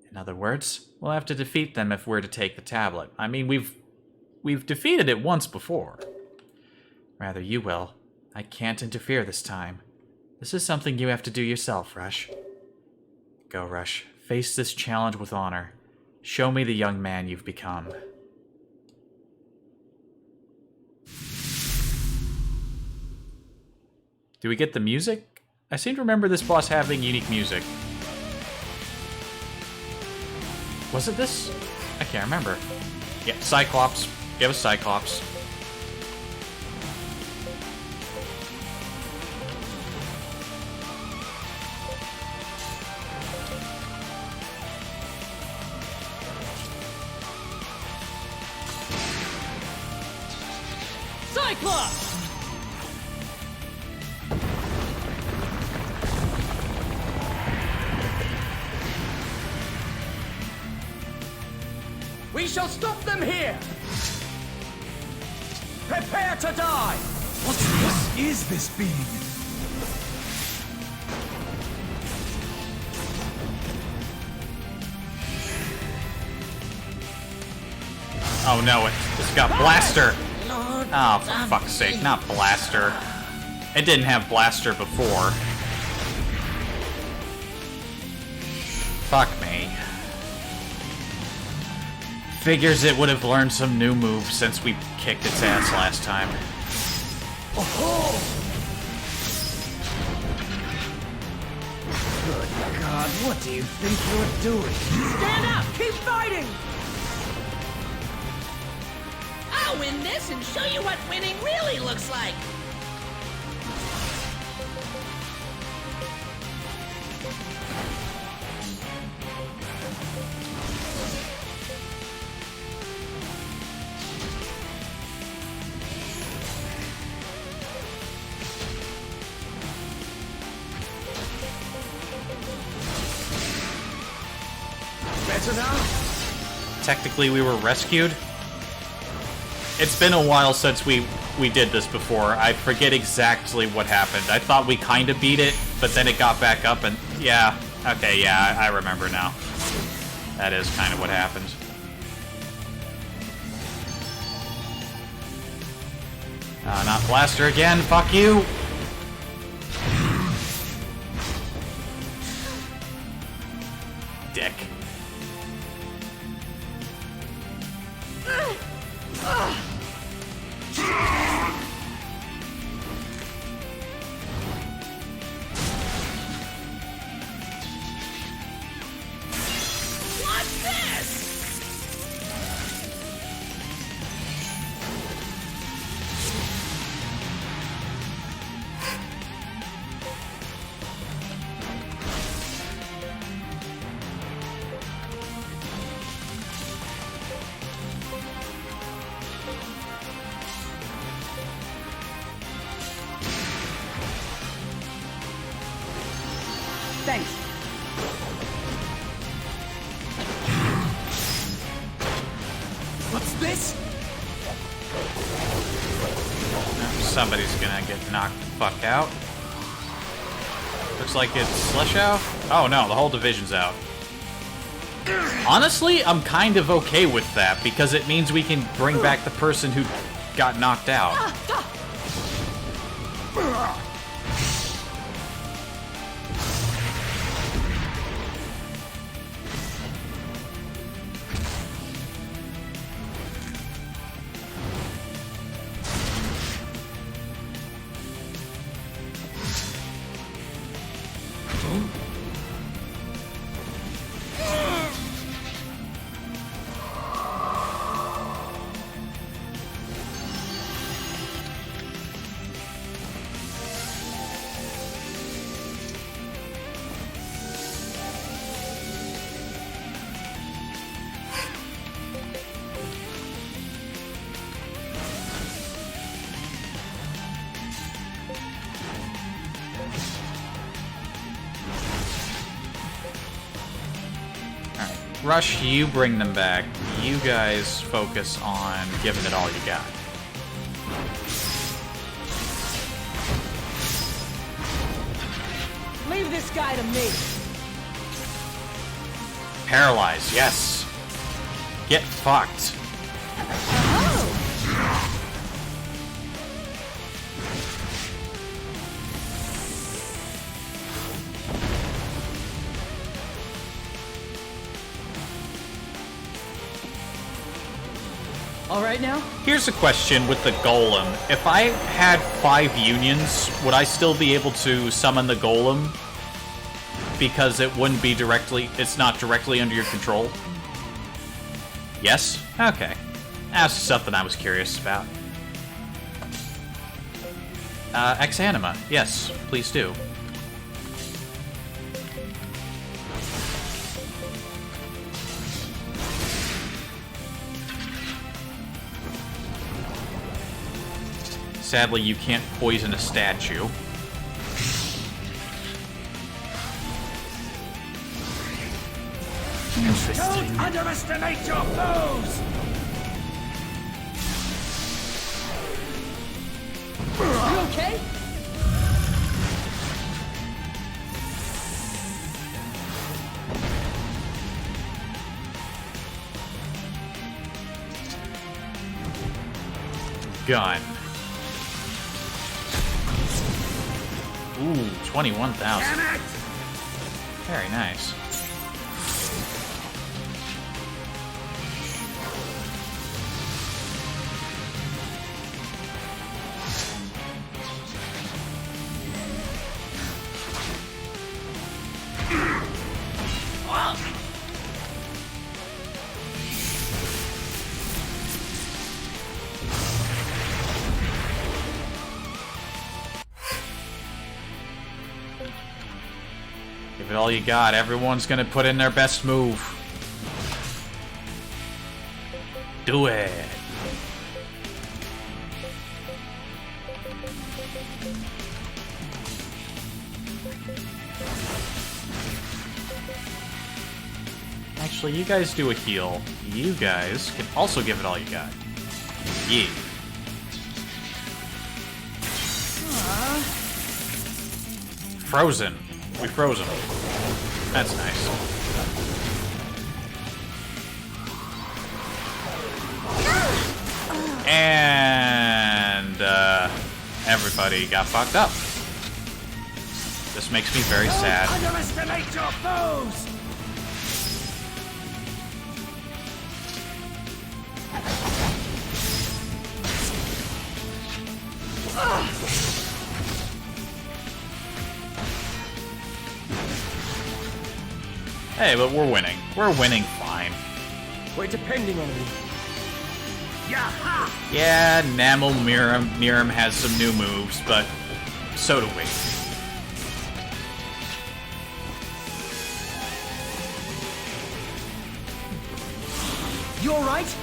In other words, we'll have to defeat them if we're to take the tablet. I mean, we've defeated it once before. Rather, you will. I can't interfere this time. This is something you have to do yourself, Rush. Go, Rush. Face this challenge with honor. Show me the young man you've become. Do we get the music? I seem to remember this boss having unique music. Was it this? I can't remember. Yeah, Cyclops. Give us Cyclops. Cyclops! We shall stop them here! Prepare to die! What is this being? Oh no, it's got Blaster! Oh, for fuck's sake, not Blaster. It didn't have Blaster before. Fuck me. Figures it would have learned some new moves since we kicked its ass last time. Oh! Good God, what do you think you're doing? Stand up! Keep fighting! I'll win this and show you what winning really looks like. Better now? Technically, we were rescued. It's been a while since we did this before. I forget exactly what happened. I thought we kind of beat it, but then it got back up and... Yeah. Okay, yeah, I remember now. That is kind of what happened. Not Blaster again. Fuck you. Dick. Thanks. What's this? Somebody's gonna get knocked the fuck out. Looks like it's Sleshow. Oh no, the whole division's out. Honestly, I'm kind of okay with that, because it means we can bring back the person who got knocked out. Rush, you bring them back. You guys focus on giving it all you got. Leave this guy to me. Paralyze, yes. Get fucked. All right now? Here's a question with the golem. If I had 5 unions, would I still be able to summon the golem? Because it wouldn't be directly, it's not directly under your control? Yes? Okay. That's something I was curious about. Ex-Anima. Yes, please do. Sadly, you can't poison a statue. Don't underestimate your foes! You okay? Gun. Ooh, 21,000. Very nice. Give it all you got. Everyone's gonna put in their best move. Do it. Actually, you guys do a heal. You guys can also give it all you got. Yeah. Frozen. We froze him. That's nice. And everybody got fucked up. This makes me very sad. Don't underestimate your foes! Hey, but we're winning. We're winning fine. We're depending on you. Yeah, Namel Miram has some new moves, but so do we. You alright?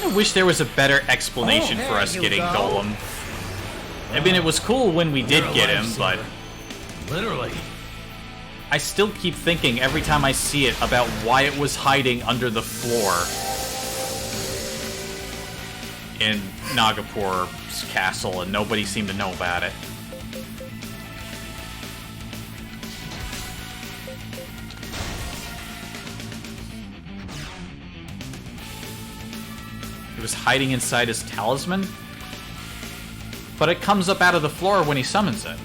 of wish there was a better explanation for us getting Golem. I mean, it was cool when we did get him, but... Literally. I still keep thinking every time I see it about why it was hiding under the floor in Nagapur's castle, and nobody seemed to know about it. He was hiding inside his talisman? But it comes up out of the floor when he summons it.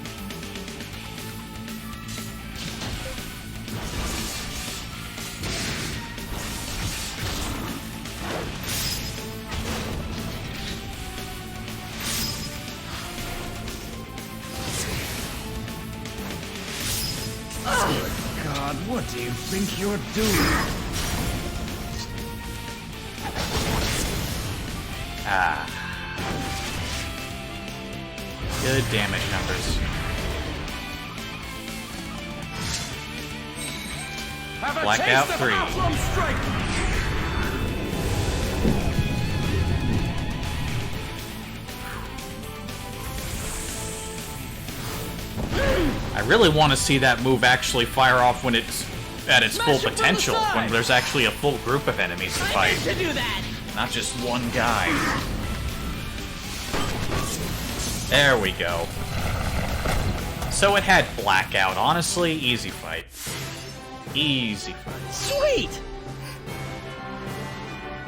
God, what do you think you're doing? Ah. Good damage numbers. Blackout 3. I really want to see that move actually fire off when it's at its full potential, when there's actually a full group of enemies to fight. Not just one guy. There we go. So it had Blackout. Honestly, easy fight. Easy fight. Sweet!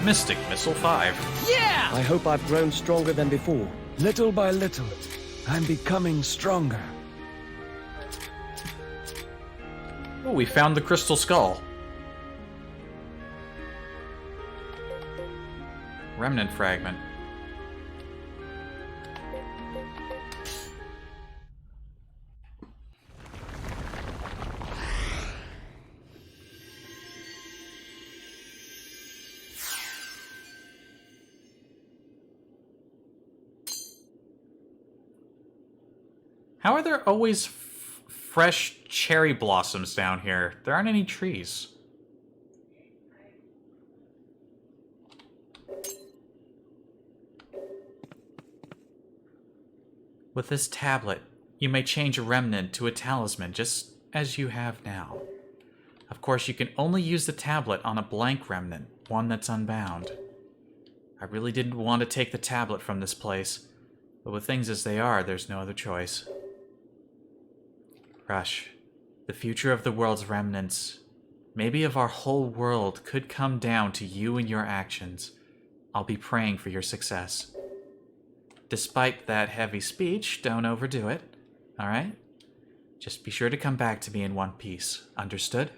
Mystic Missile 5. Yeah! I hope I've grown stronger than before. Little by little, I'm becoming stronger. Oh, we found the Crystal Skull. Remnant Fragment. How are there always fresh cherry blossoms down here? There aren't any trees. With this tablet, you may change a remnant to a talisman just as you have now. Of course, you can only use the tablet on a blank remnant, one that's unbound. I really didn't want to take the tablet from this place, but with things as they are, there's no other choice. Rush, the future of the world's remnants, maybe of our whole world, could come down to you and your actions. I'll be praying for your success. Despite that heavy speech, don't overdo it, alright? Just be sure to come back to me in one piece, understood?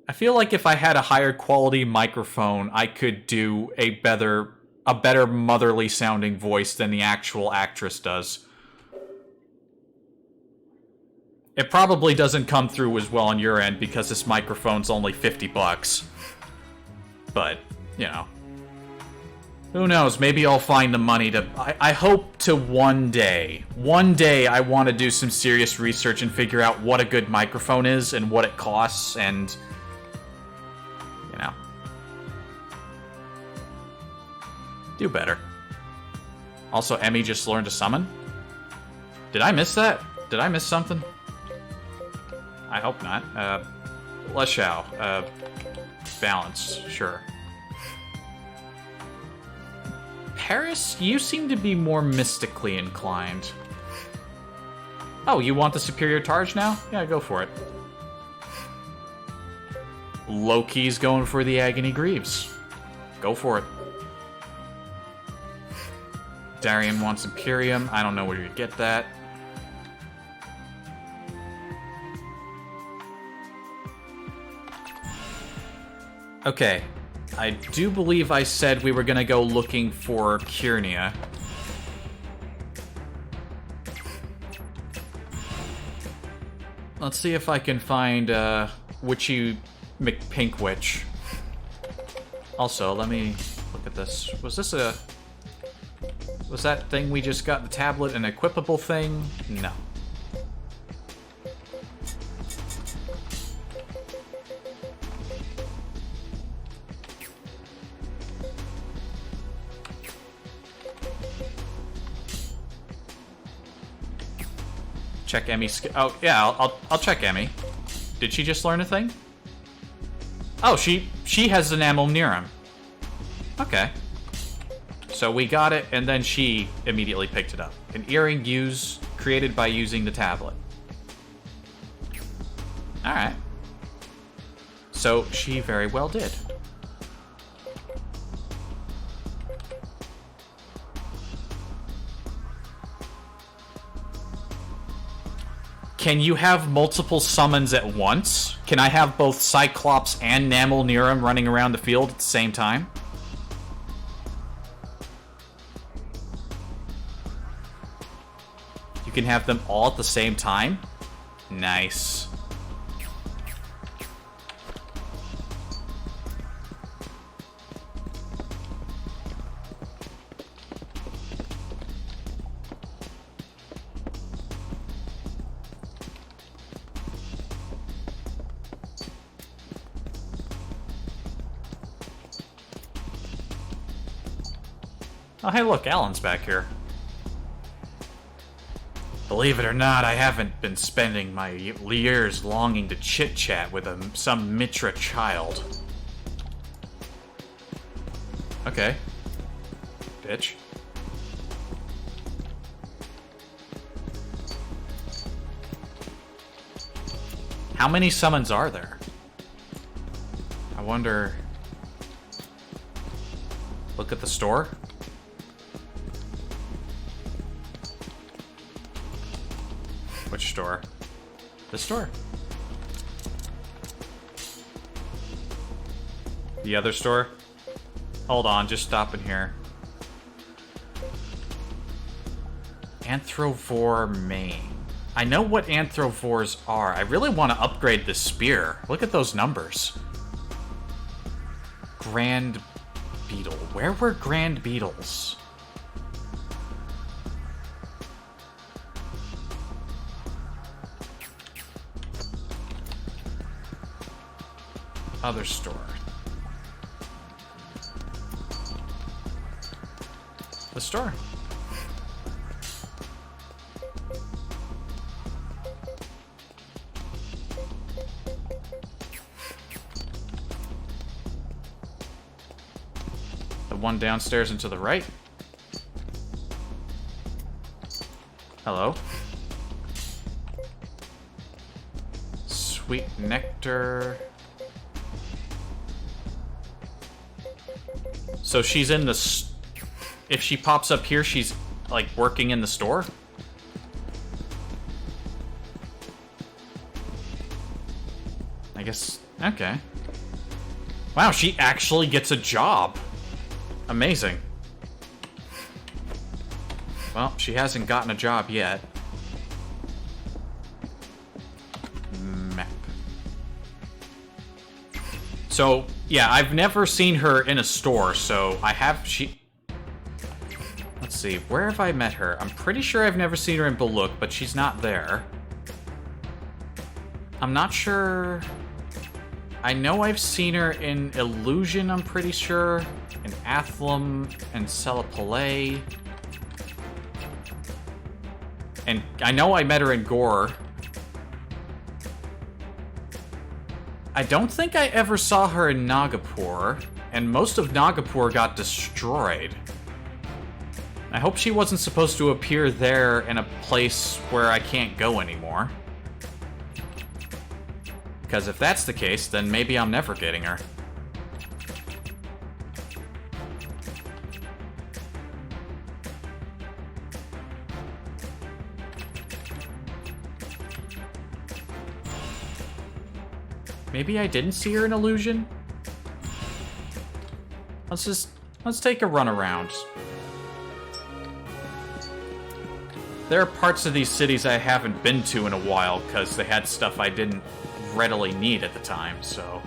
I feel like if I had a higher quality microphone, I could do a better motherly sounding voice than the actual actress does. It probably doesn't come through as well on your end because this microphone's only $50. But, you know. Who knows, maybe I'll find the money to... I hope to one day I want to do some serious research and figure out what a good microphone is and what it costs and... You know. Do better. Also, Emmy just learned to summon? Did I miss that? Did I miss something? I hope not. Leshao. Balance, sure. Paris, you seem to be more mystically inclined. Oh, you want the superior Targe now? Yeah, go for it. Loki's going for the Agony Greaves. Go for it. Darian wants Imperium. I don't know where you get that. Okay, I do believe I said we were gonna go looking for Kyrnia. Let's see if I can find Witchy McPinkwitch. Also, let me look at this. Was that thing we just got, the tablet, an equipable thing? No. Check Emmy's... Oh, yeah, I'll check Emmy. Did she just learn a thing? Oh, she has enamel Niram. Okay. So we got it, and then she immediately picked it up. An earring created by using the tablet. Alright. So she very well did. Can you have multiple summons at once? Can I have both Cyclops and Namel Niram running around the field at the same time? You can have them all at the same time? Nice. Oh, hey, look, Alan's back here. Believe it or not, I haven't been spending my years longing to chit-chat with some Mitra child. Okay. Bitch. How many summons are there? I wonder... Look at the store. Which store? This store. The other store? Hold on, just stop in here. Anthrovore Main. I know what Anthrovores are. I really want to upgrade this spear. Look at those numbers. Grand Beetle. Where were Grand Beetles? Other store. The store. The one downstairs and to the right. Hello. Sweet nectar. So she's in the... If she pops up here, she's, like, working in the store? I guess... Okay. Wow, she actually gets a job. Amazing. Well, she hasn't gotten a job yet. Map. So... Yeah, I've never seen her in a store, so I have... Let's see, where have I met her? I'm pretty sure I've never seen her in Baluk, but she's not there. I'm not sure... I know I've seen her in Illusion, I'm pretty sure. In Athlum and Celipale. And I know I met her in Gore. I don't think I ever saw her in Nagapur, and most of Nagapur got destroyed. I hope she wasn't supposed to appear there in a place where I can't go anymore. Because if that's the case, then maybe I'm never getting her. Maybe I didn't see her in Illusion? Let's take a run around. There are parts of these cities I haven't been to in a while because they had stuff I didn't readily need at the time, so...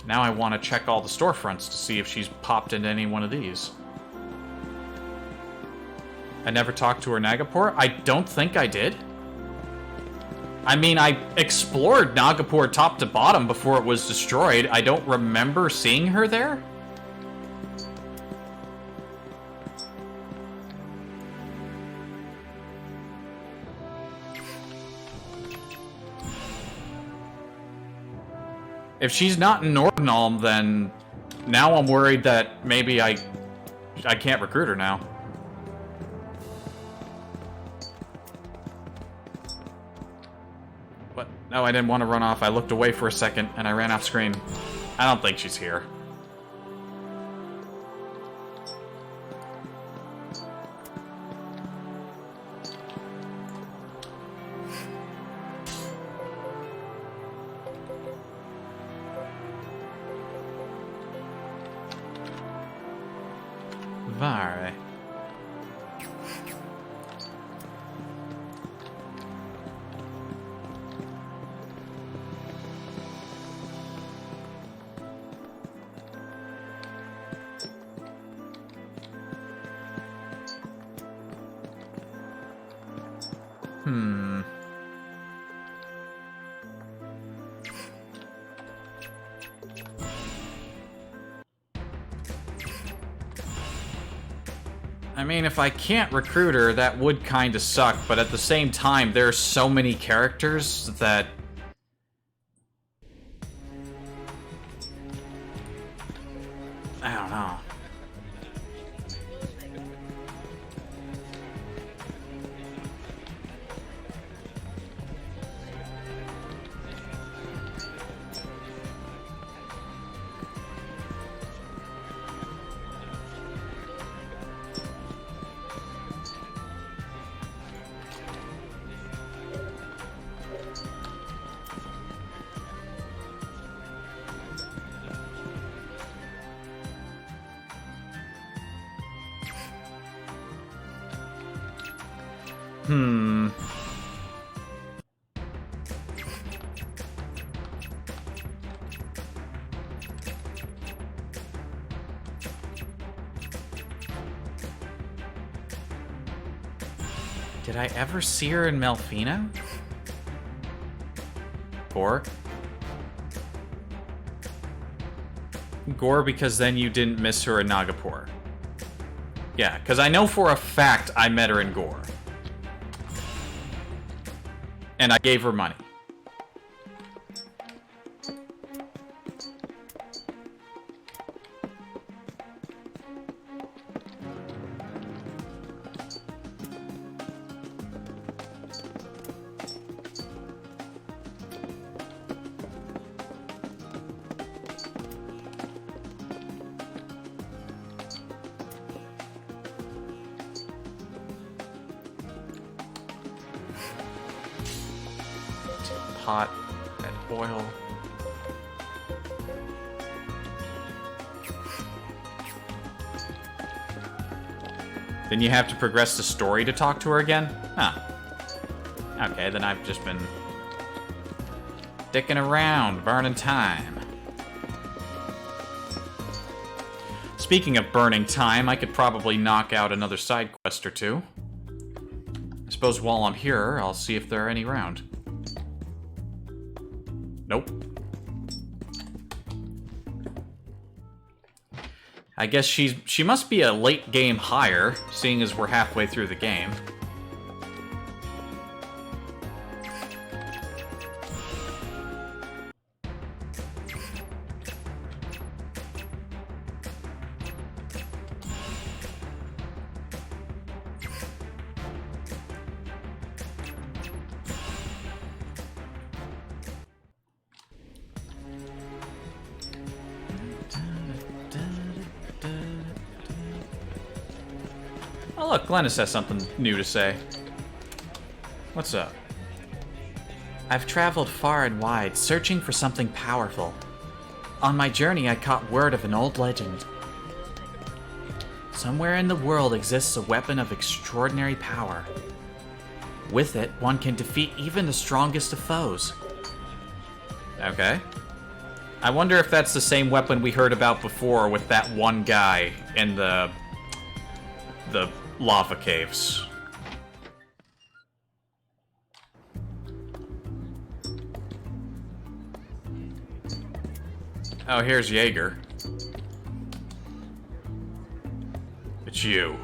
Now I want to check all the storefronts to see if she's popped into any one of these. I never talked to her in Nagapur? I don't think I did. I mean, I explored Nagapur top to bottom before it was destroyed. I don't remember seeing her there. If she's not in Nordenholm, then now I'm worried that maybe I can't recruit her now. What? No, I didn't want to run off. I looked away for a second, and I ran off screen. I don't think she's here. Vare. I mean, if I can't recruit her, that would kind of suck, but at the same time, there are so many characters that... I don't know. Did I ever see her in Melfina? Gore? Gore, because then you didn't miss her in Nagapur. Yeah, because I know for a fact I met her in Gore. And I gave her money. Hot and oil. Then you have to progress the story to talk to her again? Huh. Okay, then I've just been dicking around, burning time. Speaking of burning time, I could probably knock out another side quest or two. I suppose while I'm here, I'll see if there are any around. Nope. I guess she must be a late game hire, seeing as we're halfway through the game. Oh look, Glennis has something new to say. What's up? I've traveled far and wide, searching for something powerful. On my journey, I caught word of an old legend. Somewhere in the world exists a weapon of extraordinary power. With it, one can defeat even the strongest of foes. Okay. I wonder if that's the same weapon we heard about before with that one guy in the lava caves. Oh, here's Jaeger. It's you.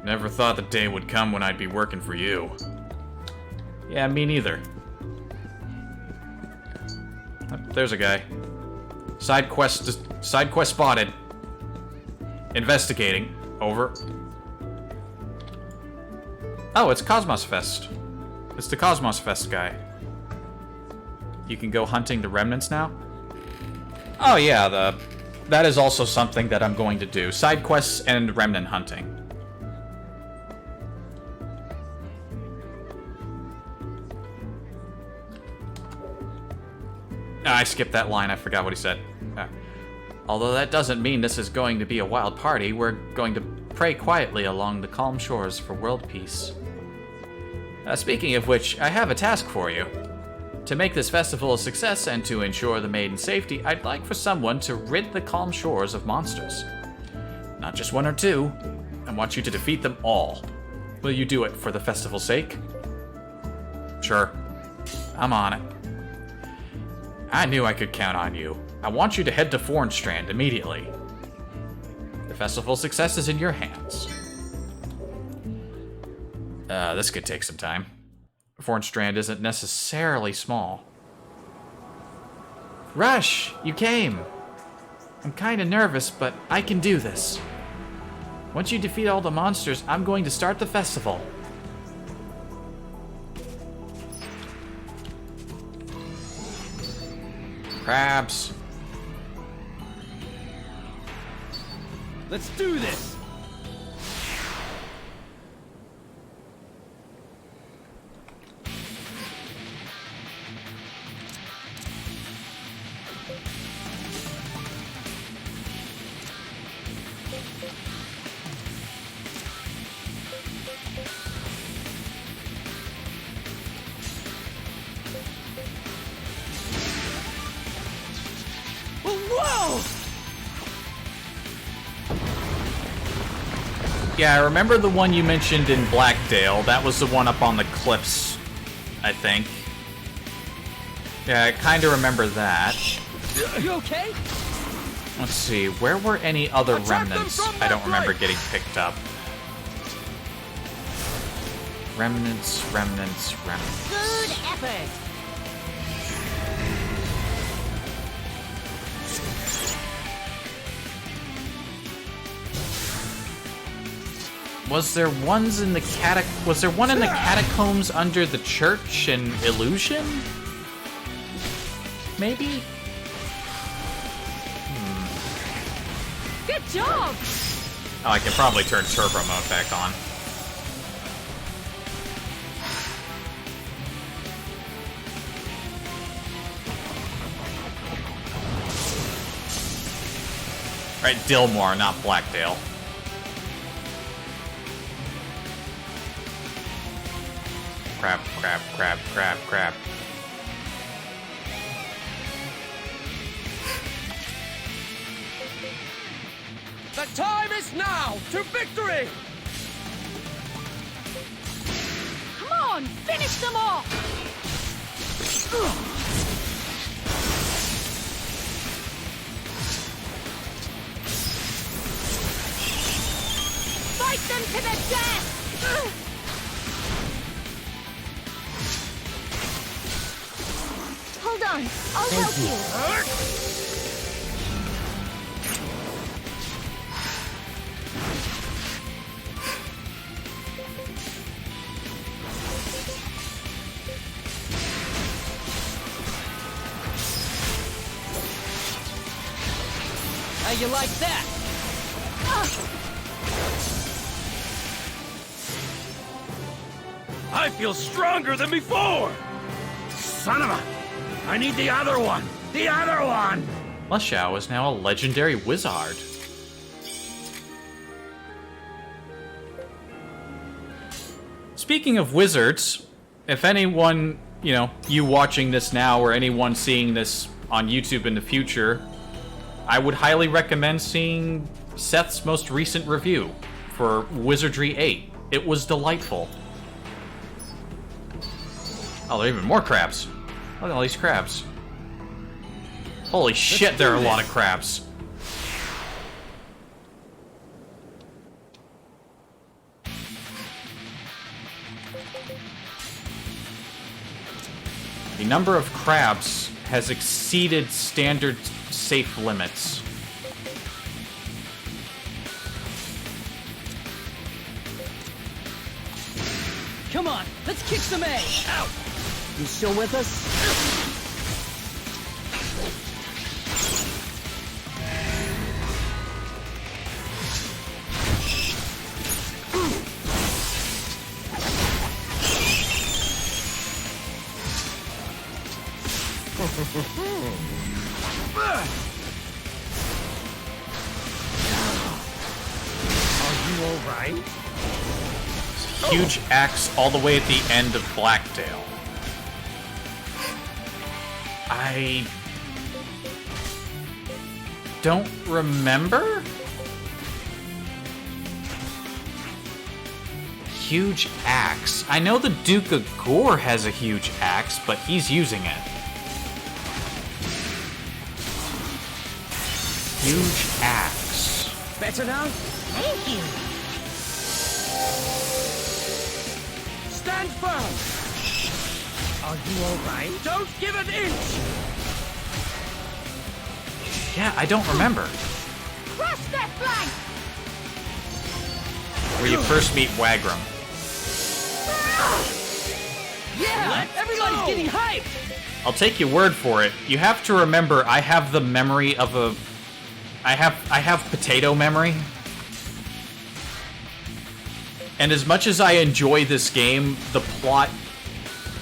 Never thought the day would come when I'd be working for you. Yeah, me neither. Oh, there's a guy. Side quest spotted. Investigating. Over. Oh, it's Cosmos Fest. It's the Cosmos Fest guy. You can go hunting the remnants now? Oh yeah, that is also something that I'm going to do. Side quests and remnant hunting. I skipped that line, I forgot what he said. Although that doesn't mean this is going to be a wild party, we're going to pray quietly along the calm shores for world peace. Speaking of which, I have a task for you. To make this festival a success and to ensure the maiden's safety, I'd like for someone to rid the calm shores of monsters. Not just one or two. I want you to defeat them all. Will you do it for the festival's sake? Sure. I'm on it. I knew I could count on you. I want you to head to Fornstrand immediately. The festival's success is in your hands. This could take some time. Fornstrand isn't necessarily small. Rush, you came. I'm kinda nervous, but I can do this. Once you defeat all the monsters, I'm going to start the festival. Crabs. Let's do this! Yeah, I remember the one you mentioned in Blackdale. That was the one up on the cliffs, I think. Yeah, I kind of remember that. You okay? Let's see, where were any other remnants I don't remember getting picked up? Remnants. Good effort! Was there one in the catacombs under the church in Illusion? Maybe? Good job! Oh, I can probably turn turbo mode back on. Right, Dillmore, not Blackdale. Crap. The time is now to victory! Come on, finish them off! Fight them to the death! Hold on, I'll help you. How you like that? I feel stronger than before! Son of a... I need the other one! The other one! Lushao is now a legendary wizard. Speaking of wizards, if anyone, you watching this now or anyone seeing this on YouTube in the future, I would highly recommend seeing Seth's most recent review for Wizardry 8. It was delightful. Oh, there are even more crabs. Look at all these crabs. Holy shit, there are a lot of crabs. The number of crabs has exceeded standard safe limits. Come on, let's kick some ass. Ow! You still with us? Are you alright? Huge axe all the way at the end of Blackdale. I don't remember? Huge axe. I know the Duke of Gore has a huge axe, but he's using it. Huge axe. Better now? Thank you. Stand firm! Are you alright? Don't give an inch! Yeah, I don't remember. Crush that flank! Where you first meet Wagram. Yeah! Everybody's getting hyped! I'll take your word for it. You have to remember, I have the memory of a... I have potato memory. And as much as I enjoy this game, the plot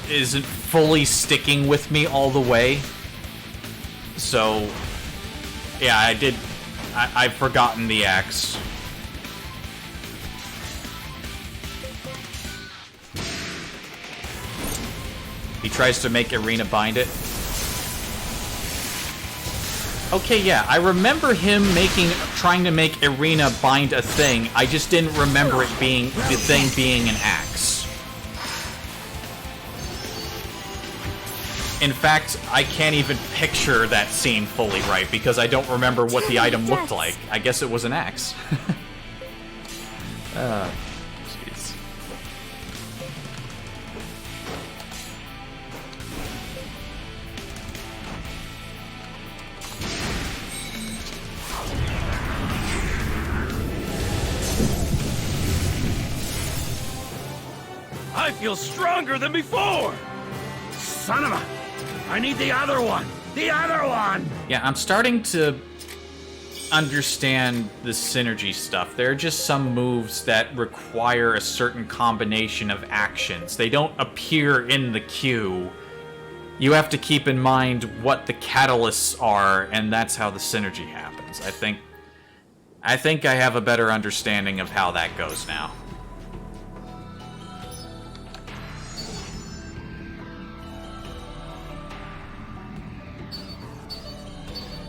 isn't fully sticking with me all the way. So, yeah, I've forgotten the axe. He tries to make Irina bind it. Okay, yeah, I remember him trying to make Irina bind a thing. I just didn't remember it being the thing being an axe. In fact, I can't even picture that scene fully right because I don't remember what the item looked like. I guess it was an axe. Jeez. I feel stronger than before! Son of a... I need the other one! The other one! Yeah, I'm starting to understand the synergy stuff. There are just some moves that require a certain combination of actions. They don't appear in the queue. You have to keep in mind what the catalysts are, and that's how the synergy happens. I think I have a better understanding of how that goes now.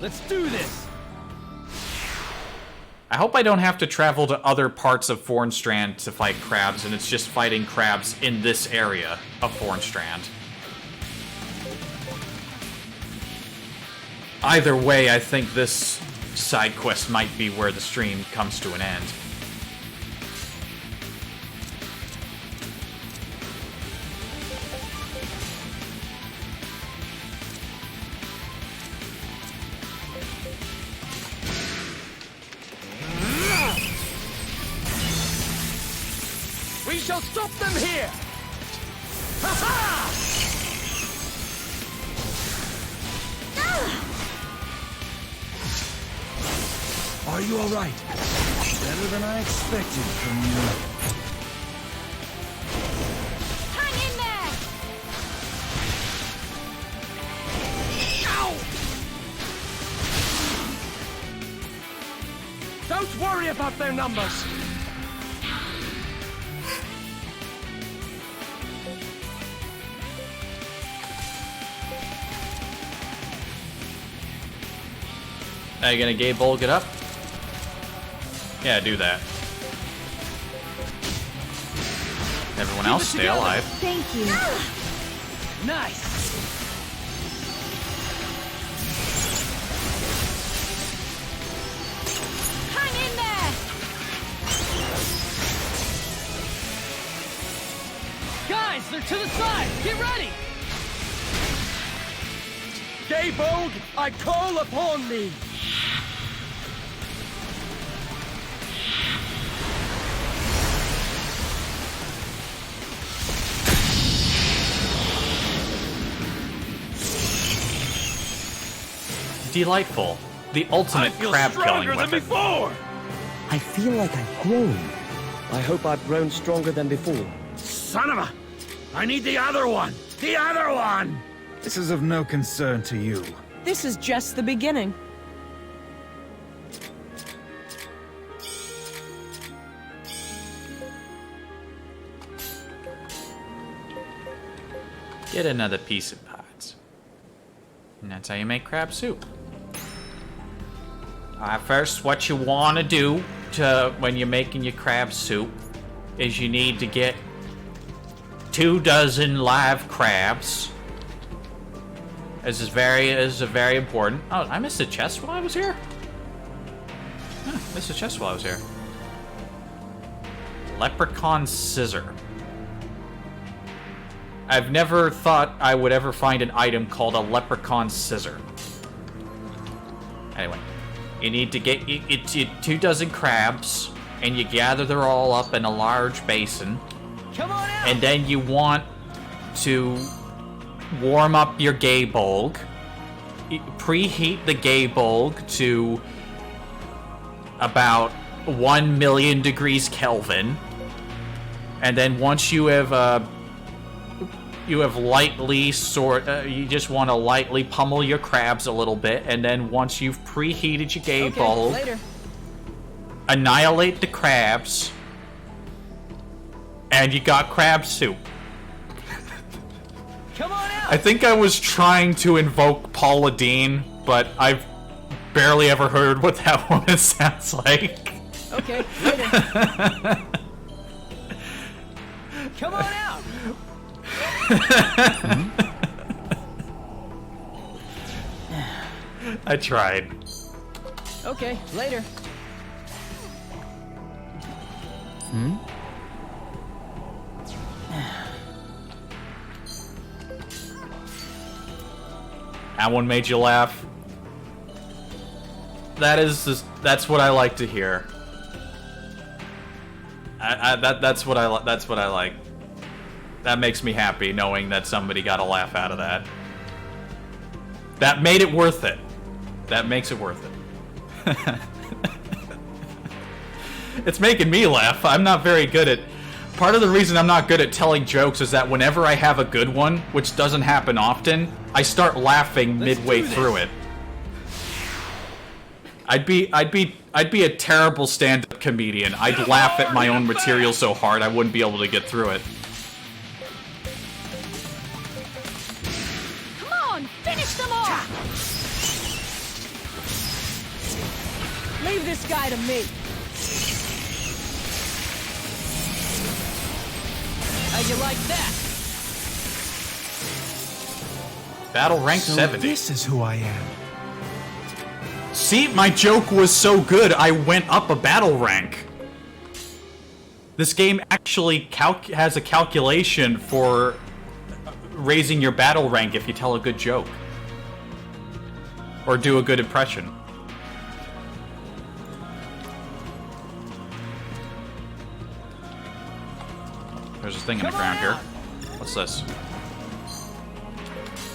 Let's do this! I hope I don't have to travel to other parts of Thornstrand to fight crabs, and it's just fighting crabs in this area of Thornstrand. Either way, I think this side quest might be where the stream comes to an end. We shall stop them here! Ha-ha! Are you alright? Better than I expected from you. Hang in there! Ow! Don't worry about their numbers! Are you gonna Gabe Bulk it up? Yeah, do that. Everyone else, stay alive. Thank you. Nice! Hang in there! Guys, they're to the side! Get ready! Gaybold, I call upon thee! Delightful. The ultimate crab killing weapon. Before. I feel like I've grown. I hope I've grown stronger than before. Son of a... I need the other one! The other one! This is of no concern to you. This is just the beginning. Get another piece of pods. And that's how you make crab soup. First, what you want to do when you're making your crab soup is you need to get 24 live crabs. This is very important. Oh, I missed a chest while I was here? Huh, missed a chest while I was here. Leprechaun scissor. I've never thought I would ever find an item called a leprechaun scissor. Anyway, you need to get 24 crabs, and you gather them all up in a large basin. Come on out! And then you want to warm up your Gaybolg. Preheat the Gaybolg to about 1 million degrees Kelvin. And then once you have lightly you just want to lightly pummel your crabs a little bit, and then once you've preheated your Gaybolg, annihilate the crabs, and you got crab soup. Come on out! I think I was trying to invoke Paula Dean, but I've barely ever heard what that woman sounds like. Okay, later. Come on out! I tried. Okay, later. That one made you laugh. That's what I like to hear. That's what I like. That makes me happy, knowing that somebody got a laugh out of that. That made it worth it. That makes it worth it. It's making me laugh. I'm not very good at... Part of the reason I'm not good at telling jokes is that whenever I have a good one, which doesn't happen often, I start laughing midway through it. I'd be a terrible stand-up comedian. I'd laugh at my own material so hard I wouldn't be able to get through it. Finish them all! Leave this guy to me. How'd you like that? Battle rank 70. This is who I am. See, my joke was so good, I went up a battle rank. This game actually has a calculation for raising your battle rank if you tell a good joke. Or do a good impression. There's a thing in the ground here. What's this?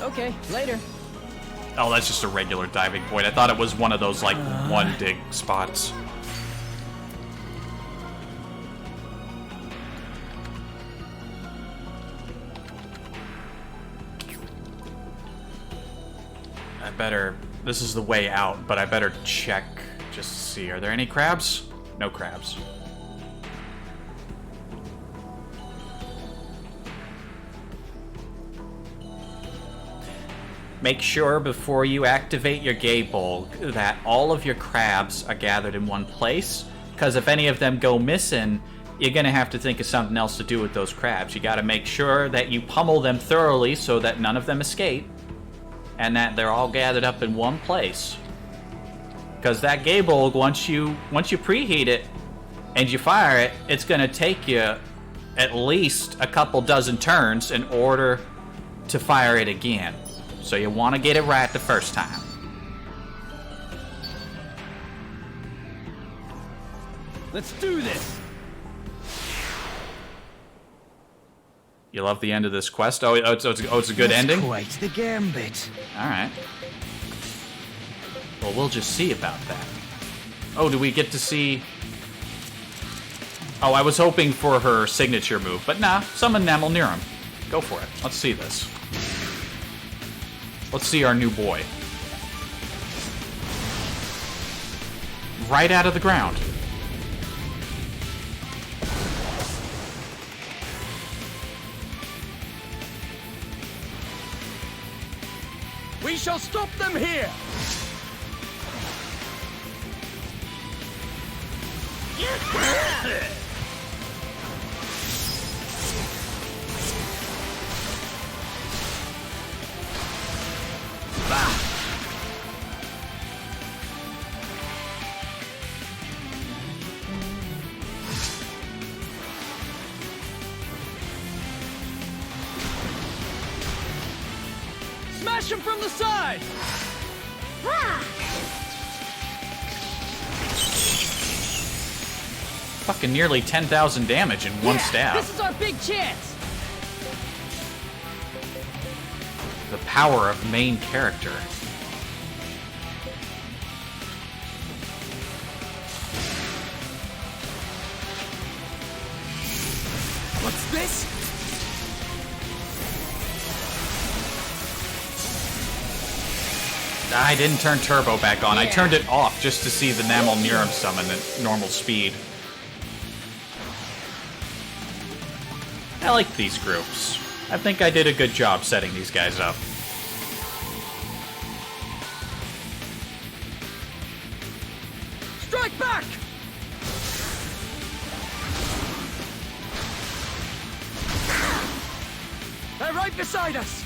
Okay, later. Oh, that's just a regular diving point. I thought it was one of those, like, one dig spots. I better... This is the way out, but I better check just to see. Are there any crabs? No crabs. Make sure before you activate your Gaybolg that all of your crabs are gathered in one place, because if any of them go missing, you're going to have to think of something else to do with those crabs. You got to make sure that you pummel them thoroughly so that none of them escape, and that they're all gathered up in one place. Because that Gaybolg, once you preheat it and you fire it, it's going to take you at least a couple dozen turns in order to fire it again. So you want to get it right the first time. Let's do this! You love the end of this quest? Oh, it's a good ending? Quite the gambit. Alright. Well, we'll just see about that. Oh, do we get to see... Oh, I was hoping for her signature move, but nah, summon Namel Niram. Go for it. Let's see this. Let's see our new boy. Right out of the ground. We shall stop them here! Smash him from the side! Fucking nearly 10,000 damage in one stab. This is our big chance! The power of main character. What's this? I didn't turn turbo back on. I turned it off just to see the Namel Niram summon at normal speed. I like these groups. I think I did a good job setting these guys up. Strike back! They're right beside us!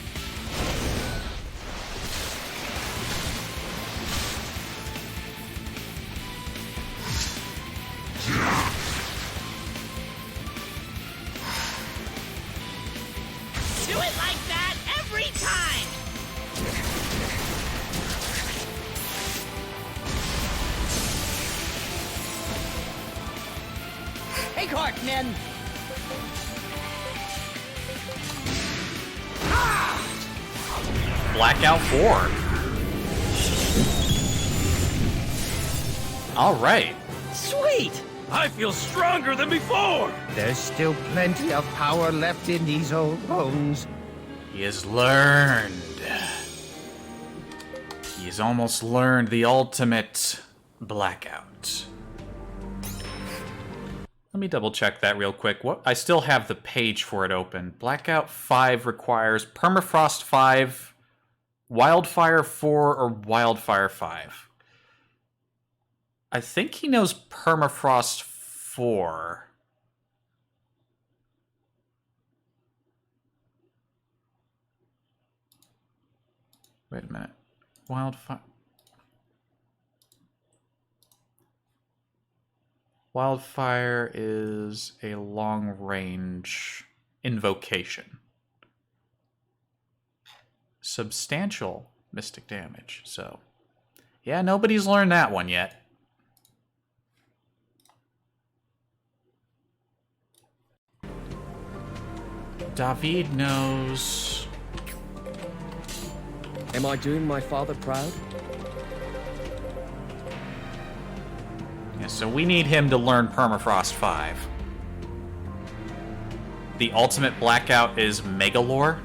Do it like that every time! Take heart, men! Blackout 4. Alright. Sweet! I feel stronger than before! There's still plenty of power left in these old bones. He has learned. He has almost learned the ultimate blackout. Let me double check that real quick. What? I still have the page for it open. Blackout 5 requires Permafrost 5, Wildfire 4, or Wildfire 5. I think he knows Permafrost 4. Wait a minute. Wildfire is a long-range invocation. Substantial mystic damage, so... Yeah, nobody's learned that one yet. David knows... Am I doing my father proud? Yeah, so we need him to learn Permafrost 5. The ultimate blackout is Megalore.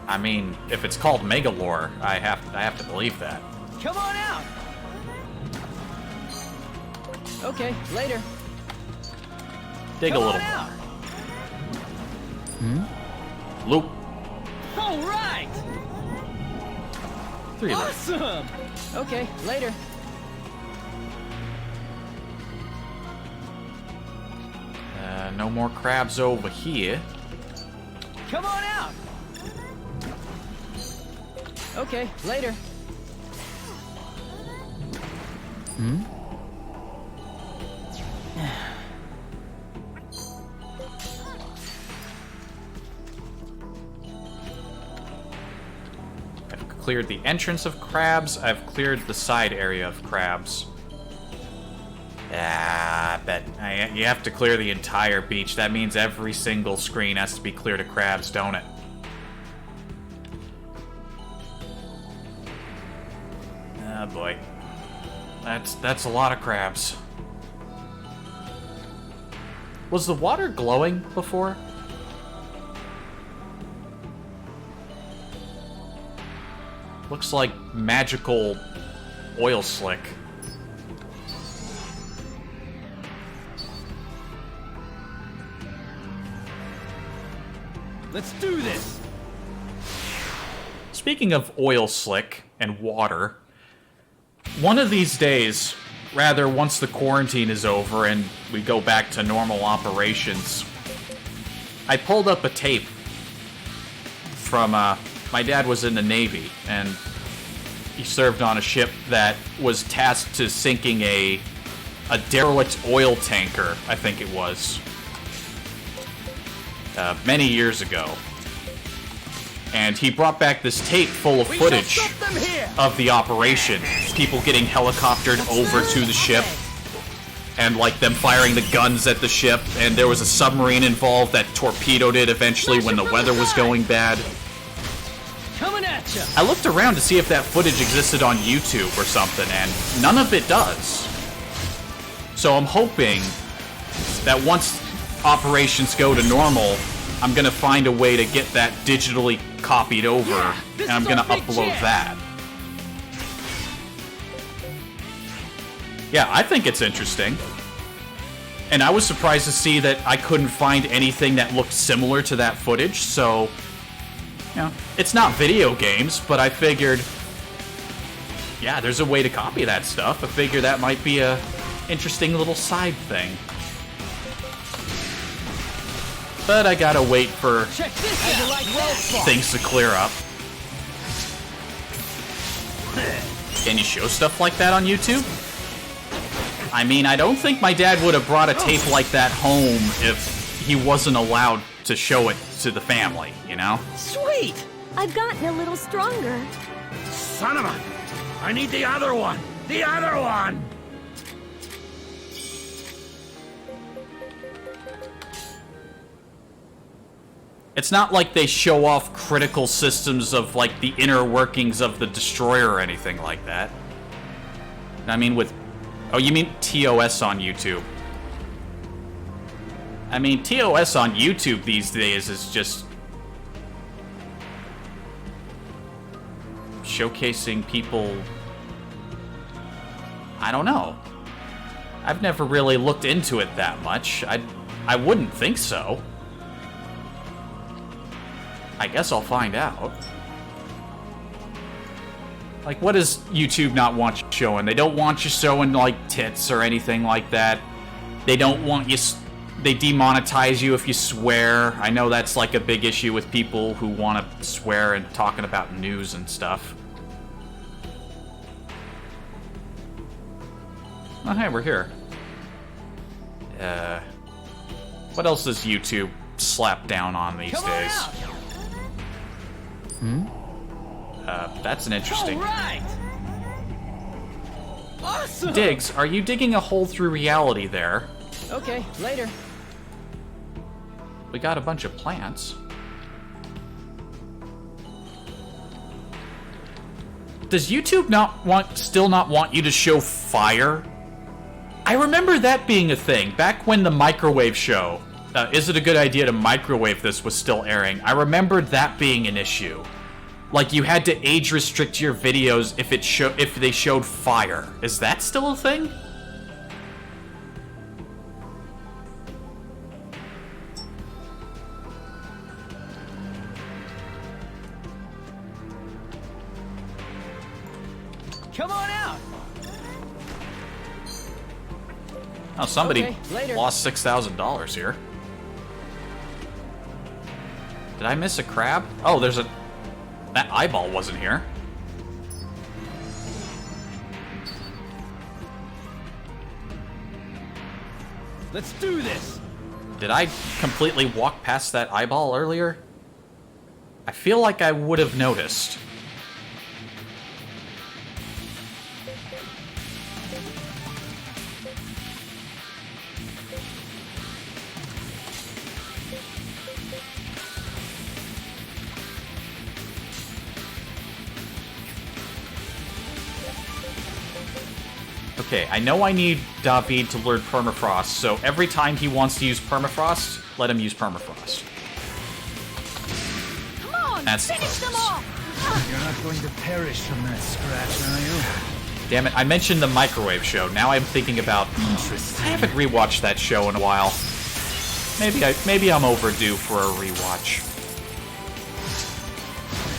I mean, if it's called Megalore, I have to believe that. Come on out! Okay, later. Dig Come a little on more. out. Loop. All right! 3 loops. Awesome! Okay, later. No more crabs over here. Come on out! Okay, later. cleared the entrance of crabs. I've cleared the side area of crabs. Ah, I bet you have to clear the entire beach. That means every single screen has to be cleared of crabs, don't it? Oh boy. That's a lot of crabs. Was the water glowing before? Looks like magical oil slick. Let's do this! Speaking of oil slick and water, one of these days, rather once the quarantine is over and we go back to normal operations, I pulled up a tape from, my dad was in the Navy, and he served on a ship that was tasked to sinking a derelict oil tanker, I think it was. Many years ago. And he brought back this tape full of footage of the operation. People getting helicoptered over to the ship. And, like, them firing the guns at the ship. And there was a submarine involved that torpedoed it eventually when the weather was going bad. Coming at you. I looked around to see if that footage existed on YouTube or something, and none of it does. So I'm hoping that once operations go to normal, I'm gonna find a way to get that digitally copied over, and I'm gonna upload that. Yeah, I think it's interesting. And I was surprised to see that I couldn't find anything that looked similar to that footage, so... You know, it's not video games, but I figured... Yeah, there's a way to copy that stuff. I figure that might be a interesting little side thing. But I gotta wait for things to clear up. Can you show stuff like that on YouTube? I mean, I don't think my dad would have brought a tape like that home if he wasn't allowed to show it to the family, you know? Sweet! I've gotten a little stronger. Son of a... I need the other one! The other one! It's not like they show off critical systems of, like, the inner workings of the destroyer or anything like that. I mean, with... Oh, you mean TOS on YouTube. I mean, TOS on YouTube these days is just... showcasing people... I don't know. I've never really looked into it that much. I wouldn't think so. I guess I'll find out. Like, what does YouTube not want you showing? They don't want you showing, like, tits or anything like that. They don't want you... They demonetize you if you swear. I know that's, like, a big issue with people who want to swear and talking about news and stuff. Oh, hey, we're here. What else does YouTube slap down on these days? Hmm? That's an interesting... Right. Awesome. Diggs, are you digging a hole through reality there? Okay, later. We got a bunch of plants. Does YouTube still not want you to show fire? I remember that being a thing back when the microwave show, Is It a Good Idea to Microwave This, was still airing. I remembered that being an issue. Like, you had to age restrict your videos if they showed fire. Is that still a thing? Come on out. Oh, somebody Okay, lost $6,000 here. Did I miss a crab? Oh, there's a... That eyeball wasn't here. Let's do this! Did I completely walk past that eyeball earlier? I feel like I would have noticed. Okay, I know I need David to learn Permafrost, so every time he wants to use Permafrost, let him use Permafrost. Come on, That's finish them all! You're not going to perish from that scratch, are you? Damn it, I mentioned the microwave show. Now I'm thinking about... I haven't rewatched that show in a while. Maybe I'm overdue for a rewatch.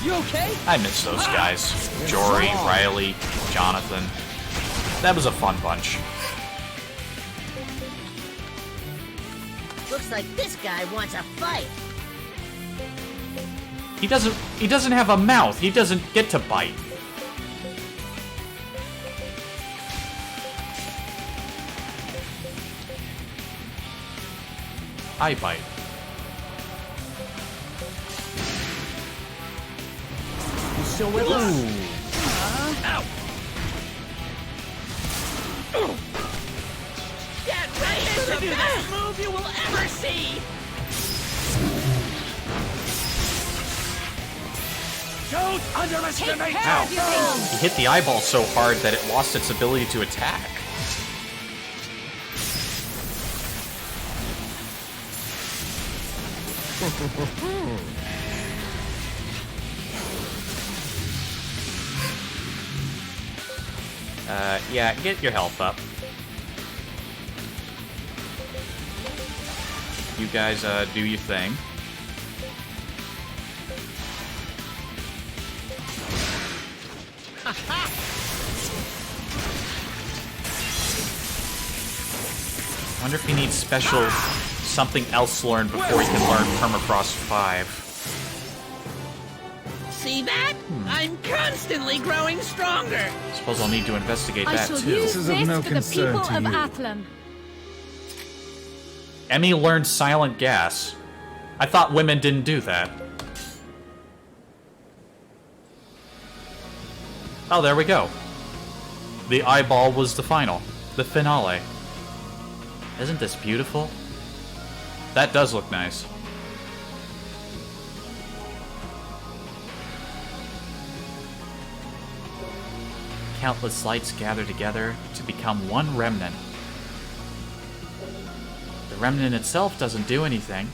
You okay? I miss those guys. Jory, Riley, Jonathan. That was a fun bunch. Looks like this guy wants a fight. He doesn't have a mouth. He doesn't get to bite. I bite. You still with us? Ow! Get ready for the best move you will ever see! Don't underestimate Ow. He hit the eyeball so hard that it lost its ability to attack. Yeah, get your health up. You guys, do your thing. Wonder if he needs special something else learned before he can learn Permafrost 5. See that? I'm constantly growing stronger. Suppose I'll need to investigate that shall too. use This is of no for the concern people to of you. Athlam. Emmy learned Silent Gas. I thought women didn't do that. Oh, there we go. The eyeball was the final. The finale. Isn't this beautiful? That does look nice. Countless lights gather together to become one remnant. The remnant itself doesn't do anything.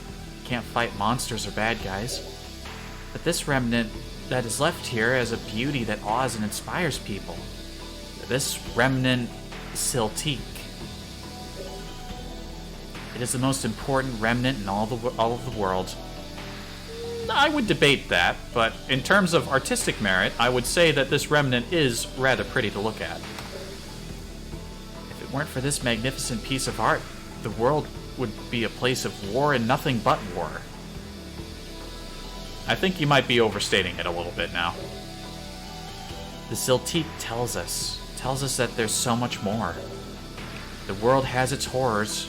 Can't fight monsters or bad guys. But this remnant that is left here has a beauty that awes and inspires people. This remnant Siltique. It is the most important remnant in all of the world. I would debate that, but in terms of artistic merit, I would say that this remnant is rather pretty to look at. If it weren't for this magnificent piece of art, the world would be a place of war and nothing but war. I think you might be overstating it a little bit now. The Siltique tells us that there's so much more. The world has its horrors,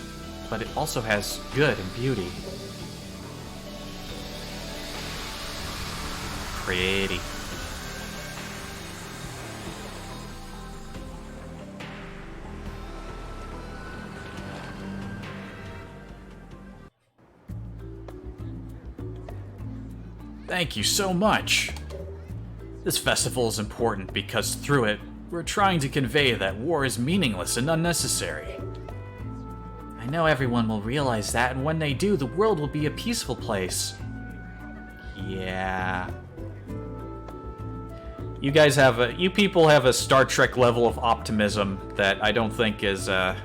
but it also has good and beauty. Pretty. Thank you so much. This festival is important because through it, we're trying to convey that war is meaningless and unnecessary. I know everyone will realize that, and when they do, the world will be a peaceful place. Yeah. You people have a Star Trek level of optimism that I don't think is, I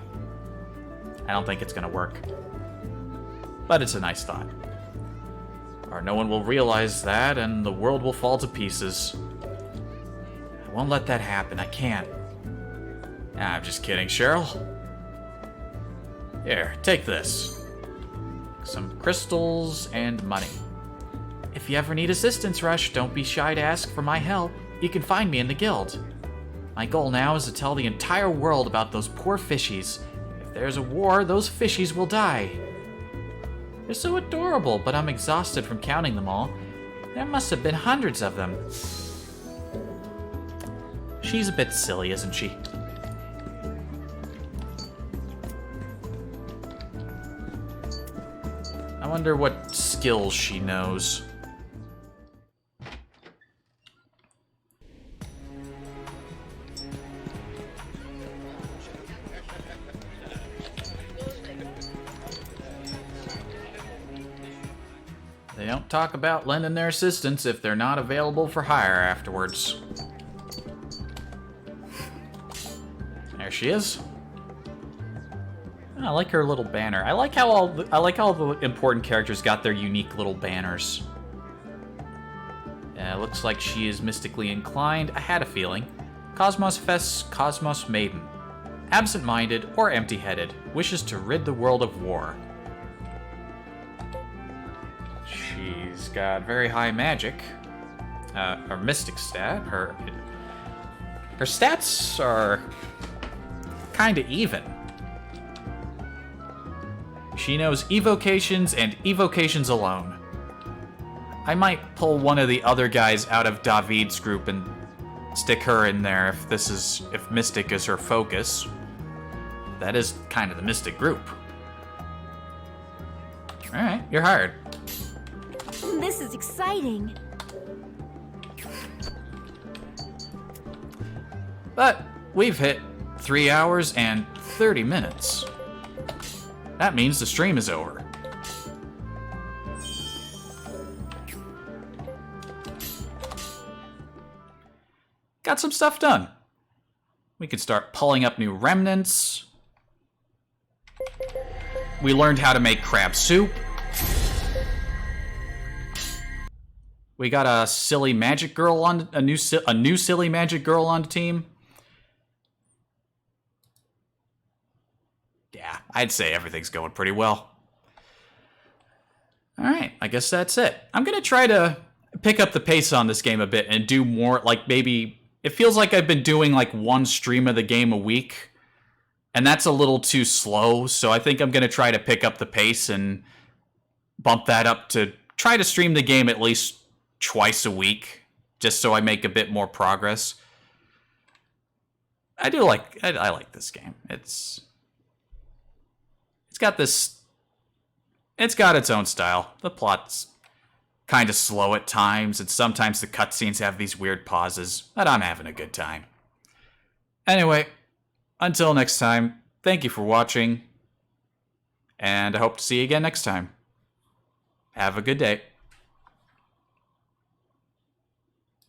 don't think it's gonna work. But it's a nice thought. Or no one will realize that, and the world will fall to pieces. I won't let that happen, I can't. I'm just kidding, Cheryl. Here, take this. Some crystals and money. If you ever need assistance, Rush, don't be shy to ask for my help. You can find me in the guild. My goal now is to tell the entire world about those poor fishies. If there's a war, those fishies will die. They're so adorable, but I'm exhausted from counting them all. There must have been hundreds of them. She's a bit silly, isn't she? I wonder what skills she knows. don't talk about lending their assistance if they're not available for hire afterwards. There she is. I like her little banner. I like how all the important characters got their unique little banners. It looks like she is mystically inclined. I had a feeling. Cosmos Fest's Cosmos Maiden. Absent-minded or empty-headed. Wishes to rid the world of war. She's got very high magic. Or mystic stat. Her stats are kind of even. She knows evocations and evocations alone. I might pull one of the other guys out of David's group and stick her in there if Mystic is her focus. That is kind of the Mystic group. Alright, you're hired. This is exciting. But we've hit 3 hours and 30 minutes. That means the stream is over. Got some stuff done. We can start pulling up new remnants. We learned how to make crab soup. We got a silly magic girl on a new silly magic girl on the team. Yeah, I'd say everything's going pretty well. All right, I guess that's it. I'm gonna try to pick up the pace on this game a bit and do more, like maybe. It feels like I've been doing like one stream of the game a week, and that's a little too slow, so I think I'm going to try to pick up the pace and bump that up to try to stream the game at least twice a week, just so I make a bit more progress. I like this game. It's got its own style. The plot's kind of slow at times, and sometimes the cutscenes have these weird pauses, but I'm having a good time. Anyway, until next time, thank you for watching, and I hope to see you again next time. Have a good day.